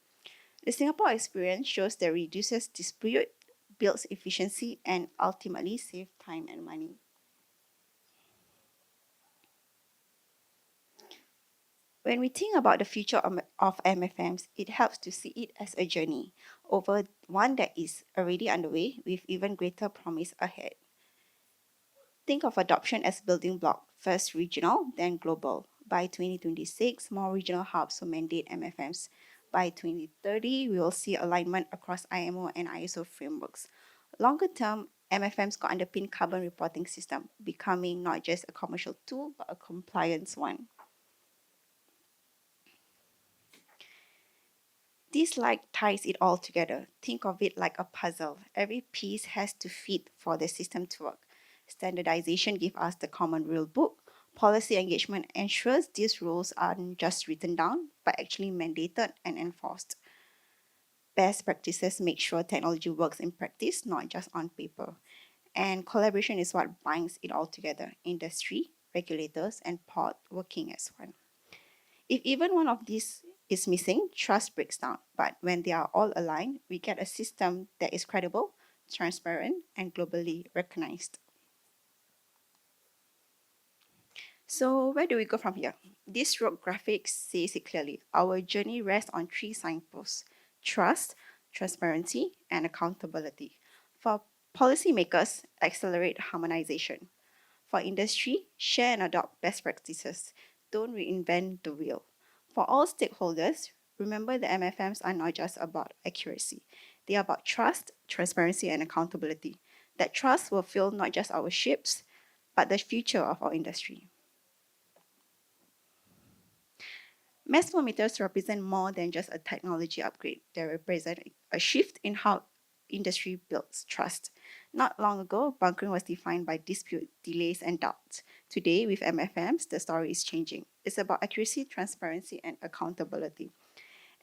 The Singapore experience shows that reduces dispute, builds efficiency, and ultimately saves time and money. When we think about the future of MFMs, it helps to see it as a journey over one that is already underway with even greater promise ahead. Think of adoption as building block, first regional, then global. By 2026, more regional hubs will mandate MFMs. By 2030, we will see alignment across IMO and ISO frameworks. Longer term, MFMs could underpin carbon reporting system, becoming not just a commercial tool, but a compliance one. This slide ties it all together. Think of it like a puzzle. Every piece has to fit for the system to work. Standardization gives us the common rule book. Policy engagement ensures these rules aren't just written down, but actually mandated and enforced. Best practices make sure technology works in practice, not just on paper. And collaboration is what binds it all together. Industry, regulators, and port working as one. If even one of these is missing, trust breaks down. But when they are all aligned, we get a system that is credible, transparent, and globally recognized. So where do we go from here? This road graphic says it clearly. Our journey rests on 3 signposts: trust, transparency, and accountability. For policymakers, accelerate harmonization. For industry, share and adopt best practices. Don't reinvent the wheel. For all stakeholders, remember the MFMs are not just about accuracy. They are about trust, transparency, and accountability. That trust will fuel not just our ships, but the future of our industry. Mass flow meters represent more than just a technology upgrade. They represent a shift in how industry builds trust. Not long ago, bunkering was defined by dispute, delays, and doubts. Today, with MFMs, the story is changing. It's about accuracy, transparency, and accountability.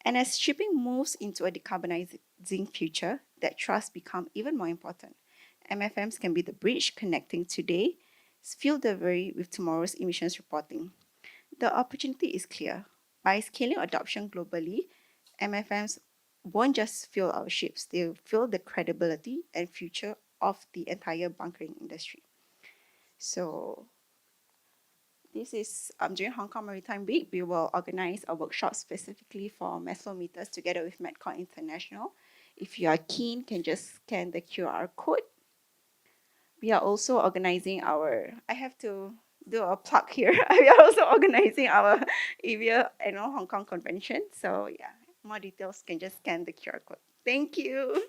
And as shipping moves into a decarbonizing future, that trust becomes even more important. MFMs can be the bridge connecting today's fuel delivery with tomorrow's emissions reporting. The opportunity is clear. By scaling adoption globally, MFMs won't just fuel our ships, they'll fuel the credibility and future of the entire bunkering industry. So this is during Hong Kong Maritime Week, we will organize a workshop specifically for mass flow meters together with Metcore International. If you are keen, can just scan the QR code. We are also organizing I have to do a plug here. We are also organizing our IBIA annual Hong Kong convention. So yeah, more details can just scan the QR code. Thank you.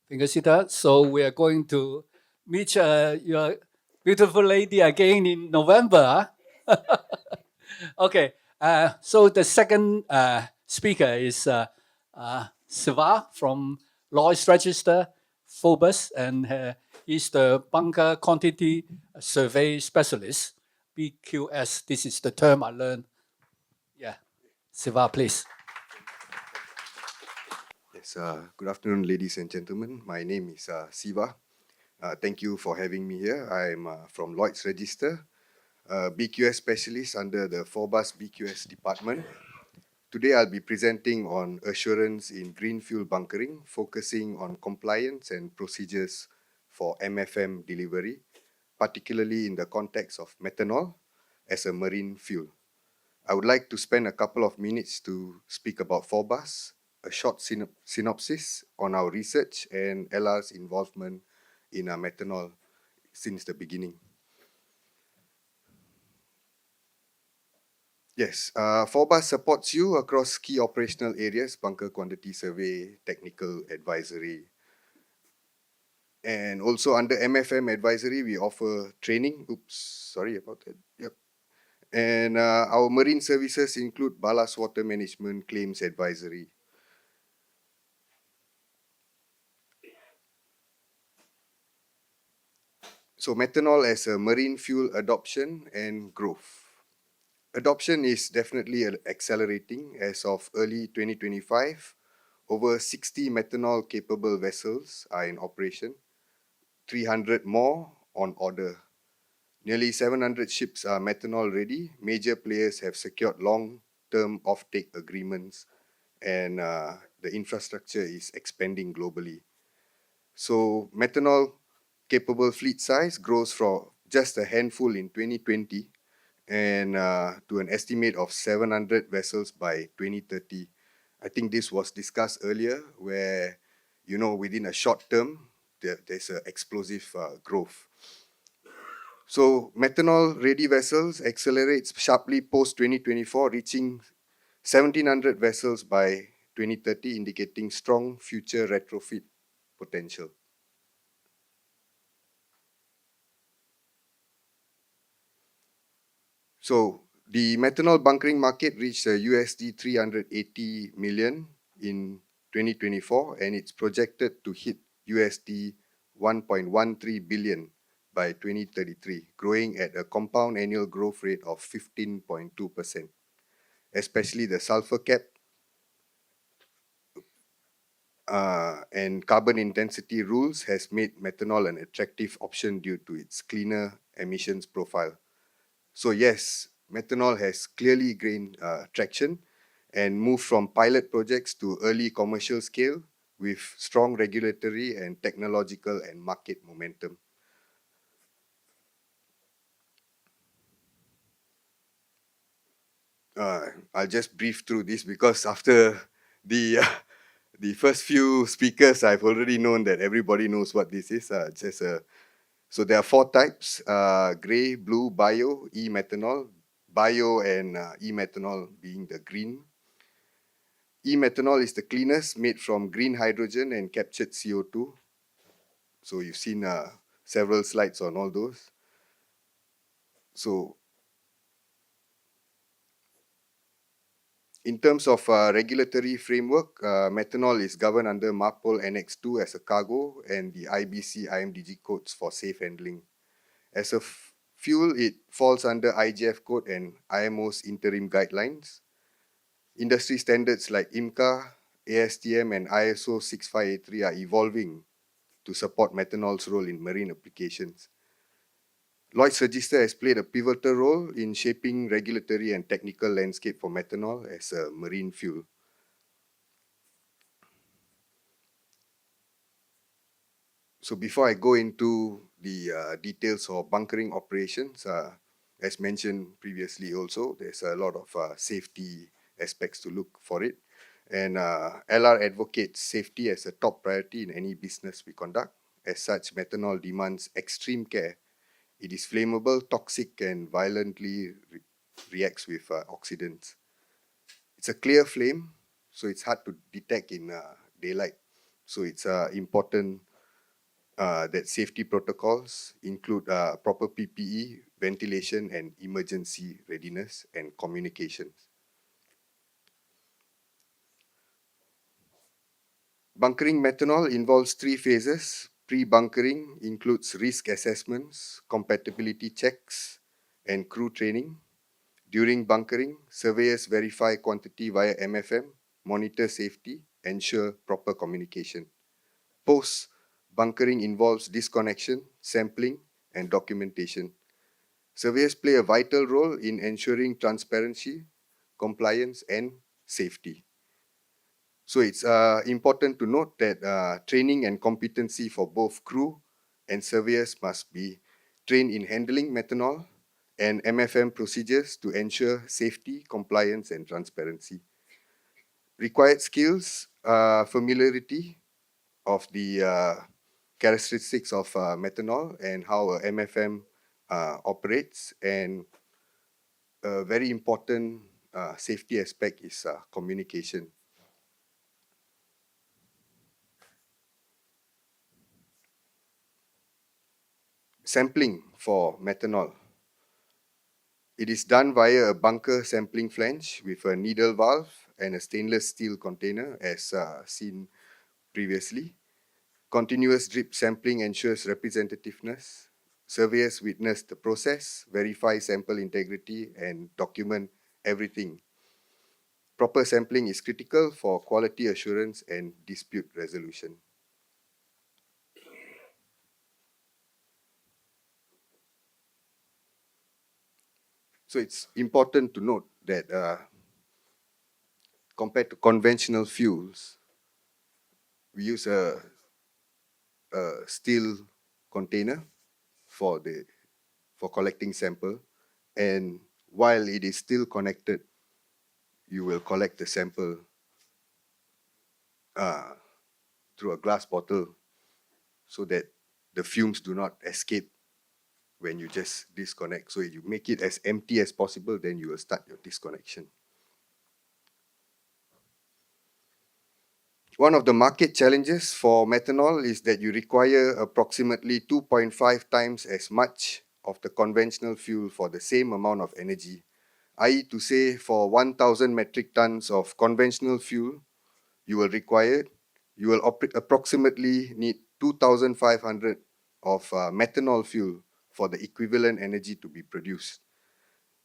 Fingersita, so we are going to meet your beautiful lady again in November. Okay, so the second speaker is Siva from Lloyd's Register, Phobos, and he's the bunker quantity survey specialist, BQS. This is the term I learned. Yeah, Siva, please. Yes, good afternoon, ladies and gentlemen. My name is Siva. Thank you for having me here. I'm from Lloyd's Register, BQS specialist under the Phobos BQS department. Today I'll be presenting on assurance in green fuel bunkering, focusing on compliance and procedures for MFM delivery, particularly in the context of methanol as a marine fuel. I would like to spend a couple of minutes to speak about Phobos, a short synopsis on our research and LR's involvement in methanol since the beginning. Yes, Phobos supports you across key operational areas: bunker quantity survey, technical advisory. And also under MFM advisory, we offer training. Oops, sorry about that. Yep. And our marine services include ballast water management, claims advisory. So methanol as a marine fuel adoption and growth. Adoption is definitely accelerating. As of early 2025, over 60 methanol-capable vessels are in operation, 300 more on order. Nearly 700 ships are methanol ready. Major players have secured long-term offtake agreements, and the infrastructure is expanding globally. So methanol capable fleet size grows from just a handful in 2020 and to an estimate of 700 vessels by 2030. I think this was discussed earlier where, you know, within a short term, there's an explosive growth. So methanol-ready vessels accelerates sharply post-2024, reaching 1,700 vessels by 2030, indicating strong future retrofit potential. So the methanol bunkering market reached USD 380 million in 2024, and it's projected to hit USD 1.13 billion by 2033, growing at a compound annual growth rate of 15.2%. Especially the sulfur cap and carbon intensity rules has made methanol an attractive option due to its cleaner emissions profile. So yes, methanol has clearly gained traction and moved from pilot projects to early commercial scale with strong regulatory and technological and market momentum. I'll just brief through this because after the first few speakers, I've already known that everybody knows what this is. So there are 4 types, grey, blue, bio, e-methanol. Bio and e-methanol being the green. E-methanol is the cleanest, made from green hydrogen and captured CO2. So you've seen several slides on all those. So in terms of regulatory framework, methanol is governed under MARPOL Annex 2 as a cargo and the IBC IMDG codes for safe handling. As a fuel, it falls under IGF code and IMO's interim guidelines. Industry standards like IMCA, ASTM and ISO 6583 are evolving to support methanol's role in marine applications. Lloyd's Register has played a pivotal role in shaping regulatory and technical landscape for methanol as a marine fuel. So before I go into the details of bunkering operations, as mentioned previously also, there's a lot of safety aspects to look for it. And LR advocates safety as a top priority in any business we conduct. As such, methanol demands extreme care. It is flammable, toxic, and violently reacts with oxidants. It's a clear flame, so it's hard to detect in daylight. So it's important that safety protocols include proper PPE, ventilation, and emergency readiness and communications. Bunkering methanol involves 3 phases. Pre-bunkering includes risk assessments, compatibility checks, and crew training. During bunkering, surveyors verify quantity via MFM, monitor safety, ensure proper communication. Post-bunkering involves disconnection, sampling, and documentation. Surveyors play a vital role in ensuring transparency, compliance, and safety. So it's important to note that training and competency for both crew and surveyors must be trained in handling methanol and MFM procedures to ensure safety, compliance, and transparency. Required skills, familiarity of the characteristics of methanol and how a MFM operates, and a very important safety aspect is communication. Sampling for methanol. It is done via a bunker sampling flange with a needle valve and a stainless steel container as seen previously. Continuous drip sampling ensures representativeness. Surveyors witness the process, verify sample integrity, and document everything. Proper sampling is critical for quality assurance and dispute resolution. So it's important to note that compared to conventional fuels, we use a steel container for collecting sample, and while it is still connected, you will collect the sample through a glass bottle so that the fumes do not escape when you just disconnect. So you make it as empty as possible, then you will start your disconnection. One of the market challenges for methanol is that you require approximately 2.5 times as much of the conventional fuel for the same amount of energy, i.e. to say for 1,000 metric tons of conventional fuel you will approximately need 2,500 of methanol fuel for the equivalent energy to be produced.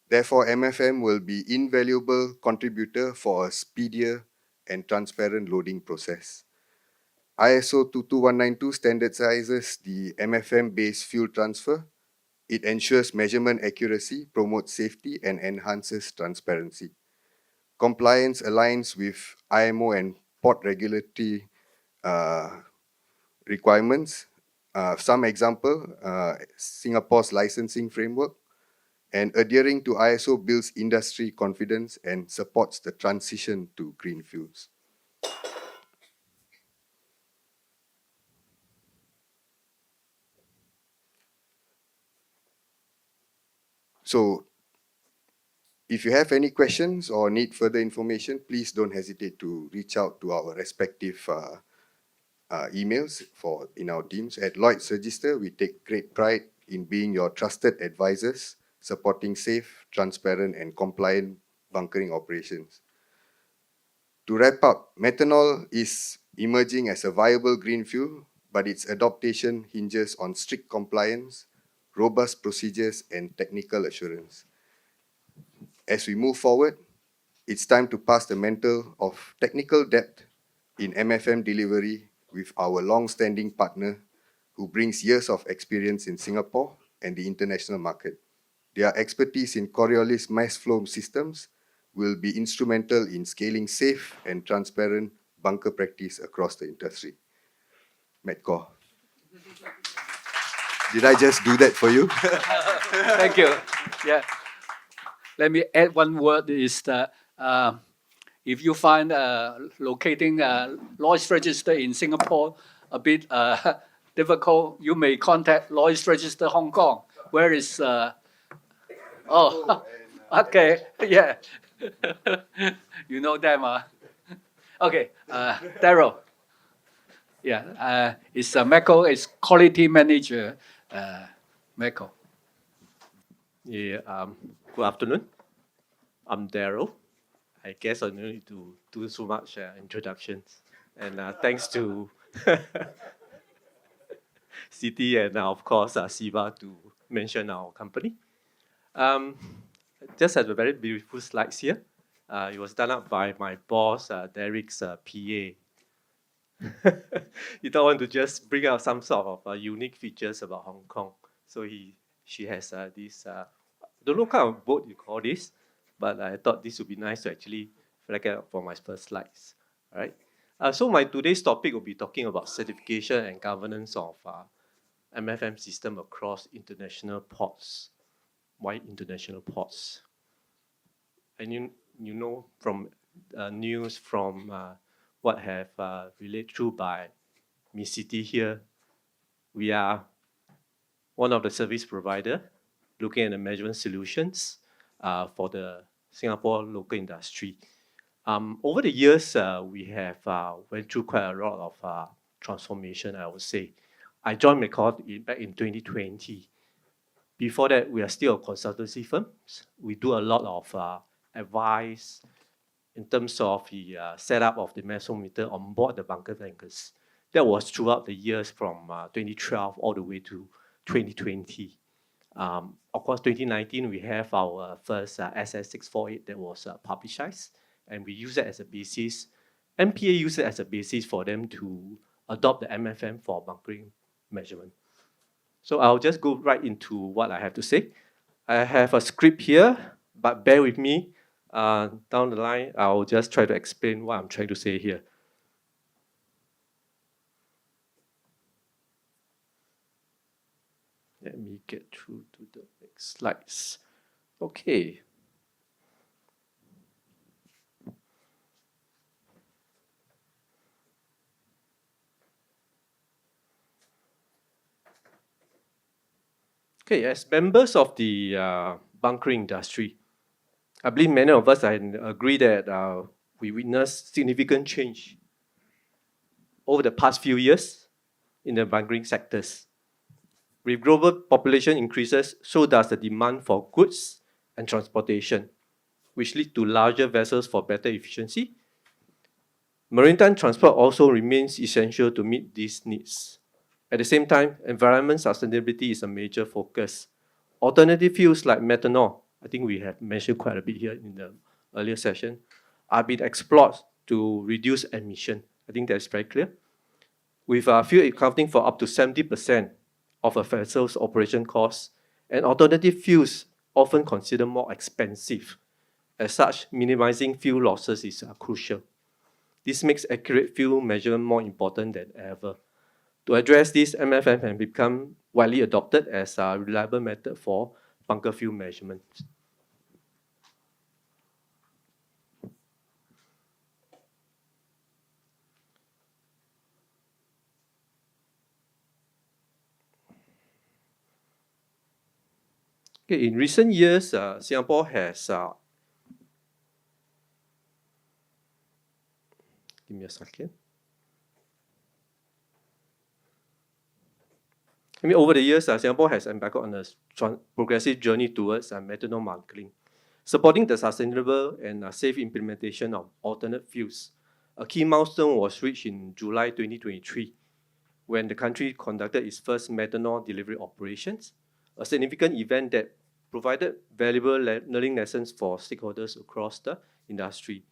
Therefore, MFM will be invaluable contributor for a speedier and transparent loading process. ISO 22192 standardizes the MFM-based fuel transfer. It ensures measurement accuracy, promotes safety, and enhances transparency. Compliance aligns with IMO and port regulatory requirements. Some example, Singapore's licensing framework, and adhering to ISO builds industry confidence and supports the transition to green fuels. So, if you have any questions or need further information, please don't hesitate to reach out to our respective emails in our teams. At Lloyd's Register, we take great pride in being your trusted advisors, supporting safe, transparent, and compliant bunkering operations. To wrap up, methanol is emerging as a viable green fuel, but its adoption hinges on strict compliance, robust procedures, and technical assurance. As we move forward, it's time to pass the mantle of technical depth in MFM delivery with our long-standing partner who brings years of experience in Singapore and the international market. Their expertise in Coriolis mass flow systems will be instrumental in scaling safe and transparent bunker practice across the industry. Metcore. Did I just do that for you? Thank you. Yeah. Let me add one word is that if you find locating Lloyd's Register in Singapore a bit difficult, you may contact Lloyd's Register Hong Kong. Where is... okay, yeah. You know them, Okay, Daryl. Yeah, it's Metcore, it's quality manager, Metcore. Yeah, good afternoon. I'm Daryl. I guess I don't need to do so much introductions. And thanks to Siti and of course Siva to mention our company. Just have a very beautiful slides here. It was done up by my boss, Derek's PA. You don't want to just bring out some sort of unique features about Hong Kong. So she has this, I don't know what kind of boat you call this, but I thought this would be nice to actually flag it up for my first slides. All right. So my today's topic will be talking about certification and governance of MFM system across international ports. Why international ports? And you know from news from what have relayed through by Ms. Siti here, we are one of the service provider looking at the measurement solutions for the Singapore local industry. Over the years, we have went through quite a lot of transformation, I would say. I joined Metcore back in 2020. Before that, we are still a consultancy firm. We do a lot of advice in terms of the setup of the mesometer on board the bunker tankers. That was throughout the years from 2012 all the way to 2020. Of course, 2019, we have our first SS648 that was publicized, and we use that as a basis. MPA used it as a basis for them to adopt the MFM for bunkering measurement. So I'll just go right into what I have to say. I have a script here, but bear with me. Down the line, I'll just try to explain what I'm trying to say here. Let me get through to the next slides. Okay. Okay, as members of the bunkering industry, I believe many of us agree that we witnessed significant change over the past few years in the bunkering sectors. With global population increases, so does the demand for goods and transportation, which lead to larger vessels for better efficiency. Maritime transport also remains essential to meet these needs. At the same time, environment sustainability is a major focus. Alternative fuels like methanol, I think we have mentioned quite a bit here in the earlier session, are being explored to reduce emission. I think that's very clear. With fuel accounting for up to 70% of a vessel's operation costs, and alternative fuels often considered more expensive. As such, minimizing fuel losses is crucial. This makes accurate fuel measurement more important than ever. To address this, MFM has become widely adopted as a reliable method for bunker fuel measurement. Okay, in recent years, Singapore has give me a second. Over the years, Singapore has embarked on a progressive journey towards methanol marketing, supporting the sustainable and safe implementation of alternate fuels. A key milestone was reached in July 2023, when the country conducted its first methanol delivery operations, a significant event that provided valuable learning lessons for stakeholders across the industry.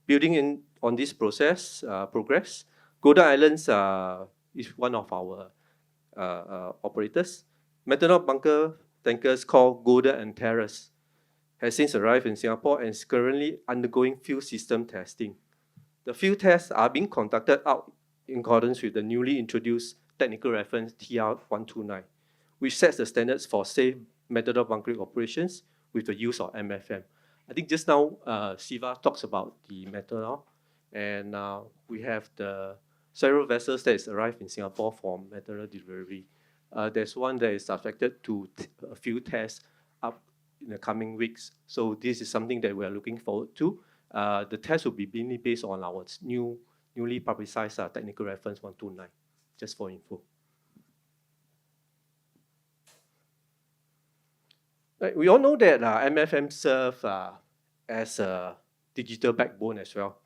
Building on this progress, Golden Islands is one of our operators. Methanol bunker tankers called Golden and Terrace has since arrived in Singapore and is currently undergoing fuel system testing. The fuel tests are being conducted out in accordance with the newly introduced technical reference TR129, which sets the standards for safe methanol bunkering operations with the use of MFM. I think just now, Siva talks about the methanol, and we have the several vessels that has arrived in Singapore for methanol delivery. There's one that is subjected to a few tests up in the coming weeks. So this is something that we are looking forward to. The test will be mainly based on our newly publicized technical reference 129, just for info. Right, we all know that MFM serves as a digital backbone as well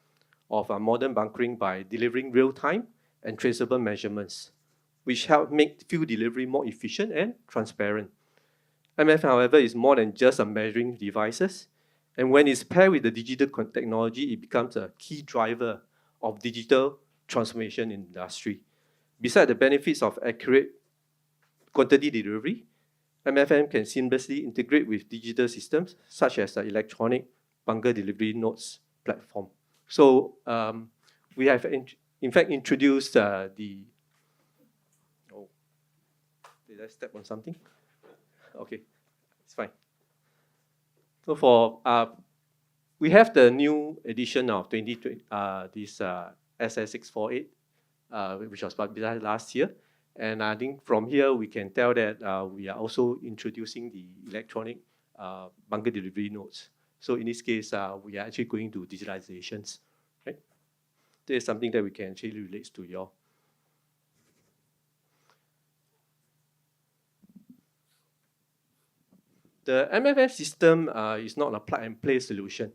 of modern bunkering by delivering real-time and traceable measurements, which help make fuel delivery more efficient and transparent. MFM, however, is more than just a measuring devices, and when it's paired with the digital technology, it becomes a key driver of digital transformation in the industry. Besides the benefits of accurate quantity delivery, MFM can seamlessly integrate with digital systems such as the electronic bunker delivery nodes platform. So we have in fact introduced the. Oh, did I step on something? Okay, it's fine. So for we have the new edition of 2020, this SS648, which was published last year. And I think from here we can tell that we are also introducing the electronic bunker delivery nodes. So in this case, we are actually going to digitalizations, right? This is something that we can actually relate to you all. The MFF system is not a plug-and-play solution.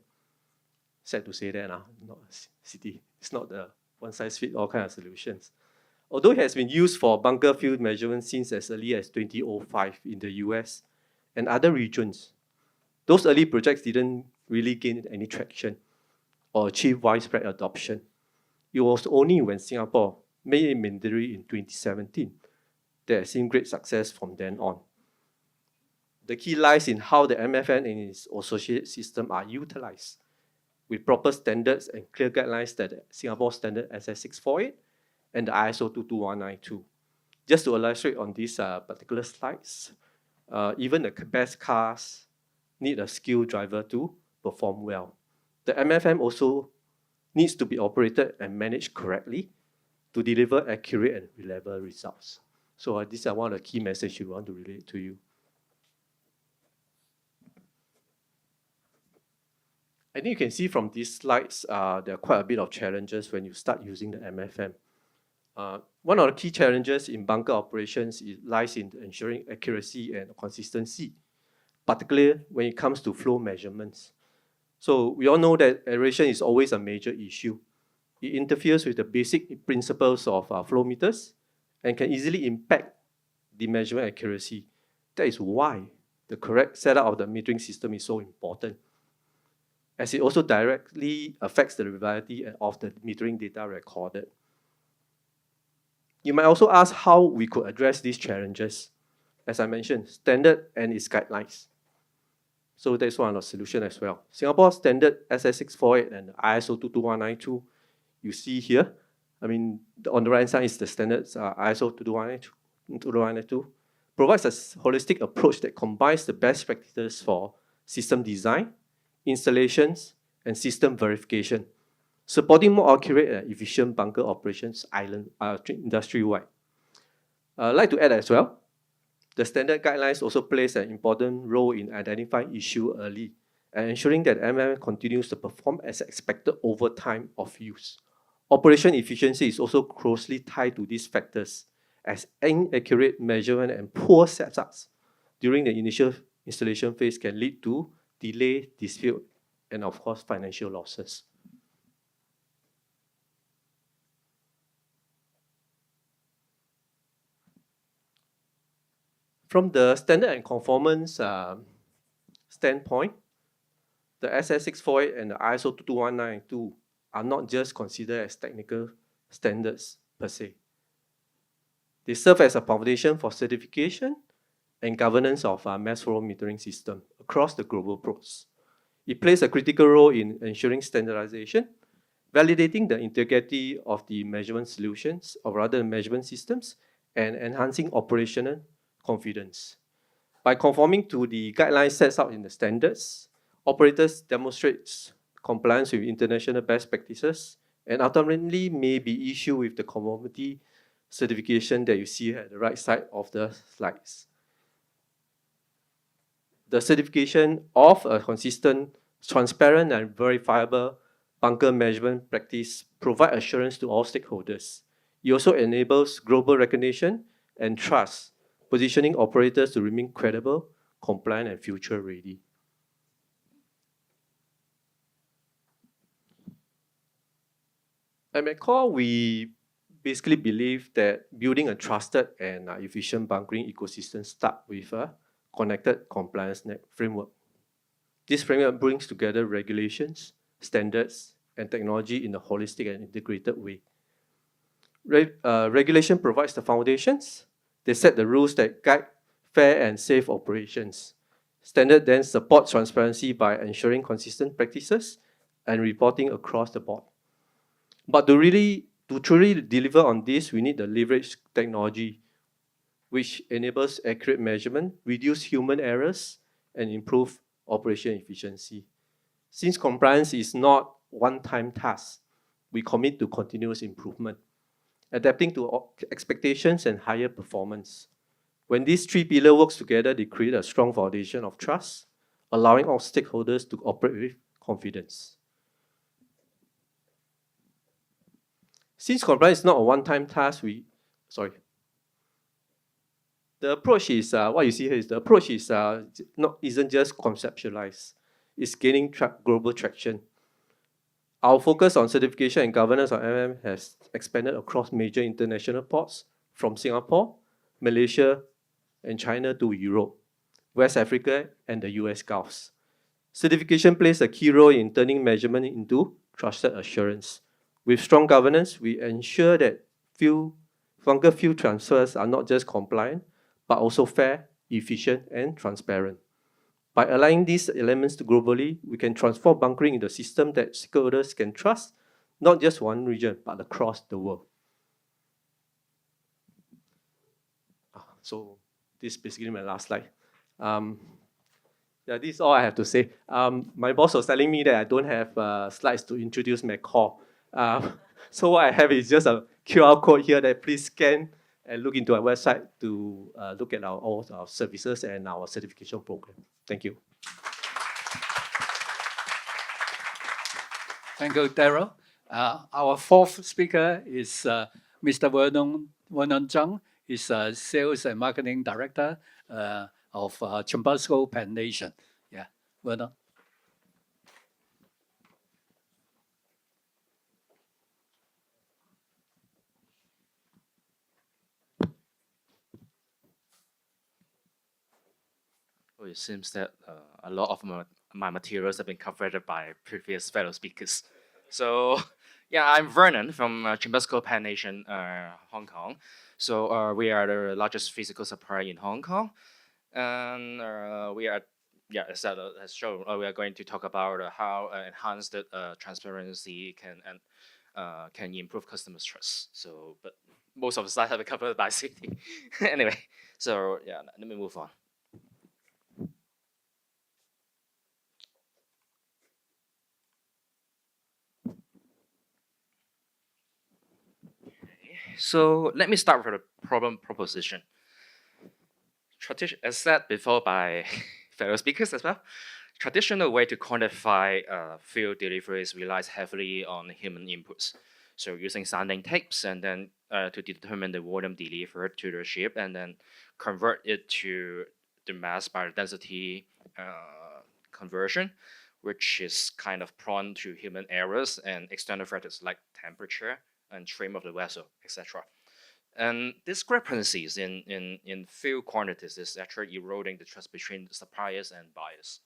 Sad to say that, not a city. It's not the one-size-fits-all kind of solutions. Although it has been used for bunker fuel measurement since as early as 2005 in the US and other regions, those early projects didn't really gain any traction or achieve widespread adoption. It was only when Singapore made it mandatory in 2017 that has seen great success from then on. The key lies in how the MFN and its associated system are utilized, with proper standards and clear guidelines that the Singapore Standard SS648 and the ISO 22192. Just to illustrate on these particular slides, even the best cars need a skilled driver to perform well. The MFM also needs to be operated and managed correctly to deliver accurate and reliable results. So these are one of the key messages we want to relate to you. I think you can see from these slides, there are quite a bit of challenges when you start using the MFM. One of the key challenges in bunker operations lies in ensuring accuracy and consistency, particularly when it comes to flow measurements. So we all know that aeration is always a major issue. It interferes with the basic principles of flow meters and can easily impact the measurement accuracy. That is why the correct setup of the metering system is so important, as it also directly affects the reliability of the metering data recorded. You might also ask how we could address these challenges. As I mentioned, standard and its guidelines. So that's one of the solutions as well. Singapore standard SS648 and ISO 22192, you see here. I mean, on the right side is the standards ISO 22192, provides a holistic approach that combines the best practices for system design, installations, and system verification, supporting more accurate and efficient bunker operations industry-wide. I'd like to add as well, the standard guidelines also plays an important role in identifying issues early and ensuring that MMM continues to perform as expected over time of use. Operation efficiency is also closely tied to these factors, as inaccurate measurement and poor setups during the initial installation phase can lead to delay, dispute, and of course, financial losses. From the standard and conformance standpoint, the SS648 and the ISO 22192 are not just considered as technical standards per se. They serve as a foundation for certification and governance of mass flow metering system across the global ports. It plays a critical role in ensuring standardization, validating the integrity of the measurement solutions, or rather measurement systems, and enhancing operational confidence. By conforming to the guidelines set out in the standards, operators demonstrate compliance with international best practices and ultimately may be issued with the conformity certification that you see at the right side of the slides. The certification of a consistent, transparent, and verifiable bunker measurement practice provide assurance to all stakeholders. It also enables global recognition and trust, positioning operators to remain credible, compliant, and future-ready. At Metcore, we basically believe that building a trusted and efficient bunkering ecosystem starts with a connected compliance framework. This framework brings together regulations, standards, and technology in a holistic and integrated way. Regulation provides the foundations. They set the rules that guide fair and safe operations. Standard then supports transparency by ensuring consistent practices and reporting across the board. But to truly deliver on this, we need the leverage technology, which enables accurate measurement, reduce human errors, and improve operation efficiency. Since compliance is not one-time task, we commit to continuous improvement, adapting to expectations and higher performance. When these three pillars work together, they create a strong foundation of trust, allowing all stakeholders to operate with confidence. Since compliance is not a one-time task, the approach is, what you see here is the approach is isn't just conceptualized. It's gaining global traction. Our focus on certification and governance of MM has expanded across major international ports from Singapore, Malaysia, and China to Europe, West Africa, and the US Gulf. Certification plays a key role in turning measurement into trusted assurance. With strong governance, we ensure that bunker fuel transfers are not just compliant, but also fair, efficient, and transparent. By aligning these elements globally, we can transform bunkering into a system that stakeholders can trust, not just one region, but across the world. So this is basically my last slide. Yeah, this is all I have to say. My boss was telling me that I don't have slides to introduce Metcore. So what I have is just a QR code here that please scan and look into our website to look at all our services and our certification program. Thank you. Thank you, Daryl. Our fourth speaker is Mr. Vernon Zhang. He's Sales and Marketing Director of Chimbusco Pan Nation. Yeah, Vernon. Well, it seems that a lot of my materials have been covered by previous fellow speakers. So, yeah, I'm Vernon from Chimbusco Pan Nation, Hong Kong. So we are the largest physical supplier in Hong Kong, and we are, yeah, as shown, we are going to talk about how enhanced transparency can improve customers' trust. So, but most of the slides have been covered by City. Anyway, so yeah, let me move on. So let me start with the problem proposition. As said before by fellow speakers as well, traditional way to quantify fuel deliveries relies heavily on human inputs. So using sounding tapes and then to determine the volume delivered to the ship and then convert it to the mass by density conversion, which is kind of prone to human errors and external factors like temperature and trim of the vessel, etc. And discrepancies in fuel quantities is actually eroding the trust between the suppliers and buyers.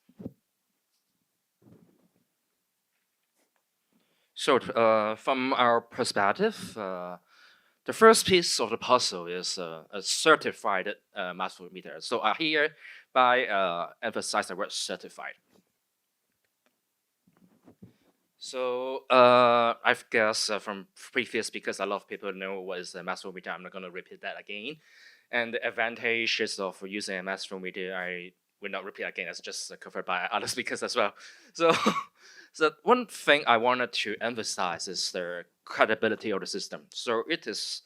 So from our perspective, the first piece of the puzzle is a certified mass flow meter. So I hereby emphasize the word certified. So I guess from previous speakers, a lot of people know what is a mass flow meter. I'm not going to repeat that again. And the advantages of using a mass flow meter, I will not repeat again. That's just covered by other speakers as well. So, so one thing I wanted to emphasize is the credibility of the system. So it is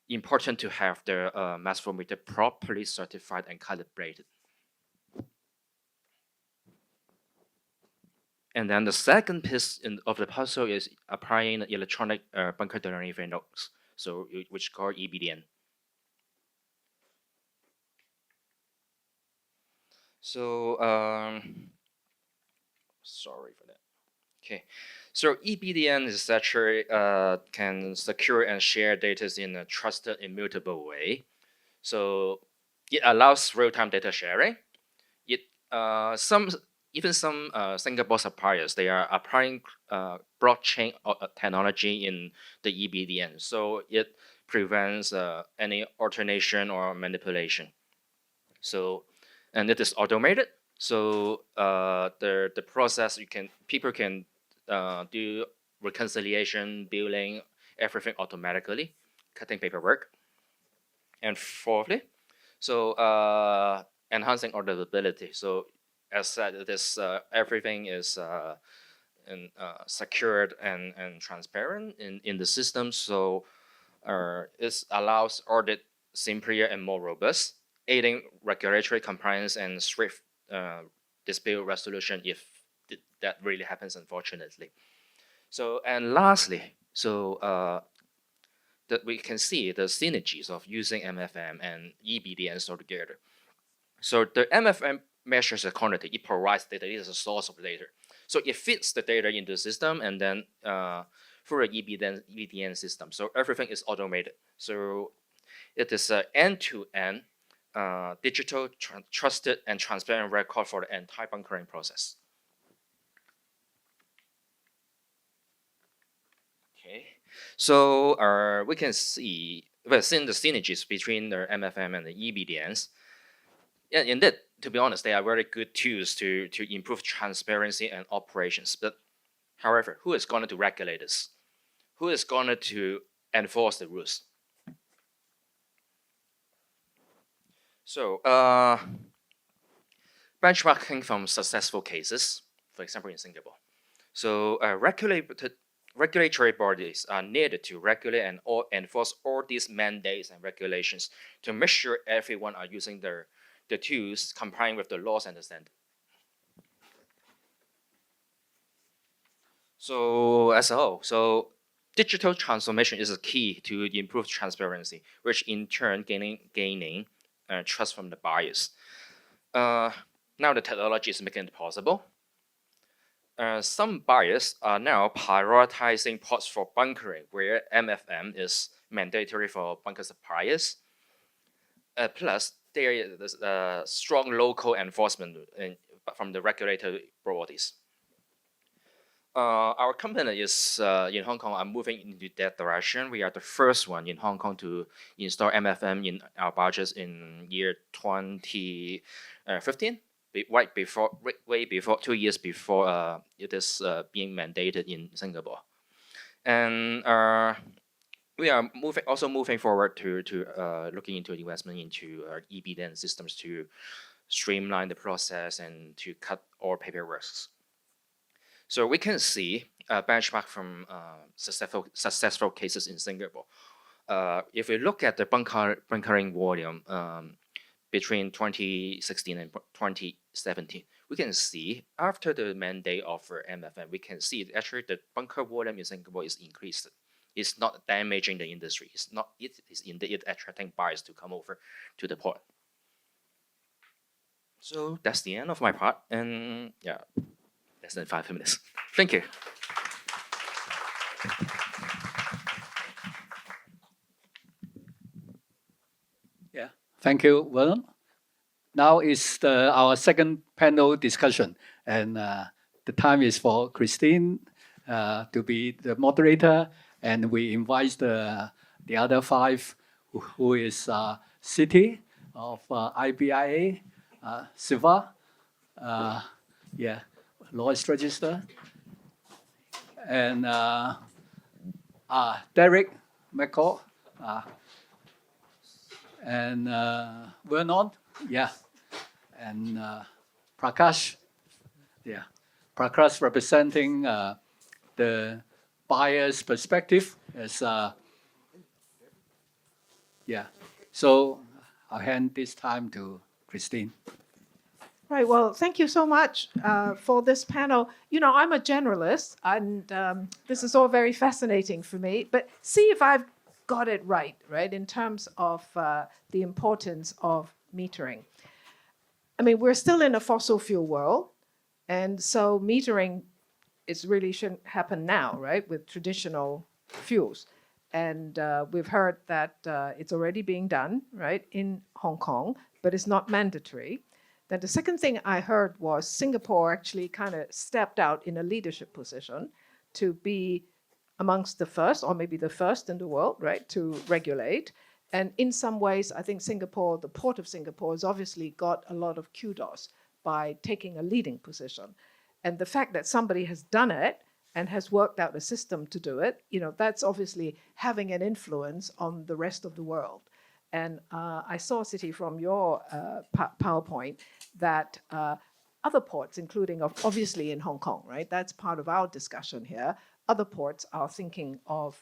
important to have the mass flow meter properly certified and calibrated. And then the second piece of the puzzle is applying the electronic bunker delivery nodes, so which called EBDN. So sorry for that. Okay, so EBDN is actually can secure and share data in a trusted, immutable way. So it allows real-time data sharing. It even some Singapore suppliers, they are applying blockchain technology in the EBDN. So it prevents any alternation or manipulation. So, and it is automated. So the process, people can do reconciliation, billing, everything automatically, cutting paperwork. And fourthly, so enhancing auditability. So as said, this everything is secured and transparent in the system. So it allows audit simpler and more robust, aiding regulatory compliance and swift dispute resolution if that really happens, unfortunately. So and lastly, so that we can see the synergies of using MFM and EBDNs together. So the MFM measures the quantity, it provides data, it is a source of data. So it fits the data into the system and then through the EBDN system. So everything is automated. So it is an end-to-end digital, trusted, and transparent record for the entire bunkering process. Okay, so we can see, we've seen the synergies between the MFM and the EBDNs. Yeah, indeed, to be honest, they are very good tools to improve transparency and operations. But however, who is going to regulate this? Who is going to enforce the rules? So benchmarking from successful cases, for example, in Singapore. So regulatory bodies are needed to regulate and enforce all these mandates and regulations to make sure everyone are using the tools complying with the laws and the standards. So as a whole, digital transformation is a key to improve transparency, which in turn gaining trust from the buyers. Now the technology is making it possible. Some buyers are now prioritizing ports for bunkering, where MFM is mandatory for bunker suppliers. Plus, there is strong local enforcement from the regulatory bodies. Our company is in Hong Kong are moving into that direction. We are the first one in Hong Kong to install MFM in our barges in year 2015, way before 2 years before it is being mandated in Singapore. And we are also moving forward to looking into investment into EBDN systems to streamline the process and to cut all paperwork. So we can see a benchmark from successful cases in Singapore. If we look at the bunkering volume between 2016 and 2017, we can see after the mandate of MFM, we can see actually the bunker volume in Singapore is increased. It's not damaging the industry. It is indeed attracting buyers to come over to the port. So that's the end of my part, and yeah. Less than 5 minutes. Thank you. Yeah, thank you, Vernon. Now is our second panel discussion, and the time is for Christine to be the moderator, and we invite the other 5, who is City of IBIA, Siva, Lloyd's Register, and Derek Metcore, and Vernon, and Prakash, Prakash representing the buyer's perspective as So I'll hand this time to Christine. Right, well, thank you so much for this panel. You know, I'm a generalist, and this is all very fascinating for me, but see if I've got it right, in terms of the importance of metering. I mean, we're still in a fossil fuel world, and so metering really shouldn't happen now, with traditional fuels. And we've heard that it's already being done, in Hong Kong, but it's not mandatory. Then the second thing I heard was Singapore actually kind of stepped out in a leadership position to be amongst the first, or maybe the first in the world, to regulate. And in some ways, I think Singapore, the Port of Singapore, has obviously got a lot of kudos by taking a leading position. And the fact that somebody has done it and has worked out a system to do it, that's obviously having an influence on the rest of the world. And I saw, City, from your PowerPoint that other ports, including obviously in Hong Kong, that's part of our discussion here, other ports are thinking of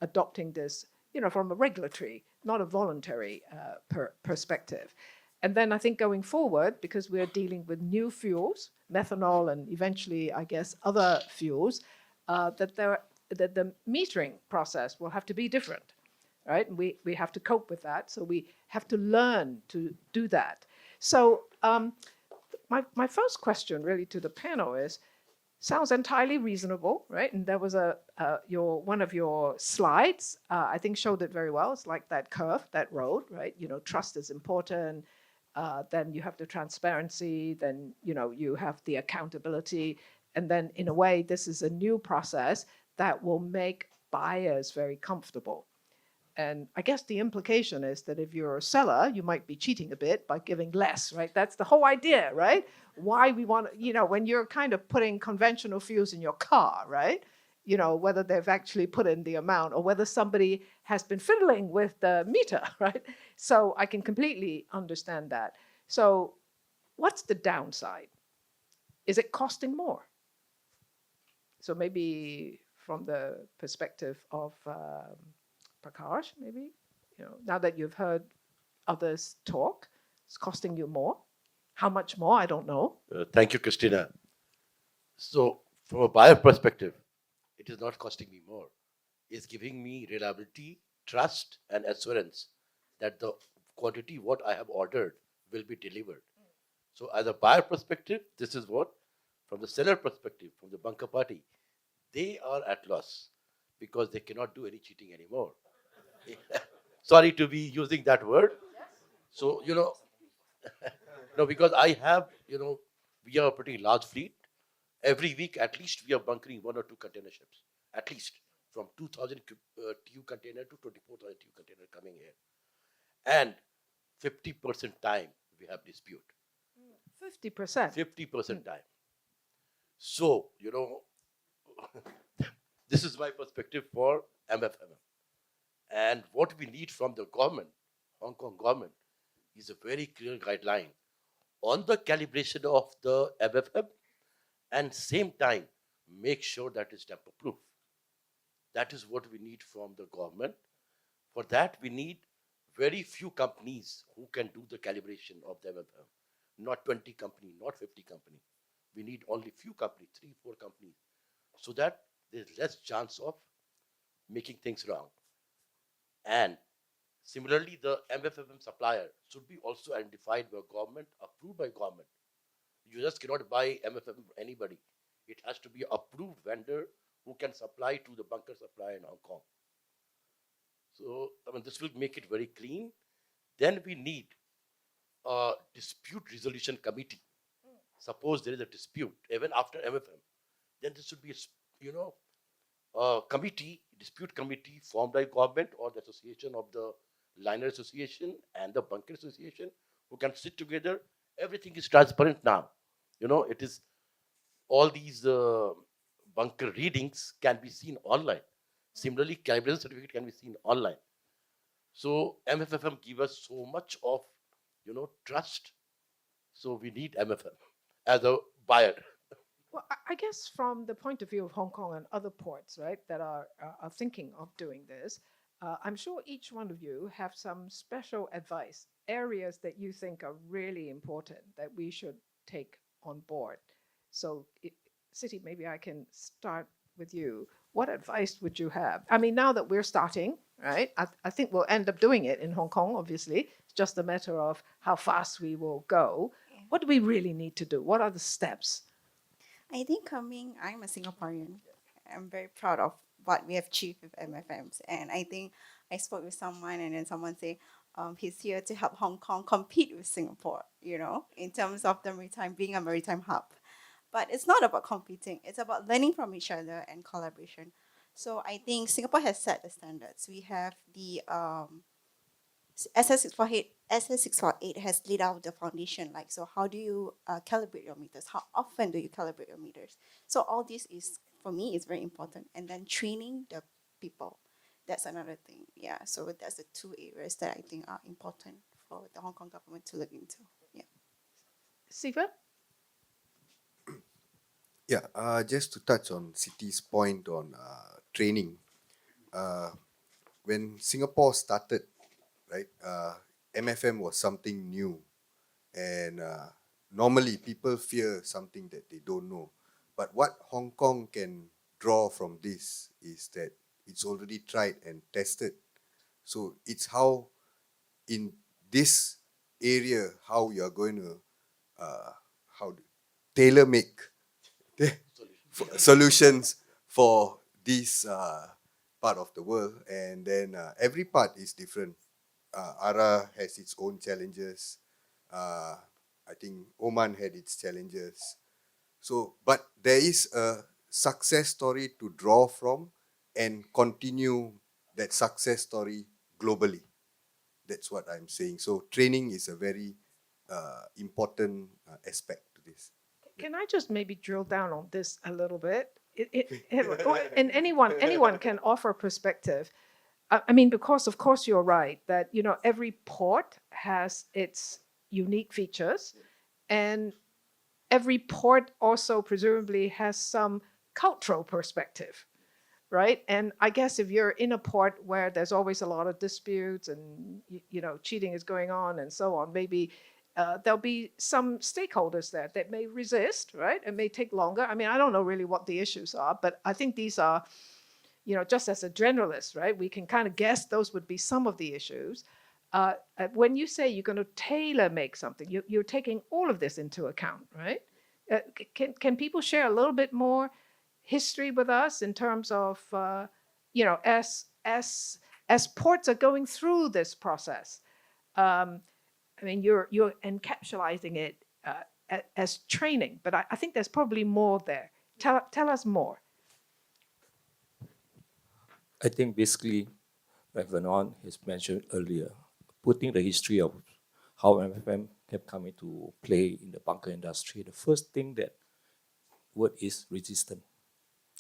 adopting this, from a regulatory, not a voluntary perspective. And then I think going forward, because we're dealing with new fuels, methanol and eventually, I guess, other fuels, that the metering process will have to be different. We have to cope with that, so we have to learn to do that. So my first question really to the panel is, sounds entirely reasonable, And there was one of your slides, I think showed it very well. It's like that curve, that road, trust is important, then you have the transparency, then you have the accountability, and then in a way, this is a new process that will make buyers very comfortable. And I guess the implication is that if you're a seller, you might be cheating a bit by giving less, That's the whole idea, Why we want, when you're kind of putting conventional fuels in your car, Whether they've actually put in the amount or whether somebody has been fiddling with the meter, So I can completely understand that. So What's the downside? Is it costing more? So maybe from the perspective of Prakash, maybe, now that you've heard others talk, it's costing you more. How much more? I don't know. Thank you, Christina. So from a buyer perspective, it is not costing me more. It's giving me reliability, trust, and assurance that the quantity what I have ordered will be delivered. So as a buyer perspective, this is what. From the seller perspective, from the bunker party, they are at loss because they cannot do any cheating anymore. Sorry to be using that word. So, no, because I have, we are a pretty large fleet. Every week, at least, we are bunkering 1 or 2 container ships. At least from 2,000 TEU container to 24,000 TEU container coming here. And 50% time we have dispute. 50%? 50% time. So, this is my perspective for MFM. And what we need from the government, Hong Kong government, is a very clear guideline on the calibration of the MFM and same time make sure that it's tamper-proof. That is what we need from the government. For that, we need very few companies who can do the calibration of the MFM. Not 20 companies, not 50 companies. We need only few companies, 3, 4 companies, so that there's less chance of making things wrong. And similarly, the MFM supplier should be also identified by government, approved by government. You just cannot buy MFM from anybody. It has to be approved vendor who can supply to the bunker supplier in Hong Kong. So, this will make it very clean. Then we need a dispute resolution committee. Suppose there is a dispute, even after MFM, then there should be a dispute committee formed by government or the association of the liner association and the bunker association who can sit together. Everything is transparent now. It is all these bunker readings can be seen online. Similarly, calibration certificate can be seen online. So MFFM give us so much of trust. So we need MFM as a buyer. Well, I guess from the point of view of Hong Kong and other ports, right, that are thinking of doing this, I'm sure each one of you have some special advice, areas that you think are really important that we should take on board. So, City, maybe I can start with you. What advice would you have? I mean, now that we're starting, right, I think we'll end up doing it in Hong Kong, obviously. It's just a matter of how fast we will go. What do we really need to do? What are the steps? I think I'm a Singaporean. I'm very proud of what we have achieved with MFMs. And I think I spoke with someone and then someone said he's here to help Hong Kong compete with Singapore, in terms of the maritime, being a maritime hub. But it's not about competing. It's about learning from each other and collaboration. So I think Singapore has set the standards. We have the SS648 has laid out the foundation, so how do you calibrate your meters? How often do you calibrate your meters? So all this is, for me, is very important. And then training the people, that's another thing. Yeah, so that's the 2 areas that I think are important for the Hong Kong government to look into. Yeah. Siva? Yeah, just to touch on City's point on training. When Singapore started, right, MFM was something new, and normally people fear something that they don't know. But what Hong Kong can draw from this is that it's already tried and tested. So it's how in this area, how you are going to tailor make solutions for this part of the world. And then every part is different. ARA has its own challenges. I think Oman had its challenges. So, but there is a success story to draw from and continue that success story globally. That's what I'm saying. So training is a very important aspect to this. Can I just maybe drill down on this a little bit? And anyone can offer perspective. I mean, because of course you're right that every port has its unique features, And every port also presumably has some cultural perspective, right? And I guess if you're in a port where there's always a lot of disputes and cheating is going on and so on, maybe there'll be some stakeholders there that may resist, right? It may take longer. I mean, I don't know really what the issues are, but I think these are, just as a generalist, right? We can kind of guess those would be some of the issues. When you say you're going to tailor make something, you're taking all of this into account, right? Can people share a little bit more history with us in terms of, as ports are going through this process? I mean, you're encapsulating it as training, but I think there's probably more there. Tell us more. I think basically, like Vernon has mentioned earlier, putting the history of how MFM have come into play in the bunker industry, the first thing that word is resistant,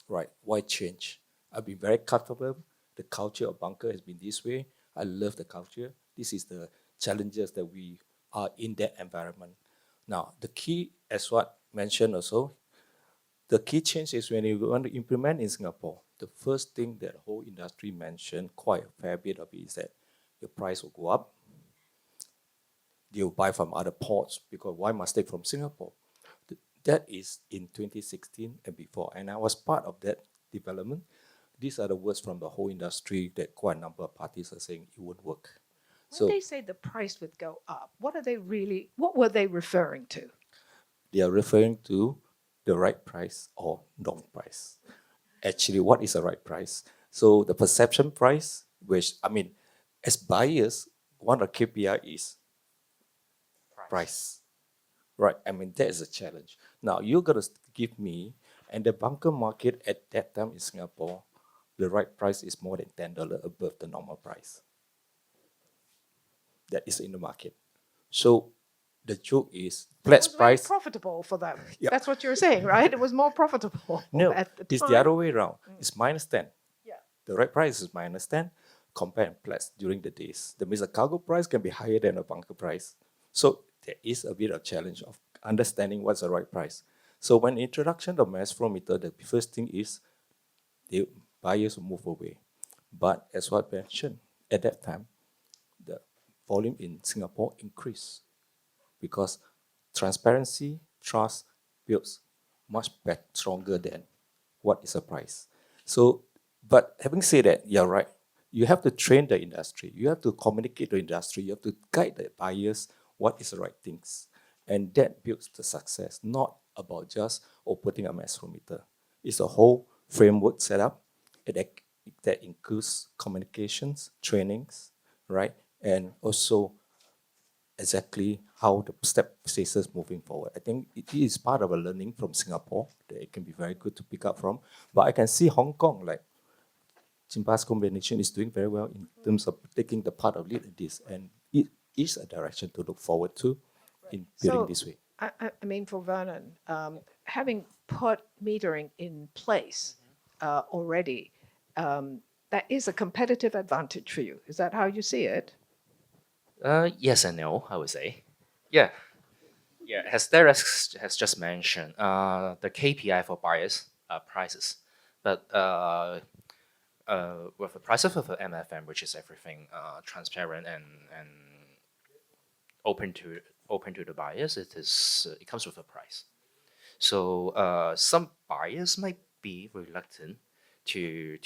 right? Why change? I've been very comfortable. The culture of bunker has been this way. I love the culture. This is the challenges that we are in that environment. Now, the key, as what mentioned also, the key change is when you want to implement in Singapore, the first thing that the whole industry mentioned, quite a fair bit of it, is that your price will go up. They'll buy from other ports, because why must take from Singapore? That is in 2016 and before, and I was part of that development. These are the words from the whole industry that quite a number of parties are saying it won't work. When they say the price would go up, what were they referring to? They are referring to the right price or wrong price. Actually, what is the right price? So the perception price, which, I mean, as buyers, one of the KPI is price. Right, I mean, that is a challenge. Now, you're going to give me, and the bunker market at that time in Singapore, the right price is more than $10 above the normal price that is in the market. So the joke is, Platts price. It was very profitable for them. Yeah. That's what you're saying, right? It was more profitable. No, at the it's time. the other way around. It's -10. Yeah. The right price is -10 compared to Platts during the days. That means the cargo price can be higher than the bunker price. So there is a bit of challenge of understanding what's the right price. So when introduction of mass flow meter, the first thing is the buyers will move away. But as what mentioned, at that time, the volume in Singapore increased because transparency, trust builds much better, stronger than what is the price. So, but having said that, you're right. You have to train the industry. You have to communicate to the industry. You have to guide the buyers what is the right things. And that builds the success, not about just putting a mass flow meter. It's a whole framework set up that includes communications, trainings, right? And also exactly how the step phases moving forward. I think it is part of a learning from Singapore that it can be very good to pick up from. But I can see Hong Kong, like Chimbusco Pan Nation, is doing very well in terms of taking the part of lead in this, and it is a direction to look forward to in building this way. I mean, for Vernon, having put metering in place already, that is a competitive advantage for you. Is that how you see it? Yes and no, I would say. Yeah. Yeah, as Derek has just mentioned, the KPI for buyers are prices. But with the price of the MFM, which is everything transparent and open to the buyers, it comes with a price. So some buyers might be reluctant to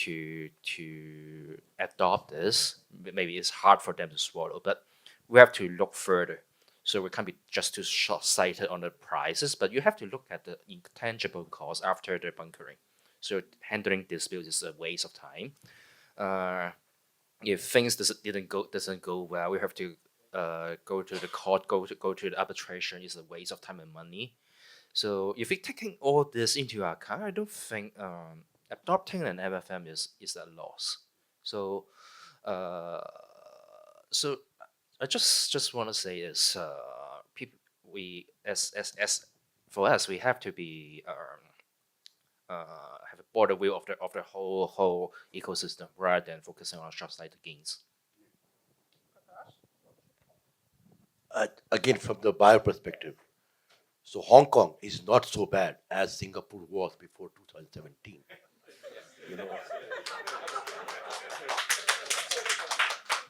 adopt this. Maybe it's hard for them to swallow, but we have to look further. So we can't be just too short-sighted on the prices, but you have to look at the intangible costs after the bunkering. So handling disputes is a waste of time. If things doesn't go well, we have to go to the court, go to the arbitration. Is a waste of time and money. So if we're taking all this into account, I don't think adopting an MFM is a loss. So so I just want to say is people, as for us, we have to be have a broader view of the whole ecosystem rather than focusing on short-sighted gains. Again, from the buyer perspective, So Hong Kong is not so bad as Singapore was before 2017. You know,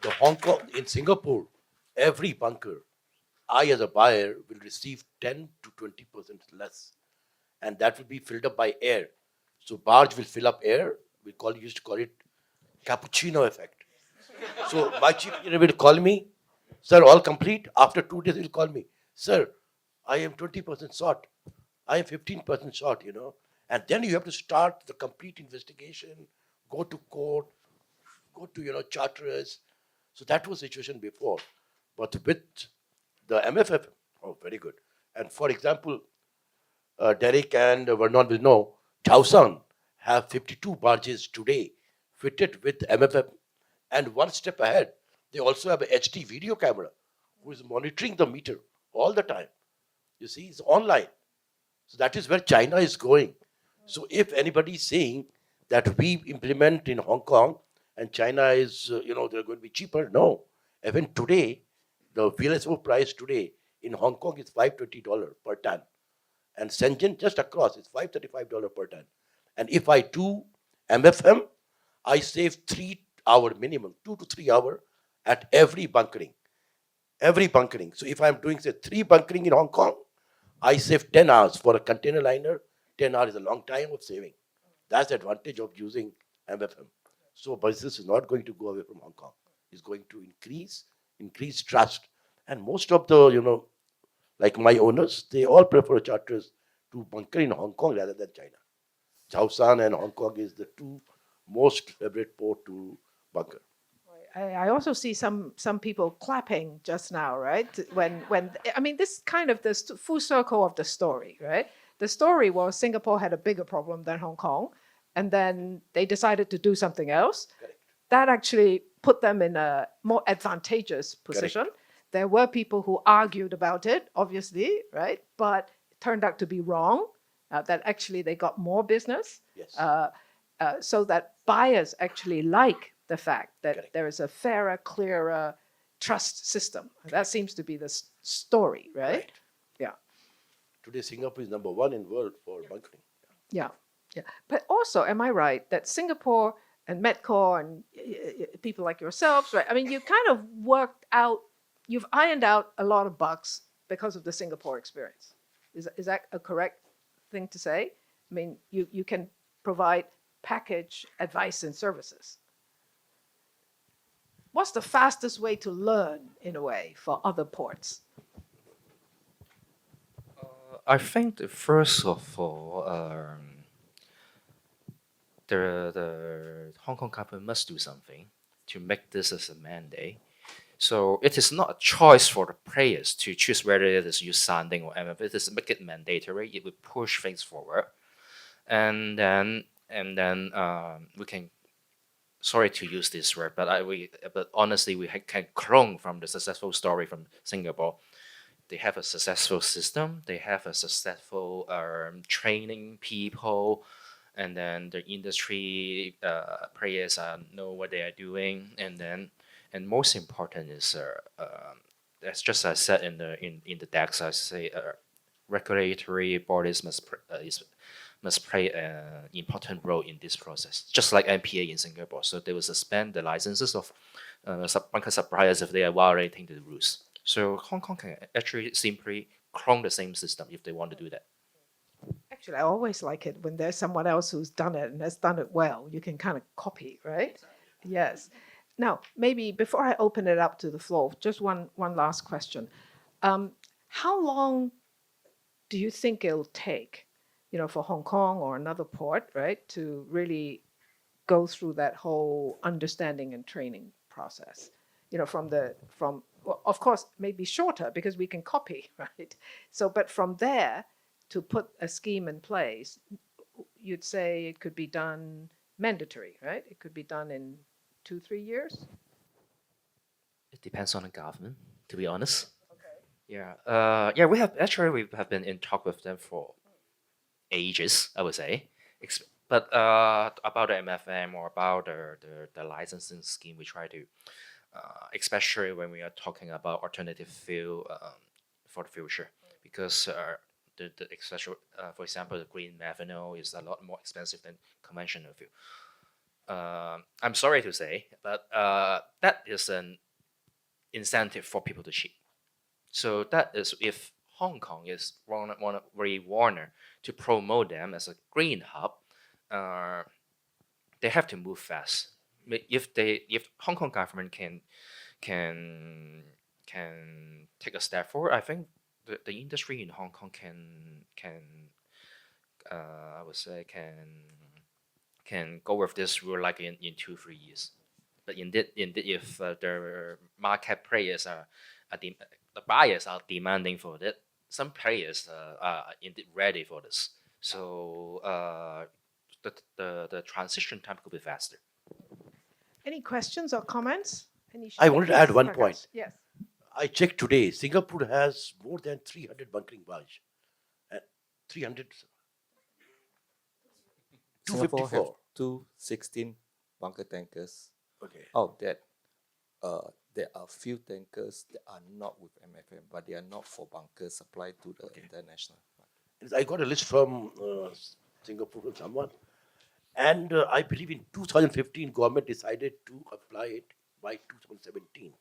the Hong Kong in Singapore, every bunker, I as a buyer will receive 10 to 20% less, and that will be filled up by air. So barge will fill up air. Used to call it cappuccino effect. So my chief engineer will call me, sir, all complete. After 2 days, he'll call me, sir, I am 20% short. I am 15% short, you know. And then you have to start the complete investigation, go to court, go to, charterers. So that was the situation before. But with the MFF, oh, very good. And for example, Derek and Vernon will know, Chaosan have 52 barges today fitted with MFF. And one step ahead, they also have a HD video camera who is monitoring the meter all the time. You see, it's online. So that is where China is going. So if anybody is saying that we implement in Hong Kong and China is, they're going to be cheaper, no. Even today, the VLSO price today in Hong Kong is $520 per ton. And Shenzhen just across is $535 per ton. And if I do MFM, I save 3 hour minimum, 2 to 3 hours at every bunkering. Every bunkering. So if I'm doing, say, 3 bunkering in Hong Kong, I save 10 hours for a container liner. 10 hours is a long time of saving. That's the advantage of using MFM. So business is not going to go away from Hong Kong. It's going to increase trust. And most of the, like my owners, they all prefer charters to bunker in Hong Kong rather than China. Chaosan and Hong Kong is the 2 most favorite port to bunker. I also see some people clapping just now, right? When I mean, this kind of the full circle of the story, right? The story was Singapore had a bigger problem than Hong Kong, and then they decided to do something else. Correct. That actually put them in a more advantageous position. Correct. There were people who argued about it, obviously, right? But it turned out to be wrong, that actually they got more business. Yes. So that buyers actually like the fact that Correct. there is a fairer, clearer trust system. That seems to be the story, right? Yeah. Today, Singapore is number 1 in world for bunkering. Yeah. But also, am I right that Singapore and Metcore and people like yourselves, right? I mean, you kind of you've ironed out a lot of bugs because of the Singapore experience. Is that a correct thing to say? I mean, you can provide package advice and services. What's the fastest way to learn, in a way, for other ports? I think first of all, the Hong Kong government must do something to make this as a mandate. So it is not a choice for the players to choose whether it is use sanding or MF. It is make it mandatory. It will push things forward, and then we can. Sorry to use this word, but honestly, we can clone from the successful story from Singapore. They have a successful system. They have a successful training people, and then the industry players know what they are doing. And most important is that's just as I said in the decks. I say regulatory bodies must play an important role in this process, just like MPA in Singapore. So they will suspend the licenses of bunker suppliers if they are violating the rules. So Hong Kong can actually simply clone the same system if they want to do that. Actually, I always like it when there's someone else who's done it and has done it well. You can kind of copy, right? Yes. Now, maybe before I open it up to the floor, just one last question. How long do you think it'll take, for Hong Kong or another port, right, to really go through that whole understanding and training process? Well, of course, maybe shorter because we can copy, right? So, but from there to put a scheme in place, you'd say it could be done mandatory, right? It could be done in 2-3 years. It depends on the government, to be honest. Okay. We have been in talk with them for ages, I would say. But about the MFM or about the licensing scheme, we try to, especially when we are talking about alternative fuel for the future, because for example, the green methanol is a lot more expensive than conventional fuel. I'm sorry to say, but that is an incentive for people to cheat. So that is if Hong Kong is really wanted to promote them as a green hub, they have to move fast. If Hong Kong government can take a step forward, I think the industry in Hong Kong can I would say can go with this rule like in 2-3 years. But indeed if the market players the buyers are demanding for it, some players are indeed ready for this. So the transition time could be faster. Any questions or comments? I wanted to add one Prakash. point. Yes. I checked today, Singapore has more than 300 bunkering barge. 300, Singapore have 254. 216 bunker tankers. Okay. Out that, there are few tankers that are not with MFM, but they are not for bunker supply to the international. I got a list from Singapore from someone, and I believe in 2015 government decided to apply it by 2017,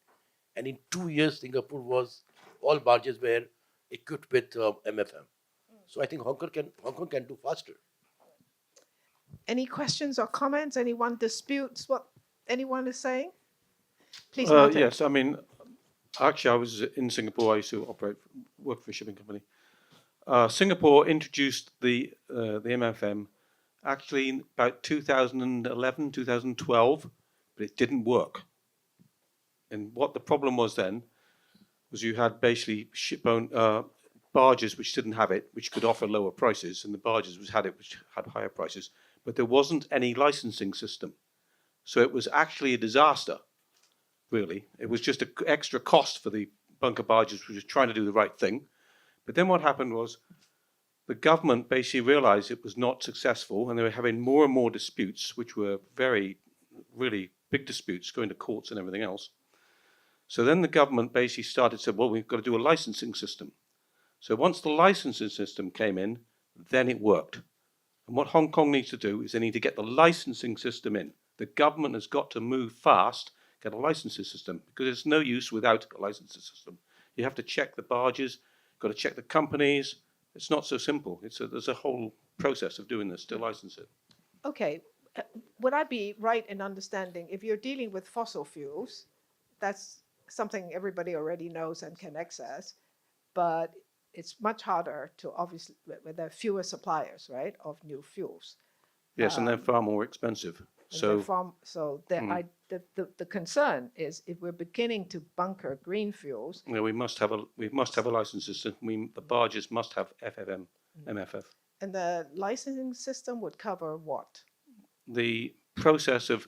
and in 2 years Singapore was all barges were equipped with MFM. So I think Hong Kong can do faster. Any questions or comments? Anyone disputes what anyone is saying? Please, yes, I mean, actually, I was in Singapore. I used to work for a shipping company. Singapore introduced the MFM actually in about 2011, 2012, but it didn't work. And what the problem was then was you had basically barges which didn't have it, which could offer lower prices, and the barges which had higher prices, but there wasn't any licensing system. So it was actually a disaster, really. It was just an extra cost for the bunker barges, which was trying to do the right thing. But then what happened was the government basically realized it was not successful, and they were having more and more disputes, which were really big disputes, going to courts and everything else. So then the government basically started to say, well, we've got to do a licensing system. So once the licensing system came in, then it worked. And what Hong Kong needs to do is they need to get the licensing system in. The government has got to move fast, get a licensing system, because it's no use without a licensing system. You have to check the barges, got to check the companies. It's not so simple. There's a whole process of doing this to license it. Okay. Would I be right in understanding if you're dealing with fossil fuels, that's something everybody already knows and can access, but it's much harder to obviously, there are fewer suppliers, right, of new fuels. Yes, and they're far more expensive. So the concern is if we're beginning to bunker green fuels. Yeah, we must have a license system. The barges must have FFM, MFF. And the licensing system would cover what? The process of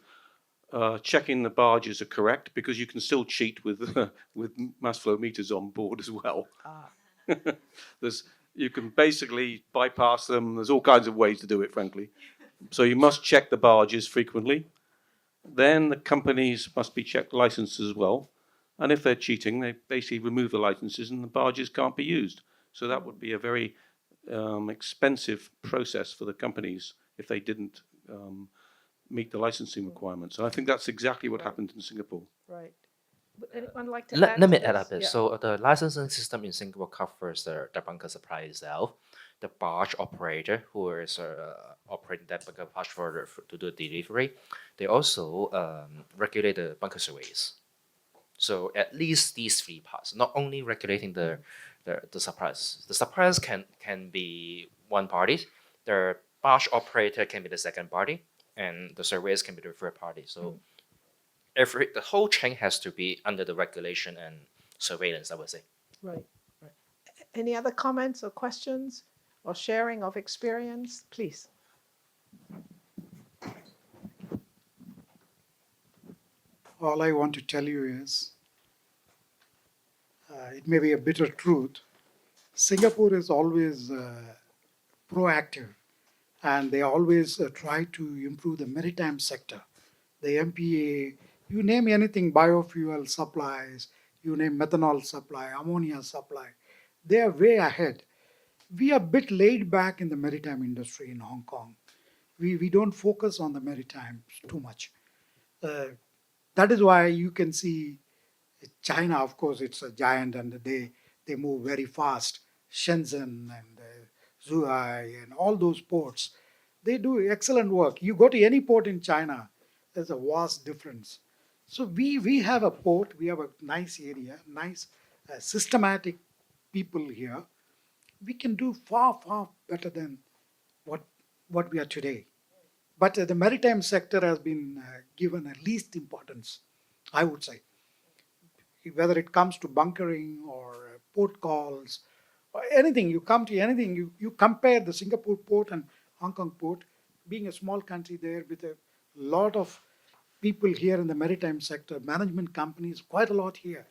checking the barges are correct, because you can still cheat with mass flow meters on board as well. You can basically bypass them. There's all kinds of ways to do it, frankly. So you must check the barges frequently. Then the companies must be checked licenses as well. And if they're cheating, they basically remove the licenses and the barges can't be used. So that would be a very expensive process for the companies if they didn't meet the licensing requirements. And I think that's exactly what happened in Singapore. Right. Would anyone like to Let me add a this? bit. Yeah. So the licensing system in Singapore covers the bunker supply itself, the barge operator who is operating that bunker barge to do delivery. They also regulate the bunker surveys. So at least these three parts, not only regulating the suppliers. The suppliers can be one party, the barge operator can be the second party, and the surveyors can be the third party. So the whole chain has to be under the regulation and surveillance, I would say. Right. Any other comments or questions or sharing of experience, please? All I want to tell you is, it may be a bitter truth, Singapore is always proactive, and they always try to improve the maritime sector. The MPA, you name anything, biofuel supplies, you name methanol supply, ammonia supply, they are way ahead. We are a bit laid back in the maritime industry in Hong Kong. We don't focus on the maritime too much. That is why you can see China, of course, it's a giant and they move very fast. Shenzhen and Zhuhai and all those ports, they do excellent work. You go to any port in China, there's a vast difference. So we have a port, we have a nice area, nice systematic people here. We can do far, far better than what we are today. But the maritime sector has been given at least importance, I would say. Whether it comes to bunkering or port calls or anything, you come to anything, you compare the Singapore port and Hong Kong port, being a small country there with a lot of people here in the maritime sector, management companies, quite a lot here.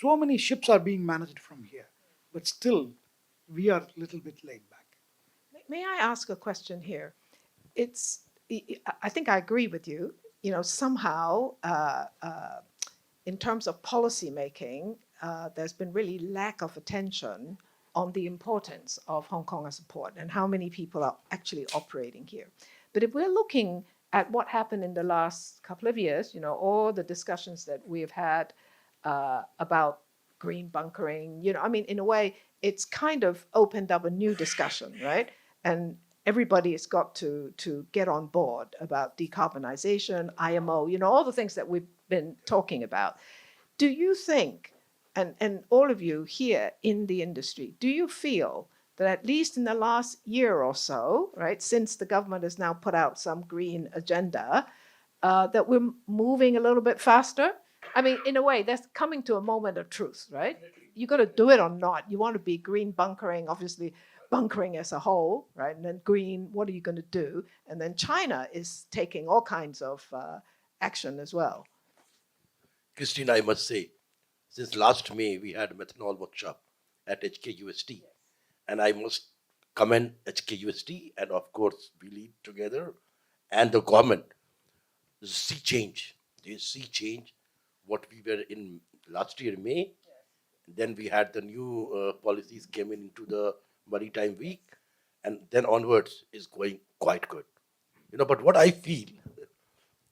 So many ships are being managed from here, but still we are a little bit laid back. May I ask a question here? I think I agree with you. You know, somehow, in terms of policy making, there's been really lack of attention on the importance of Hong Kong as a port and how many people are actually operating here. But if we're looking at what happened in the last couple of years, you know, all the discussions that we've had about green bunkering, you know, I mean, in a way, it's kind of opened up a new discussion, right? And everybody has got to get on board about decarbonization, IMO, you know, all the things that we've been talking about. Do you think, and all of you here in the industry, do you feel that at least in the last year or so, right, since the government has now put out some green agenda, that we're moving a little bit faster? I mean, in a way, that's coming to a moment of truth, right? You got to do it or not. You want to be green bunkering, obviously, bunkering as a whole, right? And then green, what are you going to do? And then China is taking all kinds of action as well. Christine, I must say, since last May, we had a methanol workshop at HKUST. And I must commend HKUST and, of course, we lead together and the government. See change. They see change. What we were in last year, May. Then we had the new policies came into the Maritime Week. And then onwards is going quite good. You know, but what I feel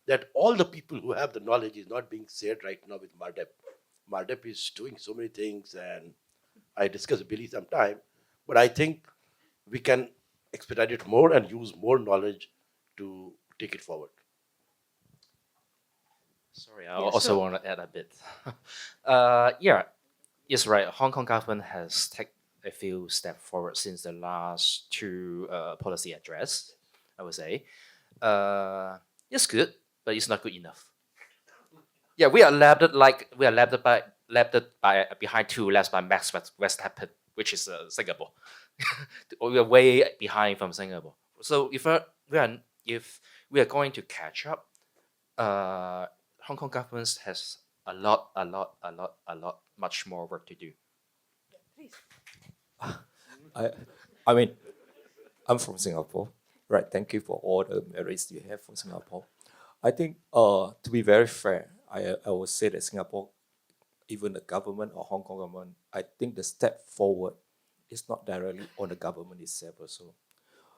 that all the people who have the knowledge is not being shared right now with MARDEP. MARDEP is doing so many things, and I discuss with Billy sometime, but I think we can expedite it more and use more knowledge to take it forward. Sorry, I also want to add a bit. Yeah, it's right. Hong Kong government has taken a few steps forward since the last two policy address, I would say. It's good, but it's not good enough. Yeah, we are lapped by behind two laps by Max Verstappen, which is Singapore. We are way behind from Singapore. So if we are going to catch up, Hong Kong government has a lot, much more work to do. Please. I mean, I'm from Singapore, right? Thank you for all the merits you have for Singapore. I think, to be very fair, I would say that Singapore, even the government or Hong Kong government, I think the step forward is not directly on the government itself also.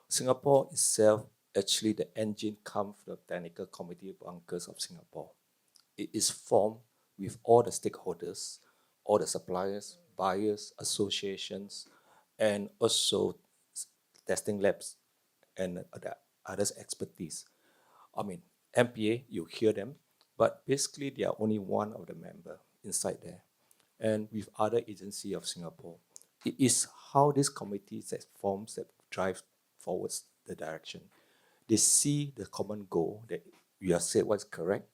Singapore itself, actually the engine comes from the Technical Committee of Bunkers of Singapore. It is formed with all the stakeholders, all the suppliers, buyers, associations, and also testing labs and the others' expertise. I mean, MPA, you hear them, but basically they are only one of the member inside there. And with other agencies of Singapore, it is how this committee that forms that drive forwards the direction. They see the common goal that we have said what's correct.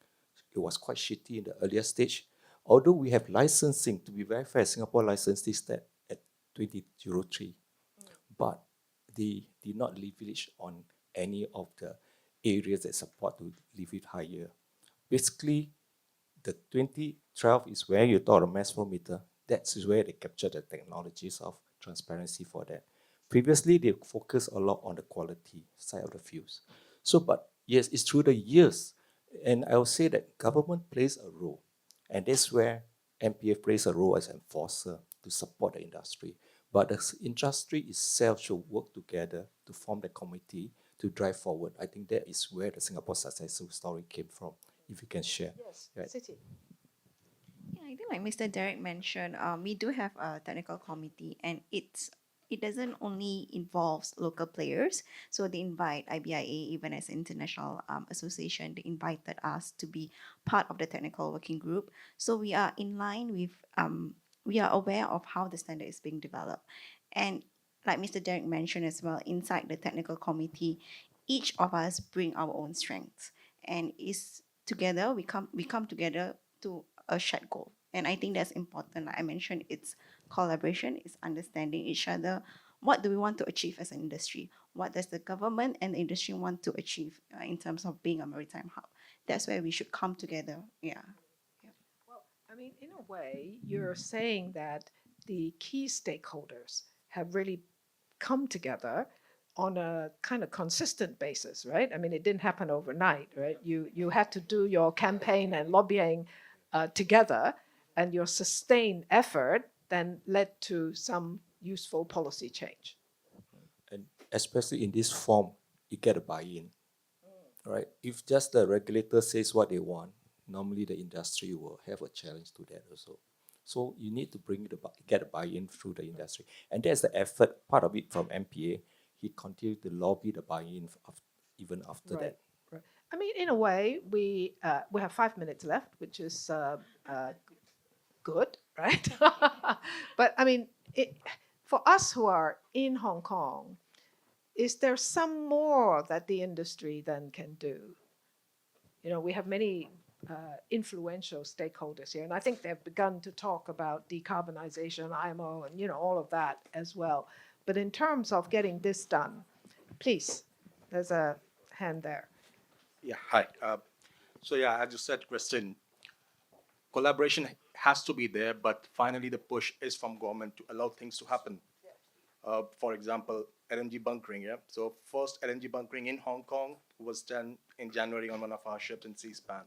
It was quite shitty in the earlier stage. Although we have licensing, to be very fair, Singapore licensed this at 2003. But they did not leverage on any of the areas that support to leave it higher. Basically, the 2012 is where you thought of mass flow meter. That is where they captured the technologies of transparency for that. Previously, they focused a lot on the quality side of the fuels. So, but yes, it's through the years. And I will say that government plays a role. And that's where MPF plays a role as enforcer to support the industry. But the industry itself should work together to form the committee to drive forward. I think that is where the Singapore successful story came from. If you can share. Yes, Right. City. Yeah, I think like Mr. Derek mentioned, we do have a technical committee, and it doesn't only involves local players. So they invite IBIA, even as international association, they invited us to be part of the technical working group. So we are in line with, we are aware of how the standard is being developed. And like Mr. Derek mentioned as well, inside the technical committee, each of us bring our own strengths, and is together we come together to a shared goal. And I think that's important. Like I mentioned, it's collaboration, it's understanding each other. What do we want to achieve as an industry? What does the government and the industry want to achieve in terms of being a maritime hub? That's where we should come together. Yeah. Well, I mean, in a way, you're saying that the key stakeholders have really come together on a kind of consistent basis, right? I mean, it didn't happen overnight, right? You had to do your campaign and lobbying together, and your sustained effort then led to some useful policy change. And especially in this form, you get a buy-in, right? If just the regulator says what they want, normally the industry will have a challenge to that also. So you need to get a buy-in through the industry. And that's the effort, part of it from MPA. He continued to lobby the buy-in even after that. Right. I mean, in a way, we have 5 minutes left, which is good, right? But I mean, for us who are in Hong Kong, is there some more that the industry then can do? You know, we have many influential stakeholders here, and I think they've begun to talk about decarbonization, IMO, and, you know, all of that as well. But in terms of getting this done, please, there's a hand there. Yeah, hi. So yeah, as you said, Kristen, collaboration has to be there, but finally the push is from government to allow things to happen. For example, LNG bunkering, yeah? So first LNG bunkering in Hong Kong was done in January on one of our ships in Seaspan.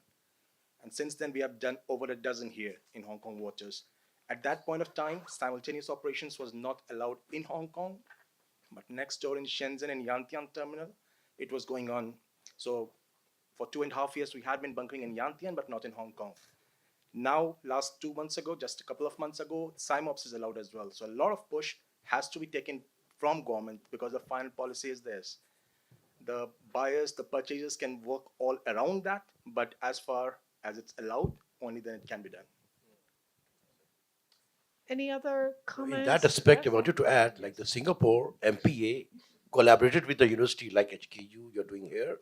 And since then, we have done over a dozen here in Hong Kong waters. At that point of time, simultaneous operations was not allowed in Hong Kong, but next door in Shenzhen and Yantian terminal, it was going on. So for 2.5 years, we had been bunkering in Yantian, but not in Hong Kong. Now, last 2 months ago, just a couple of months ago, SIMOPS is allowed as well. So a lot of push has to be taken from government because the final policy is theirs. The buyers, the purchasers can work all around that, but as far as it's allowed, only then it can be done. Any other comments? In that aspect, I wanted to add, like the Singapore MPA collaborated with the university like HKU you're doing here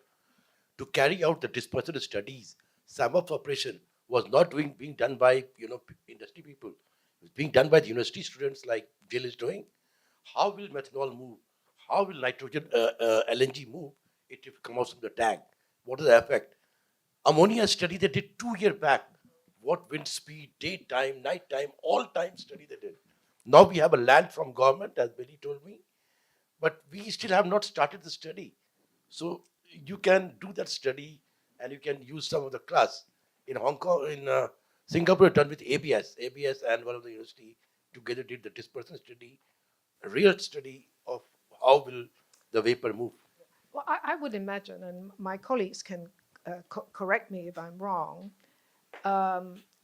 to carry out the dispersal studies. Some of the operation was not being done by industry people. It was being done by the university students like Jill is doing. How will methanol move? How will nitrogen LNG move? It will come out from the tank. What is the effect? Ammonia study they did 2 years back. What wind speed, daytime, nighttime, all time study they did. Now we have a land from government, as Billy told me, but we still have not started the study. So you can do that study and you can use some of the class. In Hong Kong, in Singapore, done with ABS and one of the university together did the dispersion study, a real study of how will the vapor move. Well, I would imagine, and my colleagues can correct me if I'm wrong,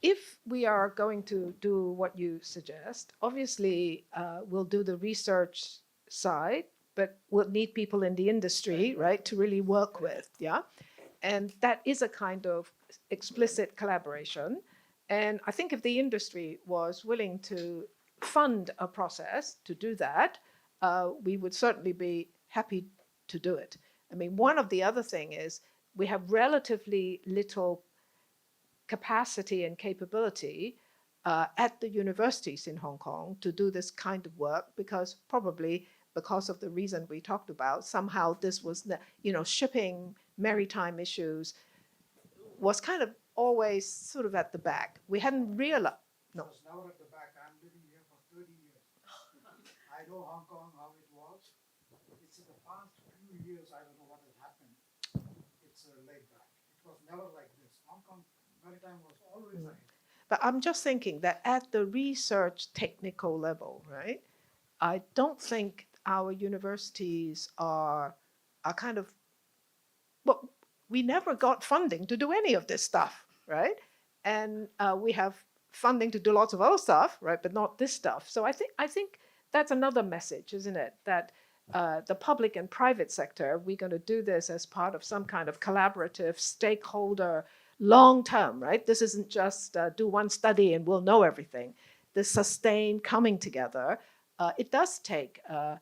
if we are going to do what you suggest, obviously we'll do the research side, but we'll need people in the industry, right, to really work with, yeah? And that is a kind of explicit collaboration. And I think if the industry was willing to fund a process to do that, we would certainly be happy to do it. I mean, one of the other thing is we have relatively little capacity and capability at the universities in Hong Kong to do this kind of work because of the reason we talked about, somehow this was, shipping, maritime issues was kind of always sort of at the back. We hadn't realized. No. It was never at the back. I'm living here for 30 years. I know Hong Kong, how it was. It's in the past few years, I don't know what has happened. It's laid back. It was never like this. Hong Kong Maritime was always ahead. But I'm just thinking that at the research technical level, right, I don't think our universities are kind of, well, we never got funding to do any of this stuff, right? And we have funding to do lots of other stuff, right? But not this stuff. So I think that's another message, isn't it? That the public and private sector, we're going to do this as part of some kind of collaborative stakeholder long term, right? This isn't just do one study and we'll know everything. The sustained coming together, it does take a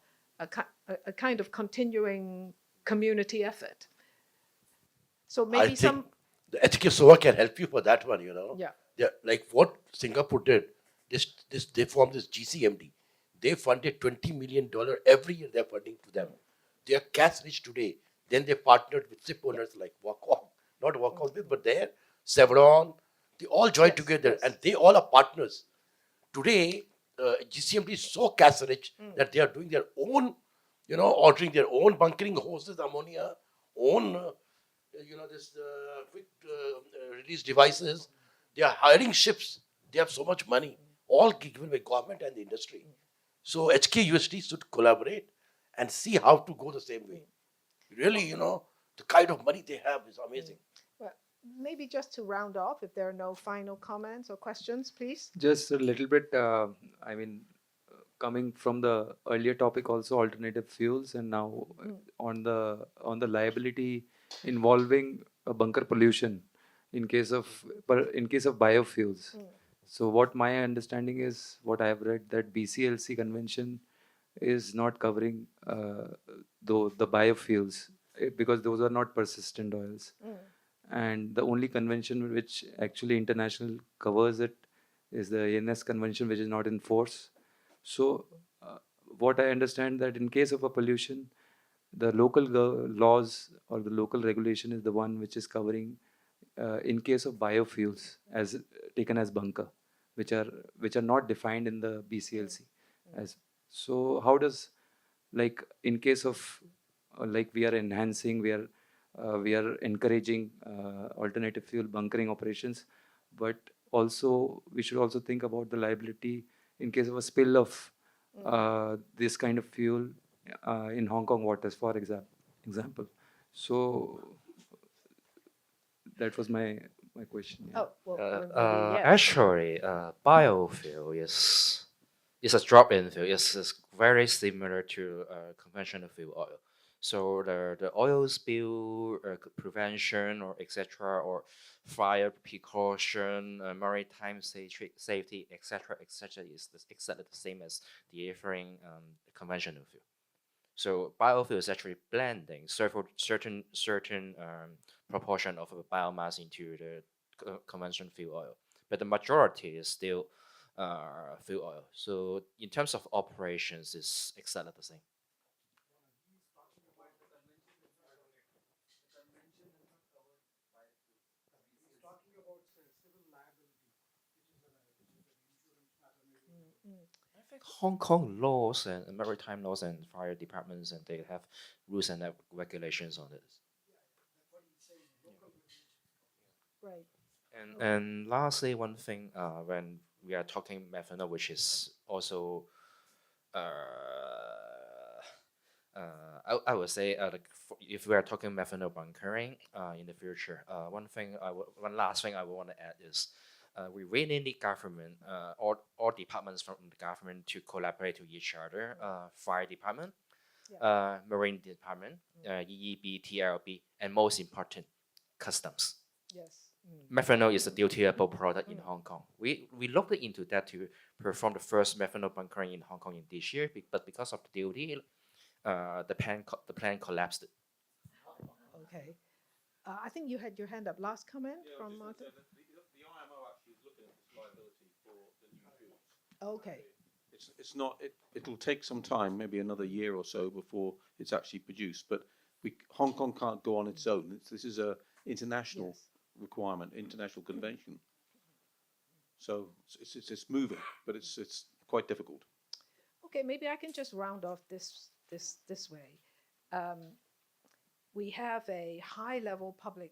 kind of continuing community effort. So maybe I think the HKSOA can help you for that one, Yeah. Yeah, like what Singapore did, they formed this GCMD. They funded $20 million every year. They're funding to them. They are cash rich today. Then they partnered with ship owners like Kwong, not Kwong, but there, Chevron. They all joined together, and they all are partners. Today, GCMD is so cash rich that they are doing their own, ordering their own bunkering hoses, ammonia, own, this quick release devices. They are hiring ships. They have so much money, all given by government and the industry. So HKUST should collaborate and see how to go the same way. Really, the kind of money they have is amazing. Well, maybe just to round off, if there are no final comments or questions, please. Just a little bit, coming from the earlier topic also, alternative fuels, and now on the liability involving bunker pollution in case of biofuels. So what my understanding is, what I have read, that BCLC convention is not covering the biofuels because those are not persistent oils. And the only convention which actually international covers it is the ANS convention, which is not in force. So what I understand, that in case of a pollution, the local laws or the local regulation is the one which is covering in case of biofuels as taken as bunker, which are not defined in the BCLC. So how does, like, in case of we are enhancing, we are encouraging alternative fuel bunkering operations, but also we should also think about the liability in case of a spill of this kind of fuel in Hong Kong waters, for example. So that was my question. Yeah. Oh, well, Actually, biofuel is a drop-in fuel. It's very similar to conventional fuel oil. So the oil spill prevention or etc. or fire precaution, maritime safety, etc. is exactly the same as differing conventional fuel. So biofuel is actually blending certain proportion of a biomass into the conventional fuel oil, but the majority is still fuel oil. So in terms of operations, it's exactly the same. I think Hong Kong laws and maritime laws and fire departments, and they have rules and regulations on this. Right. And lastly, one thing, when we are talking methanol, which is also, I would say, if we are talking methanol bunkering in the future, one last thing I want to add is, we really need government, all departments from the government to collaborate with each other. Fire department, marine department, EEB, TLB, and most important, customs. Yes. Methanol is a dutiable product in Hong Kong. We looked into that to perform the first methanol bunkering in Hong Kong in this year, but because of the duty, the plan collapsed. Okay. I think you had your hand up. Last comment from Martin? The IMO actually is looking at this liability for the new fuels. Okay. It's not. It'll take some time, maybe another year or so, before it's actually produced. But Hong Kong can't go on its own. This is a international requirement, international convention. So it's moving, but it's quite difficult. Okay, maybe I can just round off this way. We have a high-level public,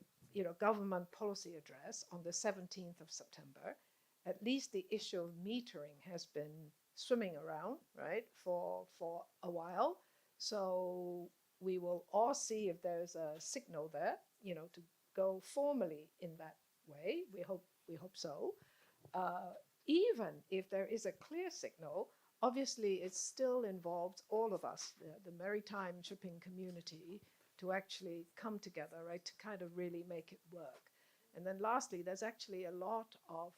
government policy address on the 17th of September. At least the issue of metering has been swimming around, right, for a while. So we will all see if there's a signal there, to go formally in that way. We hope so. Even if there is a clear signal, obviously it still involves all of us, the maritime shipping community, to actually come together, right, to kind of really make it work. And then lastly, there's actually a lot of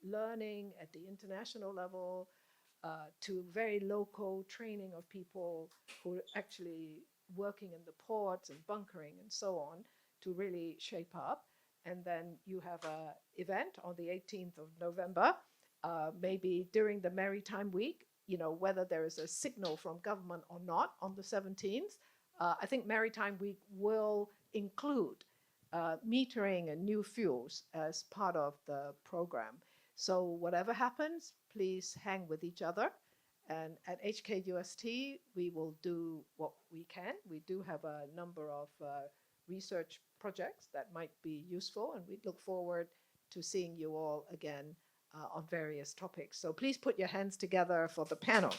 learning at the international level, to very local training of people who are actually working in the ports and bunkering and so on, to really shape up. And then you have an event on the 18th of November, maybe during the Maritime Week, whether there is a signal from government or not on the 17th. I think Maritime Week will include metering and new fuels as part of the program. So whatever happens, please hang with each other. And at HKUST, we will do what we can. We do have a number of research projects that might be useful, and we look forward to seeing you all again on various topics. So please put your hands together for the panel.